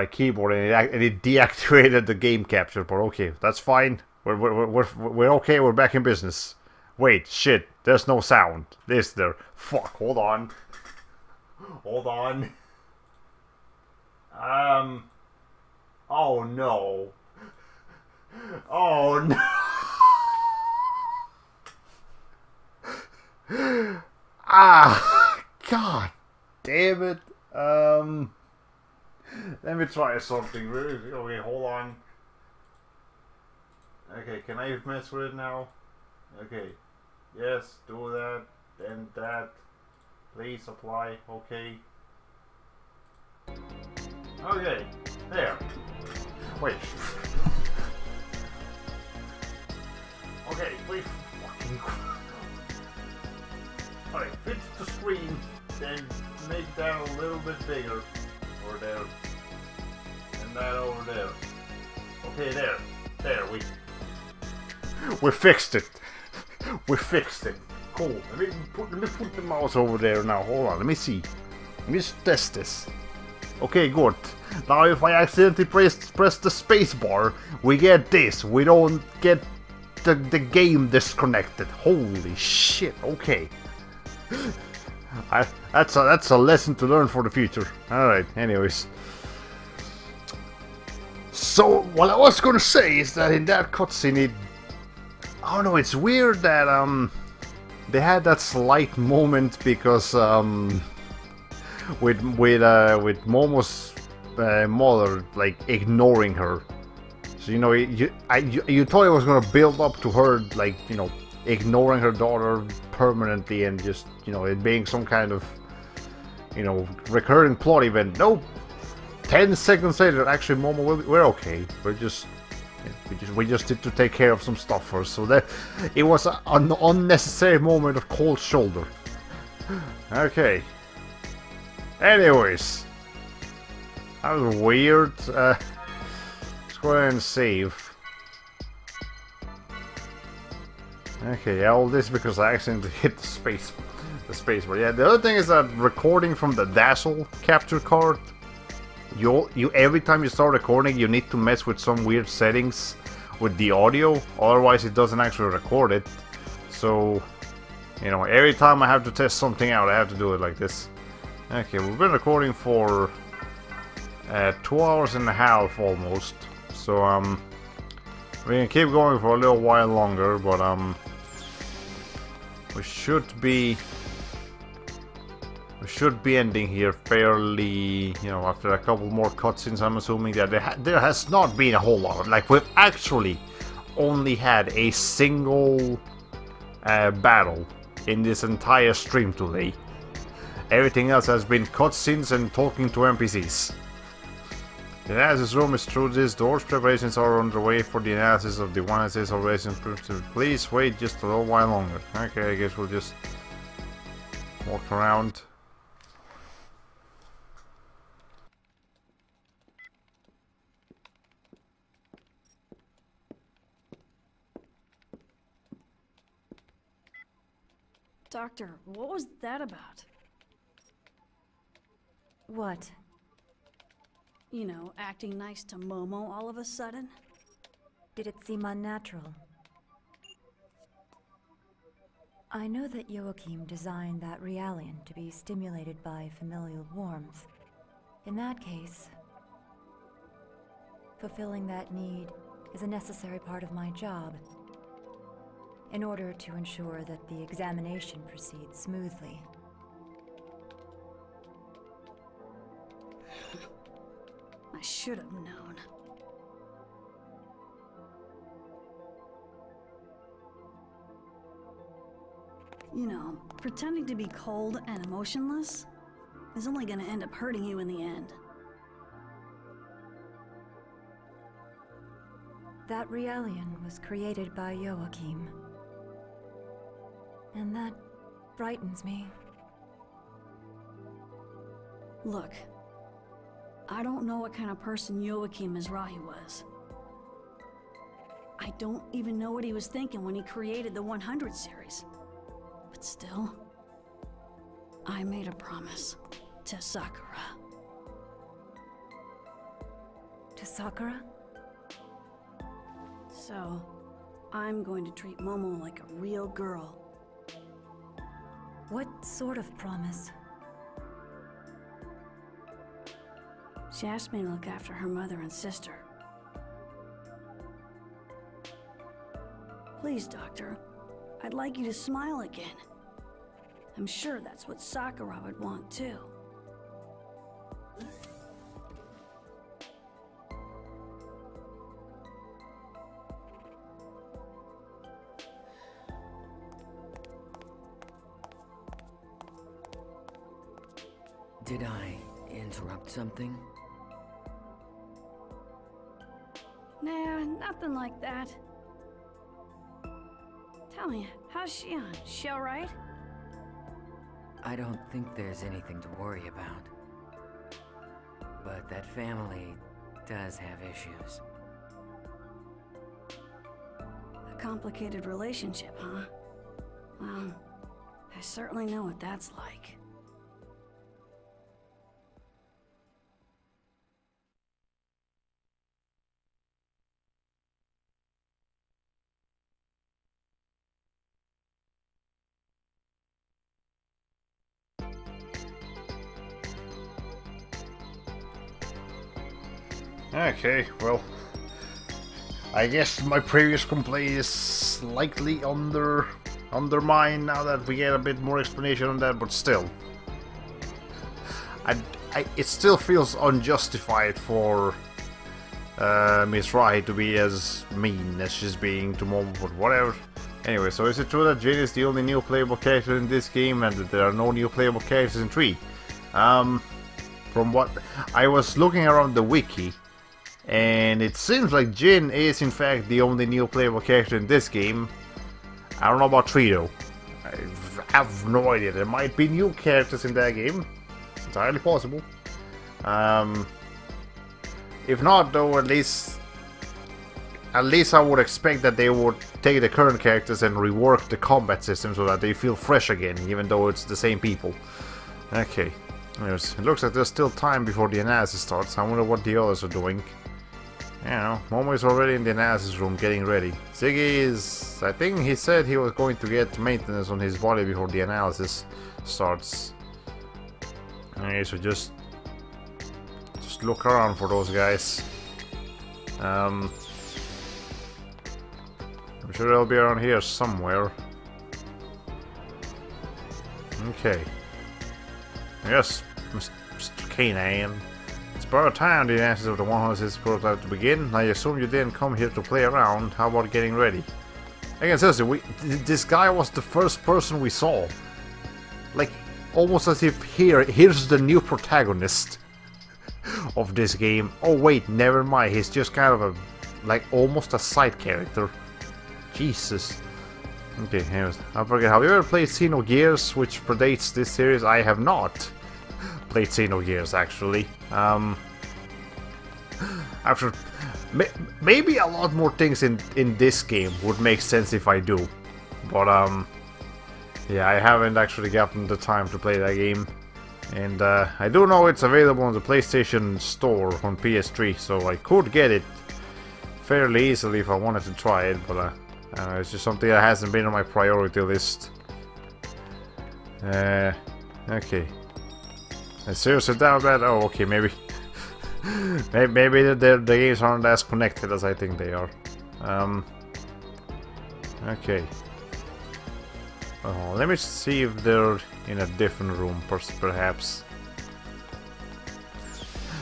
keyboard, and it deactivated the game capture. But okay, that's fine. We're okay. We're back in business. Wait, shit. There's no sound. Is there? Fuck. Hold on. Hold on. Oh no. Oh no. Ah, god damn it. Let me try something. Okay, hold on. Okay, can I mess with it now? Okay. Yes, do that. Then that. Please apply. Okay. Okay. There. Wait. Okay, please fucking. Alright, fix the screen, then make that a little bit bigger. Over there. And that over there. Okay, there. There, we fixed it. We fixed it. Cool. Let me put the mouse over there now. Hold on, let me see. Let me just test this. Okay, good. Now if I accidentally press the space bar, we get this. We don't get the game disconnected. Holy shit, okay. That's a lesson to learn for the future. Alright, anyways. So, what I was gonna say is that in that cutscene, I don't know, it's weird that, they had that slight moment because, with Momo's mother, like, ignoring her. So, you know, you thought it was gonna build up to her, like, you know, ignoring her daughter permanently and just, you know, it being some kind of, you know, recurring plot event. Nope. 10 seconds later, actually, Momo, we're okay. We just need to take care of some stuff first. So that it was an unnecessary moment of cold shoulder. Okay. Anyways, that was weird. Let's go ahead and save. Okay, yeah, all this because I accidentally hit the space bar. Yeah, the other thing is that recording from the Dazzle capture card, you every time you start recording, you need to mess with some weird settings with the audio, otherwise it doesn't actually record it. So, you know, every time I have to test something out, I have to do it like this. Okay, we've been recording for 2 hours and a half almost. So, we can keep going for a little while longer, but, we should be ending here fairly, you know, after a couple more cutscenes. I'm assuming that there has not been a whole lot. Like, we've actually only had a single battle in this entire stream today. Everything else has been cutscenes and talking to NPCs. The analysis room is through this door. Preparations are underway for the analysis of the 106 operations. Please wait just a little while longer. Okay, I guess we'll just walk around. Doctor, what was that about? What? You know, acting nice to Momo all of a sudden? Did it seem unnatural? I know that Joachim designed that Realian to be stimulated by familial warmth. In that case, fulfilling that need is a necessary part of my job, in order to ensure that the examination proceeds smoothly. I should have known. You know, pretending to be cold and emotionless is only gonna end up hurting you in the end. That Realian was created by Joachim. And that frightens me. Look, I don't know what kind of person Joachim Mizrahi was. I don't even know what he was thinking when he created the 100 series. But still, I made a promise to Sakura. To Sakura? So, I'm going to treat Momo like a real girl. What sort of promise? She asked me to look after her mother and sister. Please, Doctor, I'd like you to smile again. I'm sure that's what Sakura would want too. Did I interrupt something? Nah, nothing like that. Tell me, how's Xian? She alright? I don't think there's anything to worry about. But that family does have issues. A complicated relationship, huh? Well, I certainly know what that's like. Okay, well, I guess my previous complaint is slightly undermined now that we get a bit more explanation on that, but still, it still feels unjustified for Miss Rai to be as mean as she's being to Momo, but whatever. Anyway, so is it true that Jin is the only new playable character in this game and that there are no new playable characters in 3? From what I was looking around the wiki, and it seems like Jin is in fact the only new playable character in this game. I don't know about 3 though. I have no idea. There might be new characters in that game. It's entirely possible. If not though, at least I would expect that they would take the current characters and rework the combat system so that they feel fresh again, even though it's the same people. Okay. Anyways, it looks like there's still time before the analysis starts. I wonder what the others are doing. You know, Momo is already in the analysis room getting ready. Ziggy is... I think he said he was going to get maintenance on his body before the analysis starts. Okay, so just look around for those guys. I'm sure they'll be around here somewhere. Okay. Yes, Mr. Kanan. It's about time the analysis of the 106 prototype to begin. I assume you didn't come here to play around. How about getting ready? Again, seriously, this guy was the first person we saw. Like, almost as if here's the new protagonist of this game. Oh wait, never mind. He's just kind of almost a side character. Jesus. Okay, anyways, I forget. Have you ever played Xenogears, which predates this series? I have not played Xenogears, actually. After maybe a lot more things in this game would make sense if I do, but yeah, I haven't actually gotten the time to play that game, and I do know it's available on the PlayStation Store on PS3, so I could get it fairly easily if I wanted to try it, but it's just something that hasn't been on my priority list. Okay. I seriously doubt that. Oh, okay, maybe the games aren't as connected as I think they are. Okay. Oh, let me see if they're in a different room, perhaps.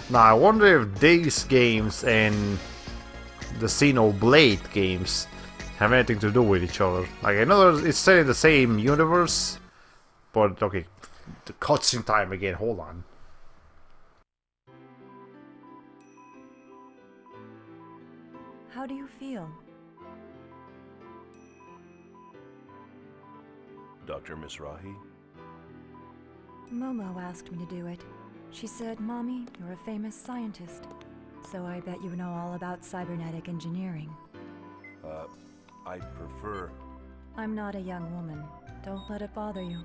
Now, I wonder if these games and the Xenoblade games have anything to do with each other. Like, I know it's set in the same universe, but okay, the cutscene time again, hold on. How do you feel? Dr. Mizrahi? Momo asked me to do it. She said, Mommy, you're a famous scientist, so I bet you know all about cybernetic engineering. I prefer... I'm not a young woman. Don't let it bother you.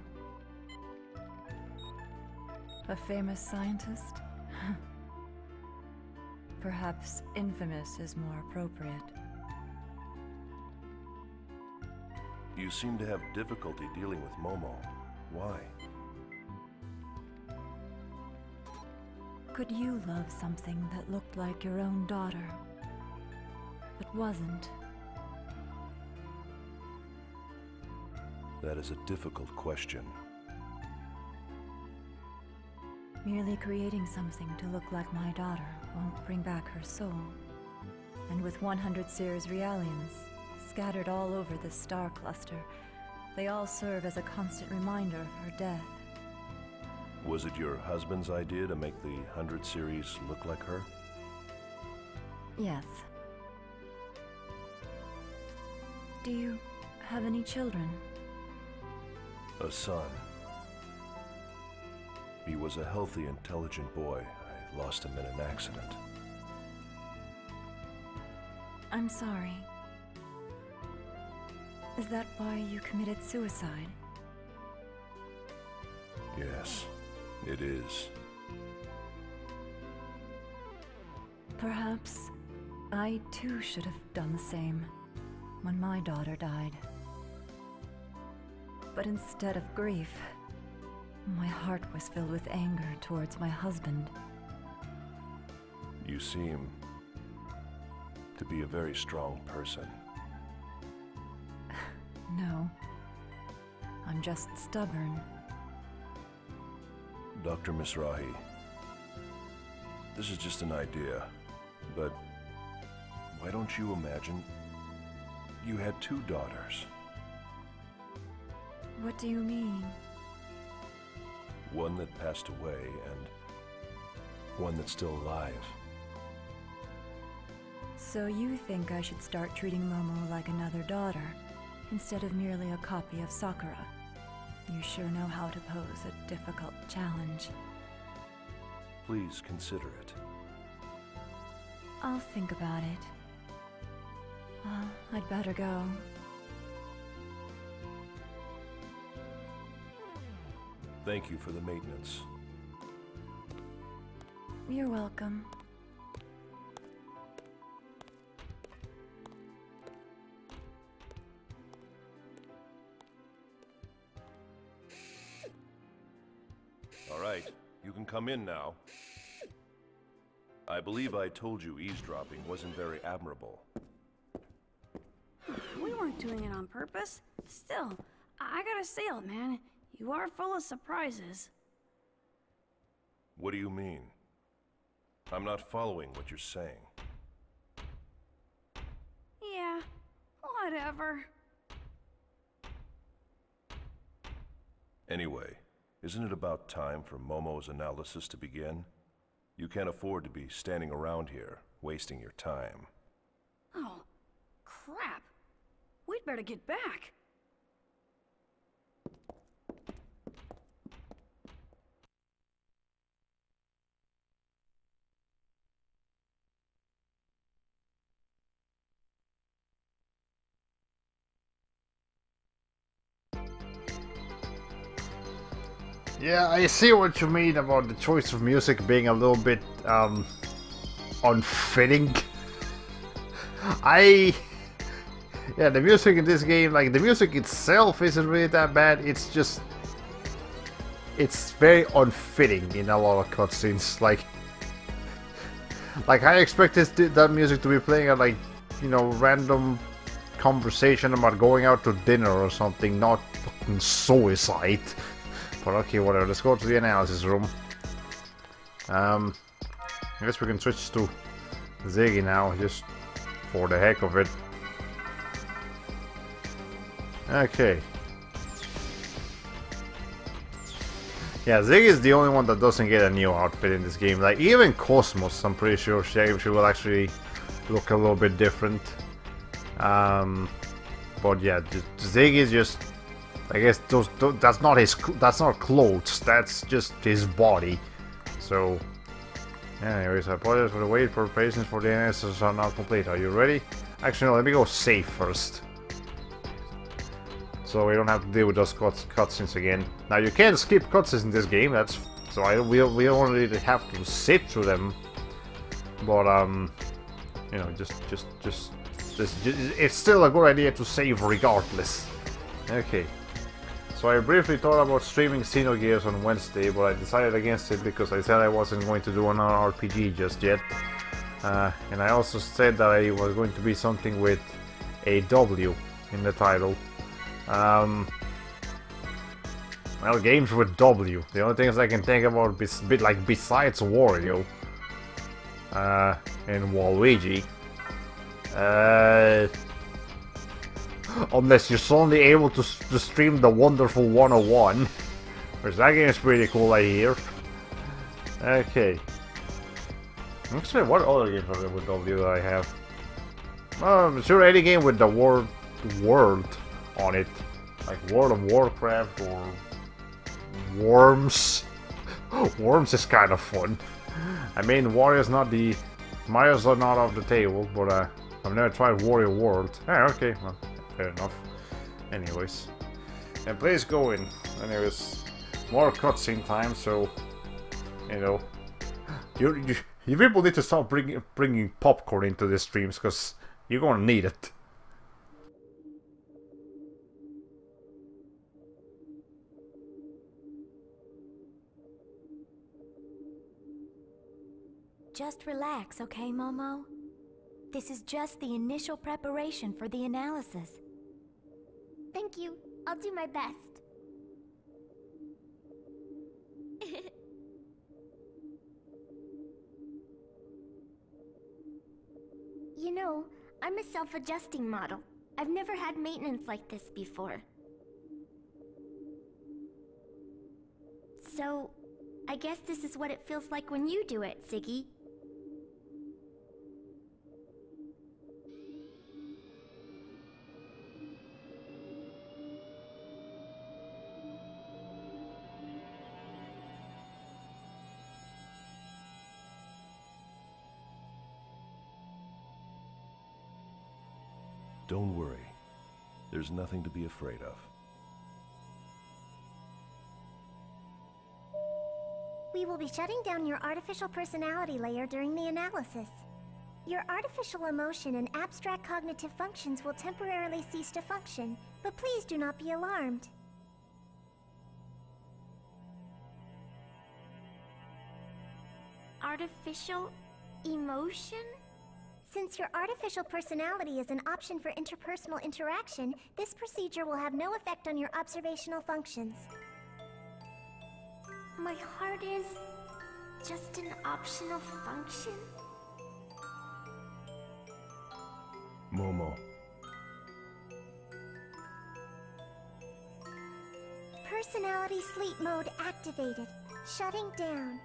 A famous scientist? Perhaps infamous is more appropriate. You seem to have difficulty dealing with Momo. Why? Could you love something that looked like your own daughter, but wasn't? That is a difficult question. Merely creating something to look like my daughter won't bring back her soul. And with 100 Sears Realians scattered all over this star cluster, they all serve as a constant reminder of her death. Was it your husband's idea to make the 100 series look like her? Yes. Do you have any children? A son. He was a healthy, intelligent boy. I lost him in an accident. I'm sorry. Is that why you committed suicide? Yes, it is. Perhaps I too should have done the same when my daughter died. But instead of grief, my heart was filled with anger towards my husband. You seem to be a very strong person. No, I'm just stubborn. Dr. Mizrahi, this is just an idea, but why don't you imagine you had 2 daughters? What do you mean? One that passed away and one that's still alive. So you think I should start treating Momo like another daughter, instead of merely a copy of Sakura? You sure know how to pose a difficult challenge. Please consider it. I'll think about it. Well, I'd better go. Thank you for the maintenance. You're welcome. All right, you can come in now. I believe I told you eavesdropping wasn't very admirable. We weren't doing it on purpose. Still, I gotta say it, man. You are full of surprises. What do you mean? I'm not following what you're saying. Yeah, whatever. Anyway, isn't it about time for Momo's analysis to begin? You can't afford to be standing around here, wasting your time. Oh, crap. We'd better get back. Yeah, I see what you mean about the choice of music being a little bit, unfitting. Yeah, the music in this game, like, the music itself isn't really that bad, it's just... It's very unfitting in a lot of cutscenes, like I expected that music to be playing at, like, you know, random conversation about going out to dinner or something, not fucking suicide. But okay, whatever, let's go to the analysis room. I guess we can switch to Ziggy now, just for the heck of it. Okay. Yeah, Ziggy is the only one that doesn't get a new outfit in this game. Like, even Cosmos, I'm pretty sure she will actually look a little bit different. But yeah, Ziggy is just... I guess that's not clothes, that's just his body. So... anyways, I apologize for the wait. Preparations for the analysis are now complete. Are you ready? Actually, no, let me go save first. So we don't have to deal with those cutscenes again. Now you can skip cutscenes in this game. That's so we don't really have to sit through them. But you know, just it's still a good idea to save regardless. Okay. So I briefly thought about streaming Xenogears on Wednesday, but I decided against it because I said I wasn't going to do another RPG just yet. And I also said that I was going to be something with a W in the title. Well, games with W. The only things I can think about besides Wario and Waluigi. Unless you're suddenly able to stream the Wonderful 101. Which that game is pretty cool, I hear. Okay. Actually, what other games are there with W that I have? I'm sure any game with the word on it. Like World of Warcraft or Worms. Worms is kind of fun. I mean, Mario's not off the table, but I've never tried Wario World. Okay, well, fair enough. Anyways. And please go in. Anyways, more cutscene time, so, you know, you people need to start bringing popcorn into the streams, because you're gonna need it. Just relax, okay, Momo? This is just the initial preparation for the analysis. Thank you. I'll do my best. You know, I'm a self-adjusting model. I've never had maintenance like this before. So, I guess this is what it feels like when you do it, Ziggy. Don't worry. There's nothing to be afraid of. We will be shutting down your artificial personality layer during the analysis. Your artificial emotion and abstract cognitive functions will temporarily cease to function, but please do not be alarmed. Artificial emotion? Since your artificial personality is an option for interpersonal interaction, this procedure will have no effect on your observational functions. My heart is just an optional function? Momo. Personality sleep mode activated. Shutting down.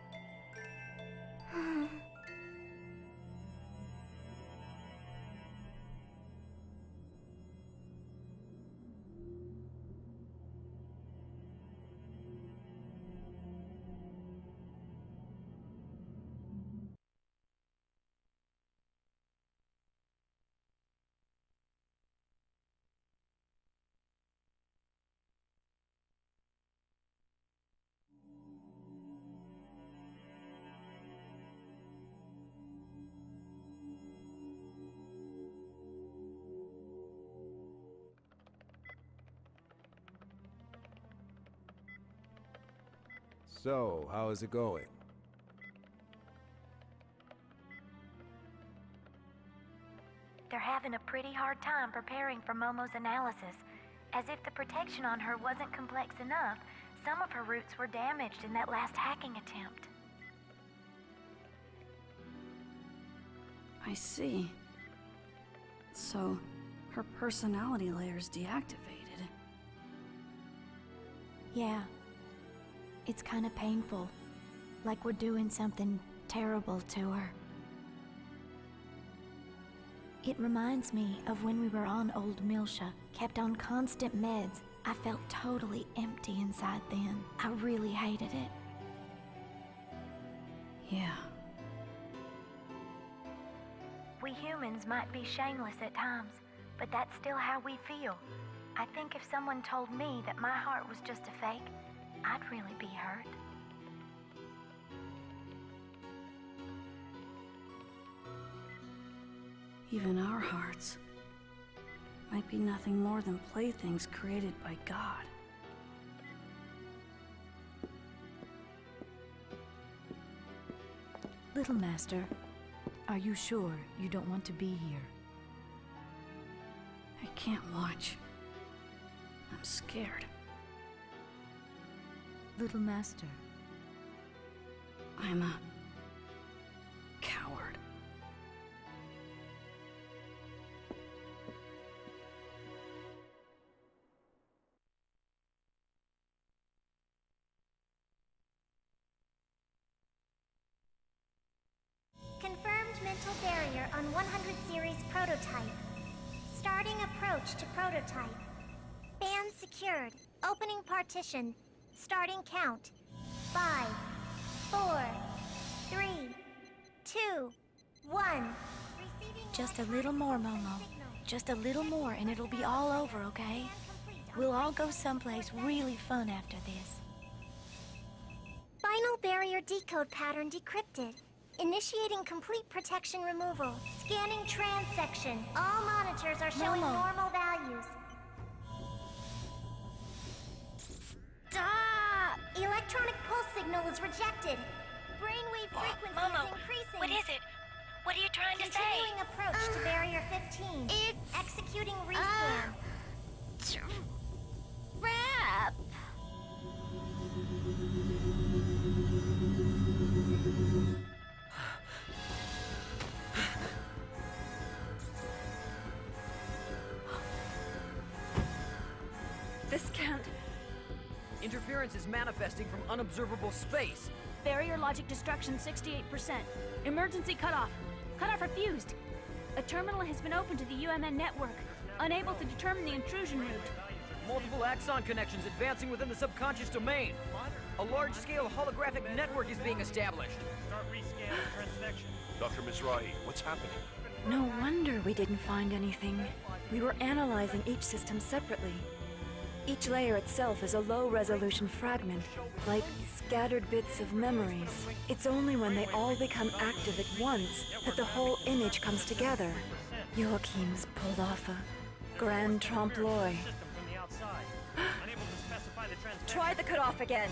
So, how is it going? They're having a pretty hard time preparing for Momo's analysis. As if the protection on her wasn't complex enough, some of her roots were damaged in that last hacking attempt. I see. So, her personality layer's deactivated. Yeah. It's kind of painful. Like we're doing something terrible to her. It reminds me of when we were on Old Milsha, kept on constant meds. I felt totally empty inside then. I really hated it. Yeah. We humans might be shameless at times, but that's still how we feel. I think if someone told me that my heart was just a fake, I'd really be hurt. Even our hearts might be nothing more than playthings created by God. Little Master, are you sure you don't want to be here? I can't watch. I'm scared. Little Master. I'm a coward. Confirmed mental barrier on 100 series prototype. Starting approach to prototype. Band secured. Opening partition. Starting count. 5, 4, 3, 2, 1. Just a little more, Momo. Just a little more and it'll be all over, okay? We'll all go someplace really fun after this. Final barrier decode pattern decrypted. Initiating complete protection removal. Scanning transection. All monitors are showing Momo. normal values. Stop! Electronic pulse signal is rejected. Brainwave frequency Momo, is increasing. what is it? What are you trying to say? Continuing approach to barrier 15. It's executing rescan. Trap! This can't... Interference is manifesting from unobservable space. Barrier logic destruction 68%. Emergency cutoff. Cutoff refused. A terminal has been opened to the UMN network. Unable to determine the intrusion route. Multiple axon connections advancing within the subconscious domain. A large-scale holographic network is being established. Start rescanning transection. Dr. Mizrahi, what's happening? No wonder we didn't find anything. We were analyzing each system separately. Each layer itself is a low-resolution fragment, like scattered bits of memories. It's only when they all become active at once that the whole image comes together. Joachim's pulled off a grand trompe-l'oeil. Try the cutoff again.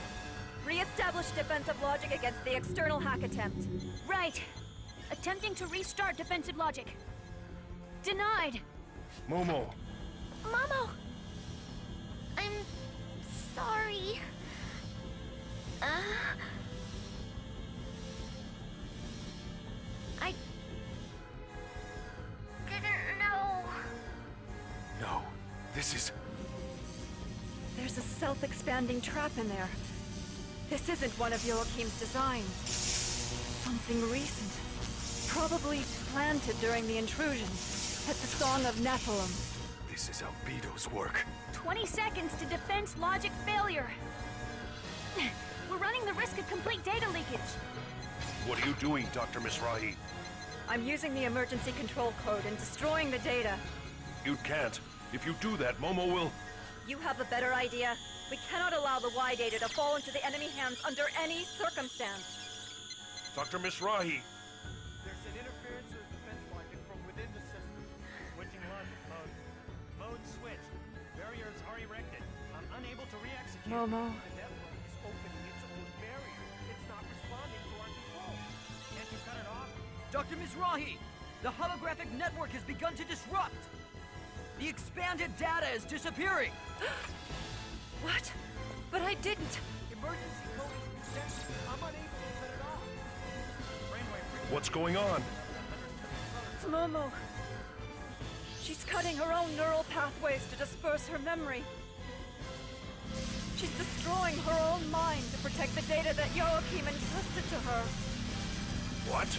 Re-establish defensive logic against the external hack attempt. Right. Attempting to restart defensive logic. Denied. Momo! Momo! I'm sorry. I didn't know. No, this is... There's a self-expanding trap in there. This isn't one of Joachim's designs. Something recent. Probably planted during the intrusion. At the Song of Nephilim. This is Albedo's work. 20 seconds to defense logic failure. We're running the risk of complete data leakage. What are you doing, Dr. Mizrahi? I'm using the emergency control code and destroying the data. You can't. If you do that, Momo will... You have a better idea. We cannot allow the Y data to fall into the enemy hands under any circumstance. Dr. Mizrahi! There's an interference with defense logic from within the system. Switching logic mode. Mode switched. Barriers are erected. I'm unable to re-execute. Momo. The network is opening its own barrier. It's not responding to our control. Can't you cut it off? Dr. Mizrahi! The holographic network has begun to disrupt! The expanded data is disappearing! What? But I didn't! Emergency code is rejected. I'm unable to cut it off. Brainwave frequency. What's going on? It's Momo. She's cutting her own neural pathways to disperse her memory. She's destroying her own mind to protect the data that Joachim entrusted to her. What?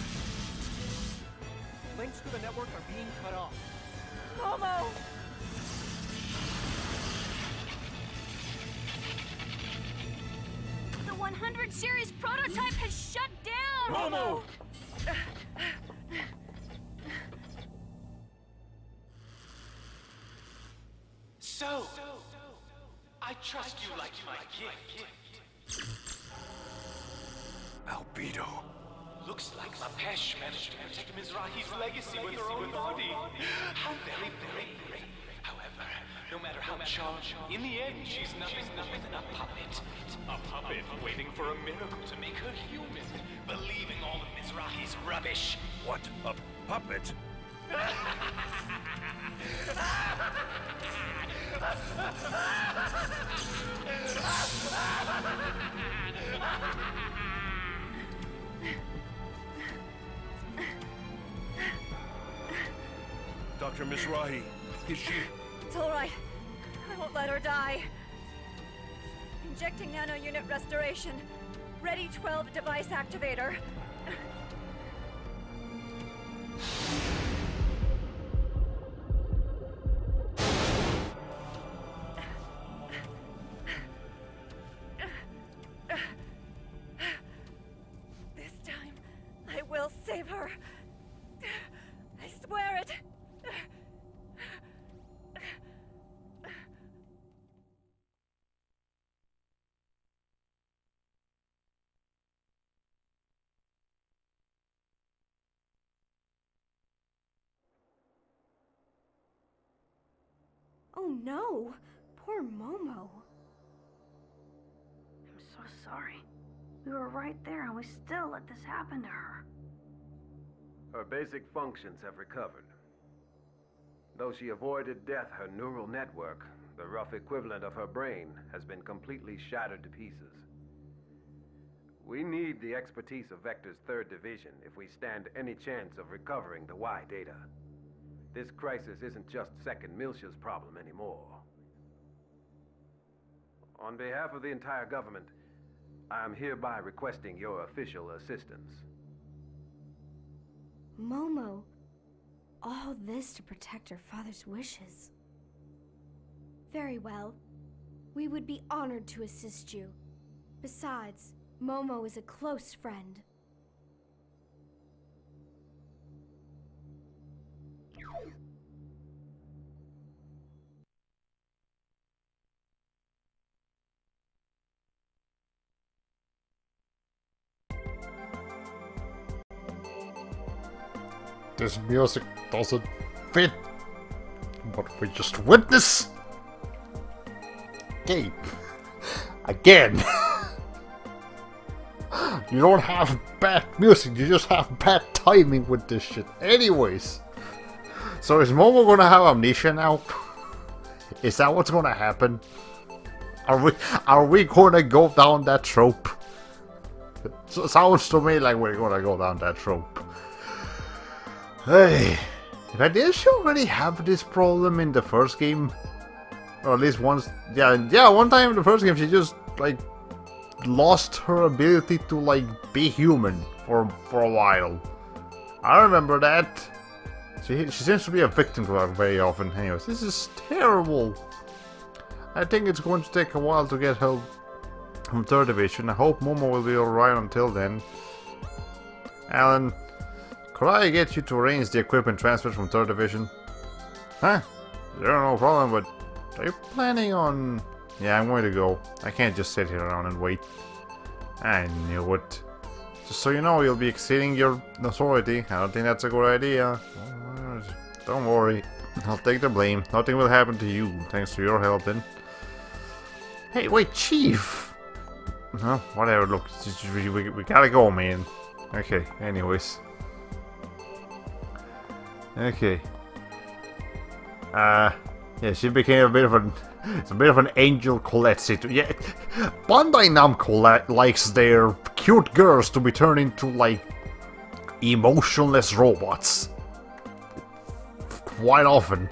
Links to the network are being cut off. Momo! The 100 series prototype has shut down! Momo! So, I trust you like my kid. Albedo. Looks like Lapesh managed to protect Mizrahi's legacy with her own body. How very brave. However, no matter how charged, in the end, she's nothing more than a puppet. A puppet waiting for a miracle to make her human, believing all of Mizrahi's rubbish. What? A puppet? Dr. Mizrahi, is she... It's all right. I won't let her die. Injecting nano unit restoration. Ready 12 device activator. This time, I will save her. I swear it. Oh no! Poor Momo. I'm so sorry. We were right there and we still let this happen to her. Her basic functions have recovered. Though she avoided death, her neural network, the rough equivalent of her brain, has been completely shattered to pieces. We need the expertise of Vector's 3rd Division if we stand any chance of recovering the Y data. This crisis isn't just Second Miltia's problem anymore. On behalf of the entire government, I am hereby requesting your official assistance. Momo. All this to protect her father's wishes. Very well. We would be honored to assist you. Besides, Momo is a close friend. This music doesn't fit what we just witnessed. Okay. Again. You don't have bad music, you just have bad timing with this shit. Anyways. So is Momo gonna have amnesia now? Is that what's gonna happen? Are we gonna go down that trope? It sounds to me like we're gonna go down that trope. Hey, did she already have this problem in the first game? Or at least once, yeah, one time in the first game she just, like, lost her ability to, like, be human for a while. I remember that. She seems to be a victim to that very often. Anyways, this is terrible. I think it's going to take a while to get help from 3rd Division. I hope Momo will be alright until then. Alan, could I get you to arrange the equipment transfer from 3rd Division? Huh? No problem, but are you planning on... Yeah, I'm going to go. I can't just sit here around and wait. I knew it. Just so you know, you'll be exceeding your authority. I don't think that's a good idea. Don't worry. I'll take the blame. Nothing will happen to you, thanks to your help then. Hey, wait, Chief! No, whatever, look, we gotta go, man. Okay, anyways. Okay. Yeah, she became a bit of an Angel Colette situation. Yeah, Bandai Namco likes their cute girls to be turned into, like, emotionless robots. Quite often.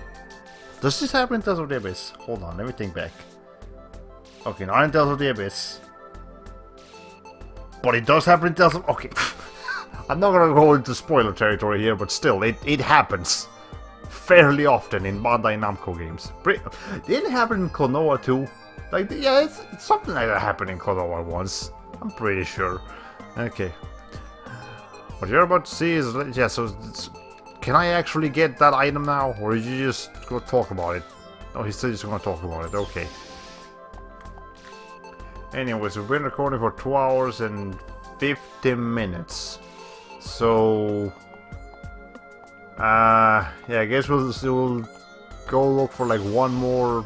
Does this happen in Tales of the Abyss? Hold on, let me think back. Okay, not in Tales of the Abyss. But it does happen in Tales of... Okay. I'm not gonna go into spoiler territory here, but still, it happens. Fairly often in Bandai Namco games. Did it happen in Klonoa too? Like, yeah, it's something like that happened in Klonoa once. I'm pretty sure. Okay. What you're about to see is... Yeah, so... Can I actually get that item now? Or did you just go talk about it? Oh, he's still just gonna talk about it. Okay. Anyways, we've been recording for 2 hours and 50 minutes. So... yeah, I guess we'll go look for like one more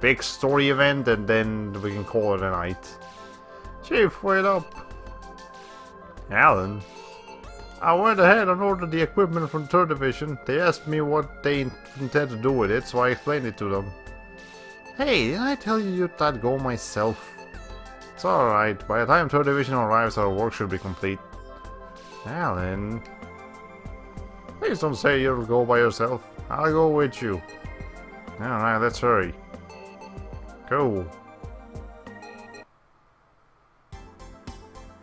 big story event and then we can call it a night. Chief, wait up! Alan? I went ahead and ordered the equipment from 3rd Division. They asked me what they intend to do with it, so I explained it to them. Hey, didn't I tell you that go myself? It's alright, by the time 3rd Division arrives our work should be complete. Alan... Please don't say you'll go by yourself. I'll go with you. Alright, let's hurry. Go.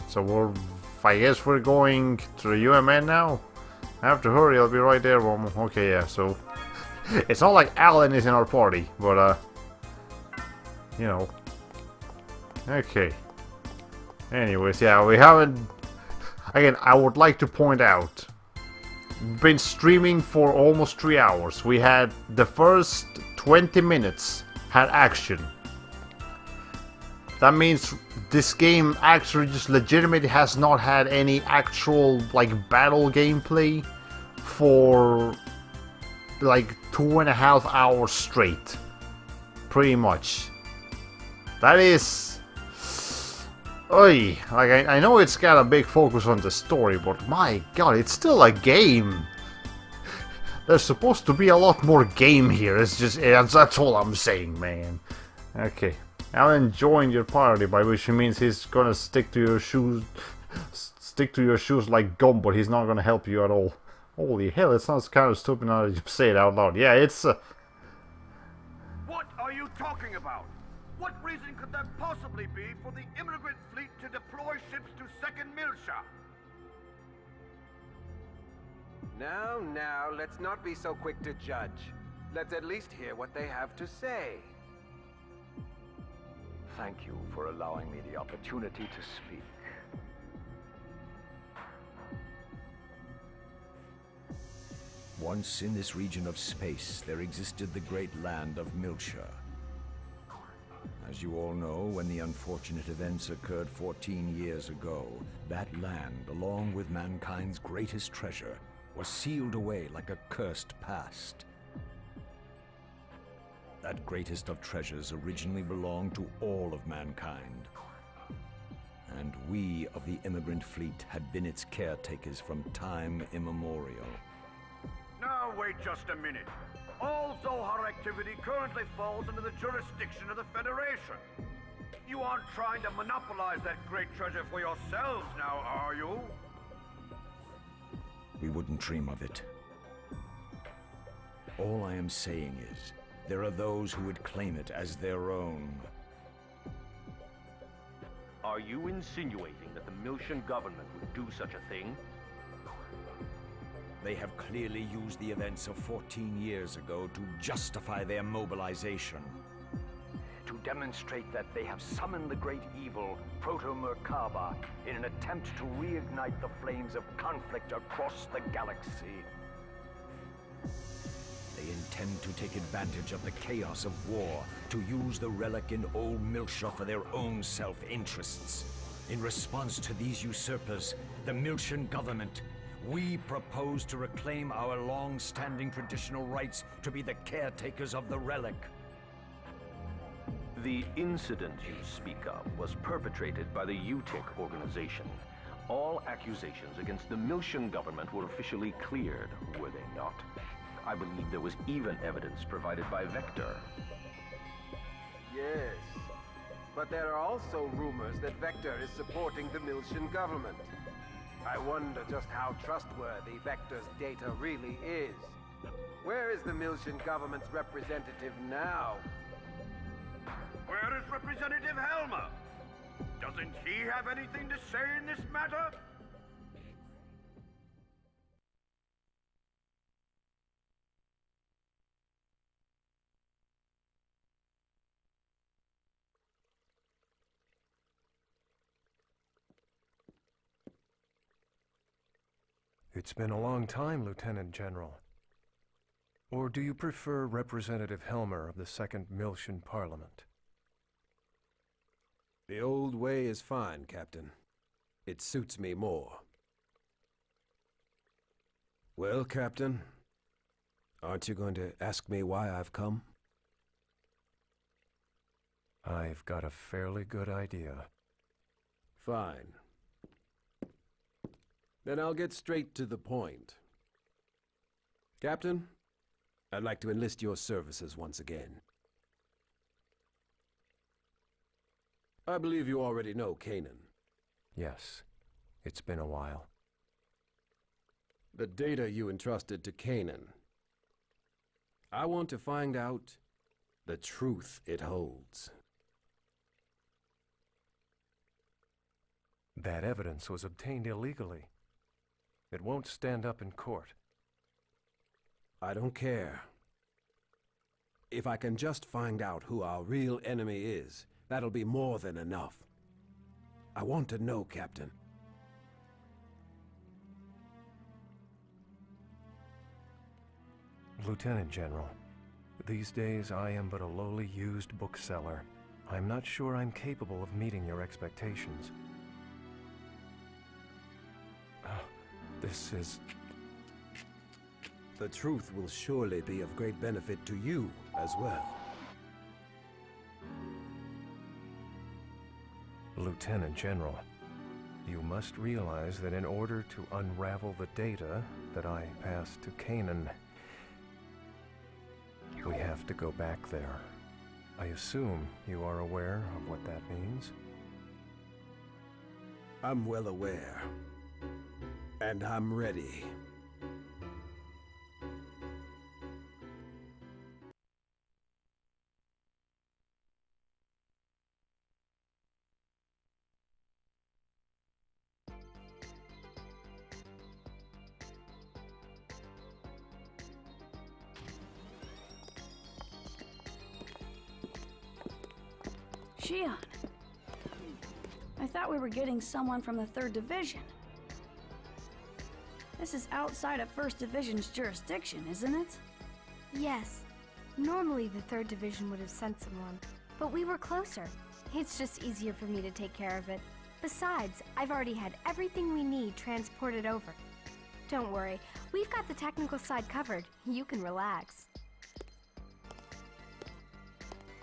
So I guess we're going to the UMN now? I have to hurry, I'll be right there, Momo. Okay, yeah, so... It's not like Alan is in our party, but you know. Okay. Anyways, yeah, we haven't... Again, I would like to point out... Been streaming for almost 3 hours. We had the first 20 minutes had action. That means this game actually just legitimately has not had any actual like battle gameplay for like 2.5 hours straight. Pretty much. That is... Oy, like I know it's got a big focus on the story, but my god, it's still a game. There's supposed to be a lot more game here. It's just that's all I'm saying, man. Okay, Alan joined your party, by which he means he's gonna stick to your shoes like gum, but he's not gonna help you at all. Holy hell, it sounds kind of stupid now that you say it out loud. Yeah, it's. What are you talking about? What reason could there possibly be for the immigrant fleet to deploy ships to 2nd Milsha? Now, let's not be so quick to judge. Let's at least hear what they have to say. Thank you for allowing me the opportunity to speak. Once in this region of space, there existed the great land of Milsha. As you all know, when the unfortunate events occurred 14 years ago, that land, along with mankind's greatest treasure, was sealed away like a cursed past. That greatest of treasures originally belonged to all of mankind. And we of the immigrant fleet had been its caretakers from time immemorial. Now wait just a minute. All Zohar activity currently falls under the jurisdiction of the Federation. You aren't trying to monopolize that great treasure for yourselves now, are you? We wouldn't dream of it. All I am saying is, there are those who would claim it as their own. Are you insinuating that the Milshan government would do such a thing? They have clearly used the events of 14 years ago to justify their mobilization. To demonstrate that they have summoned the great evil, Proto-Merkaba, in an attempt to reignite the flames of conflict across the galaxy. They intend to take advantage of the chaos of war, to use the relic in Old Milsha for their own self-interests. In response to these usurpers, the Milshan government, we propose to reclaim our long-standing traditional rights to be the caretakers of the relic. The incident you speak of was perpetrated by the UTIC organization. All accusations against the Milshan government were officially cleared, were they not? I believe there was even evidence provided by Vector. Yes, but there are also rumors that Vector is supporting the Milshan government. I wonder just how trustworthy Vector's data really is. Where is the Milshan government's representative now? Where is Representative Helmer? Doesn't he have anything to say in this matter? It's been a long time, Lieutenant General. Or do you prefer Representative Helmer of the 2nd Miltian Parliament? The old way is fine, Captain. It suits me more. Well, Captain, aren't you going to ask me why I've come? I've got a fairly good idea. Fine. Then I'll get straight to the point. Captain, I'd like to enlist your services once again. I believe you already know Kanan. Yes, it's been a while. The data you entrusted to Kanan. I want to find out the truth it holds. That evidence was obtained illegally. It won't stand up in court. I don't care. If I can just find out who our real enemy is, that'll be more than enough. I want to know, Captain. Lieutenant General, these days I am but a lowly used bookseller. I'm not sure I'm capable of meeting your expectations. This is... The truth will surely be of great benefit to you as well. Lieutenant General, you must realize that in order to unravel the data that I passed to Kanan, we have to go back there. I assume you are aware of what that means? I'm well aware. And I'm ready. Shion. I thought we were getting someone from the 3rd Division. This is outside of 1st Division's jurisdiction, isn't it? Yes. Normally the 3rd Division would have sent someone, but we were closer. It's just easier for me to take care of it. Besides, I've already had everything we need transported over. Don't worry, we've got the technical side covered. You can relax.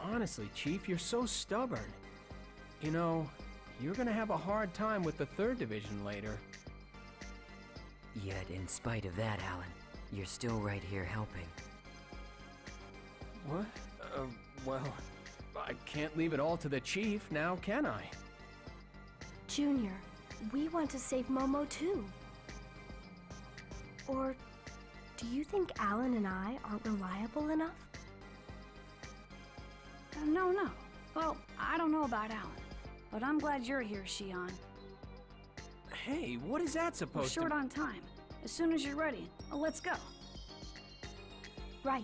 Honestly, Chief, you're so stubborn. You know, you're gonna have a hard time with the 3rd Division later. Yet, in spite of that, Alan, you're still right here helping. What? Well, I can't leave it all to the Chief now, can I? Junior, we want to save Momo too. Or do you think Alan and I aren't reliable enough? No. Well, I don't know about Alan, but I'm glad you're here, Shion. Hey, what is that We're supposed short on time. As soon as you're ready, let's go. Right.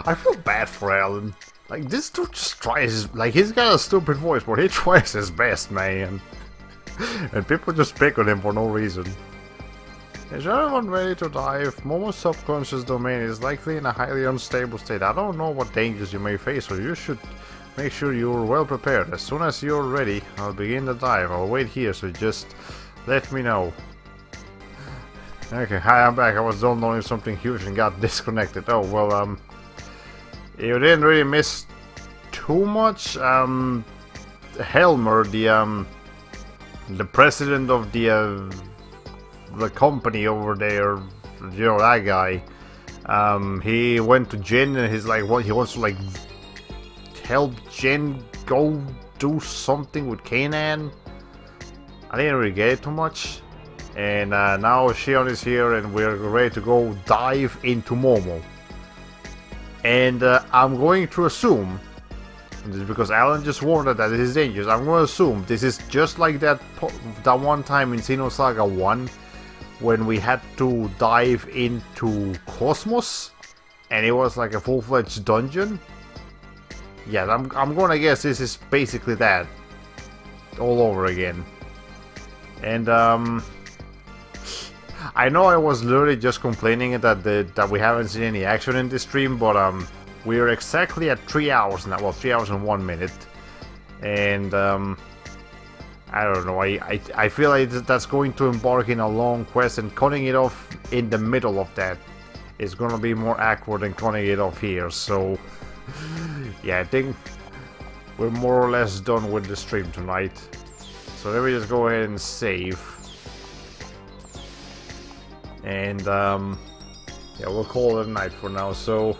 I feel bad for Alan. Like, this dude just tries, like, he's got a stupid voice, but he tries his best, man. And people just pick on him for no reason. Is everyone ready to dive? Momo's subconscious domain is likely in a highly unstable state. I don't know what dangers you may face, so you should make sure you're well prepared. As soon as you're ready, I'll begin the dive. I'll wait here, so just let me know. Okay, hi, I'm back. I was downloading something huge and got disconnected. Oh, well, you didn't really miss too much. Helmer, the president of the the company over there, you know, that guy. He went to Jen and he's like, what? He wants to like help Jen go do something with Kanan. I didn't really get it too much. And now Shion is here and we're ready to go dive into Momo. And I'm going to assume, because Alan just warned that this is dangerous, I'm going to assume this is just like that one time in Xenosaga 1 when we had to dive into Cosmos and it was like a full-fledged dungeon. Yeah, I'm going to guess this is basically that all over again. And I know I was literally just complaining that we haven't seen any action in this stream, but we're exactly at 3 hours now. Well, 3 hours and 1 minute, and I don't know. I feel like that's going to embark in a long quest, and cutting it off in the middle of that is gonna be more awkward than cutting it off here. So yeah, I think we're more or less done with the stream tonight. So let me just go ahead and save. And yeah, we'll call it a night for now. So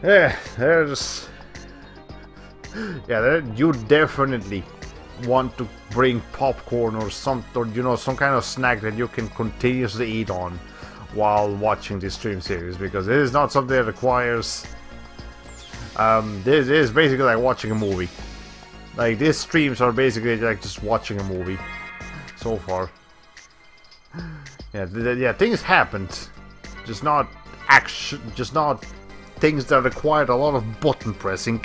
yeah, you definitely want to bring popcorn or some, or you know, some kind of snack that you can continuously eat on while watching this stream series, because it is not something that requires. This is basically like watching a movie. Like these streams are basically like just watching a movie so far. Yeah, things happened, just not action, just not things that required a lot of button pressing.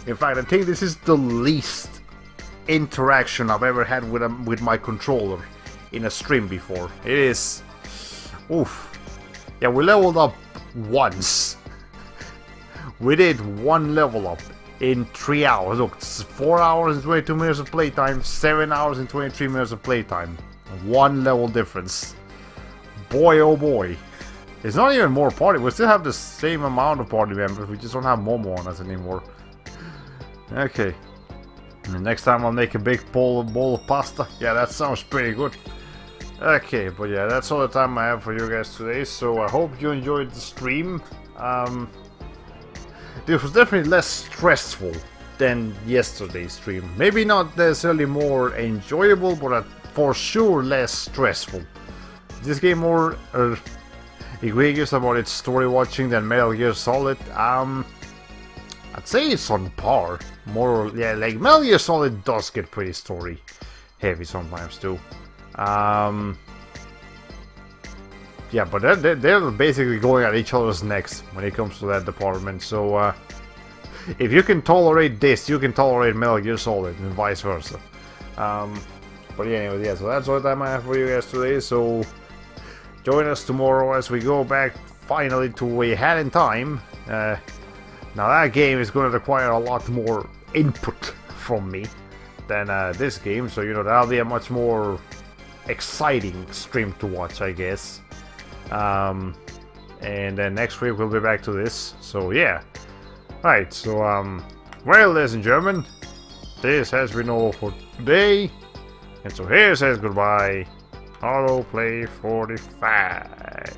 In fact, I think this is the least interaction I've ever had with my controller in a stream before. It is, oof. Yeah, we leveled up once. We did one level up in 3 hours. Look, it's 4 hours and 22 minutes of playtime, 7 hours and 23 minutes of playtime. One level difference. Boy, oh boy. It's not even more party. We still have the same amount of party members. We just don't have Momo on us anymore. Okay. And next time I'll make a big bowl of pasta. Yeah, that sounds pretty good. Okay, but yeah, that's all the time I have for you guys today. So I hope you enjoyed the stream. This was definitely less stressful than yesterday's stream. Maybe not necessarily more enjoyable, but for sure less stressful. This game more egregious about its story watching than Metal Gear Solid. I'd say it's on par. More, yeah, like Metal Gear Solid does get pretty story heavy sometimes too. Yeah, but they're basically going at each other's necks when it comes to that department. So if you can tolerate this, you can tolerate Metal Gear Solid, and vice versa. But yeah, anyway, yeah, so that's all the time I have for you guys today. So join us tomorrow as we go back finally to a Hat in Time. Now that game is going to require a lot more input from me than this game, so you know that'll be a much more exciting stream to watch, I guess. And then next week we'll be back to this. So yeah, right. So well, ladies and gentlemen, this has been all for today. And so here says goodbye, Hollow Play 45.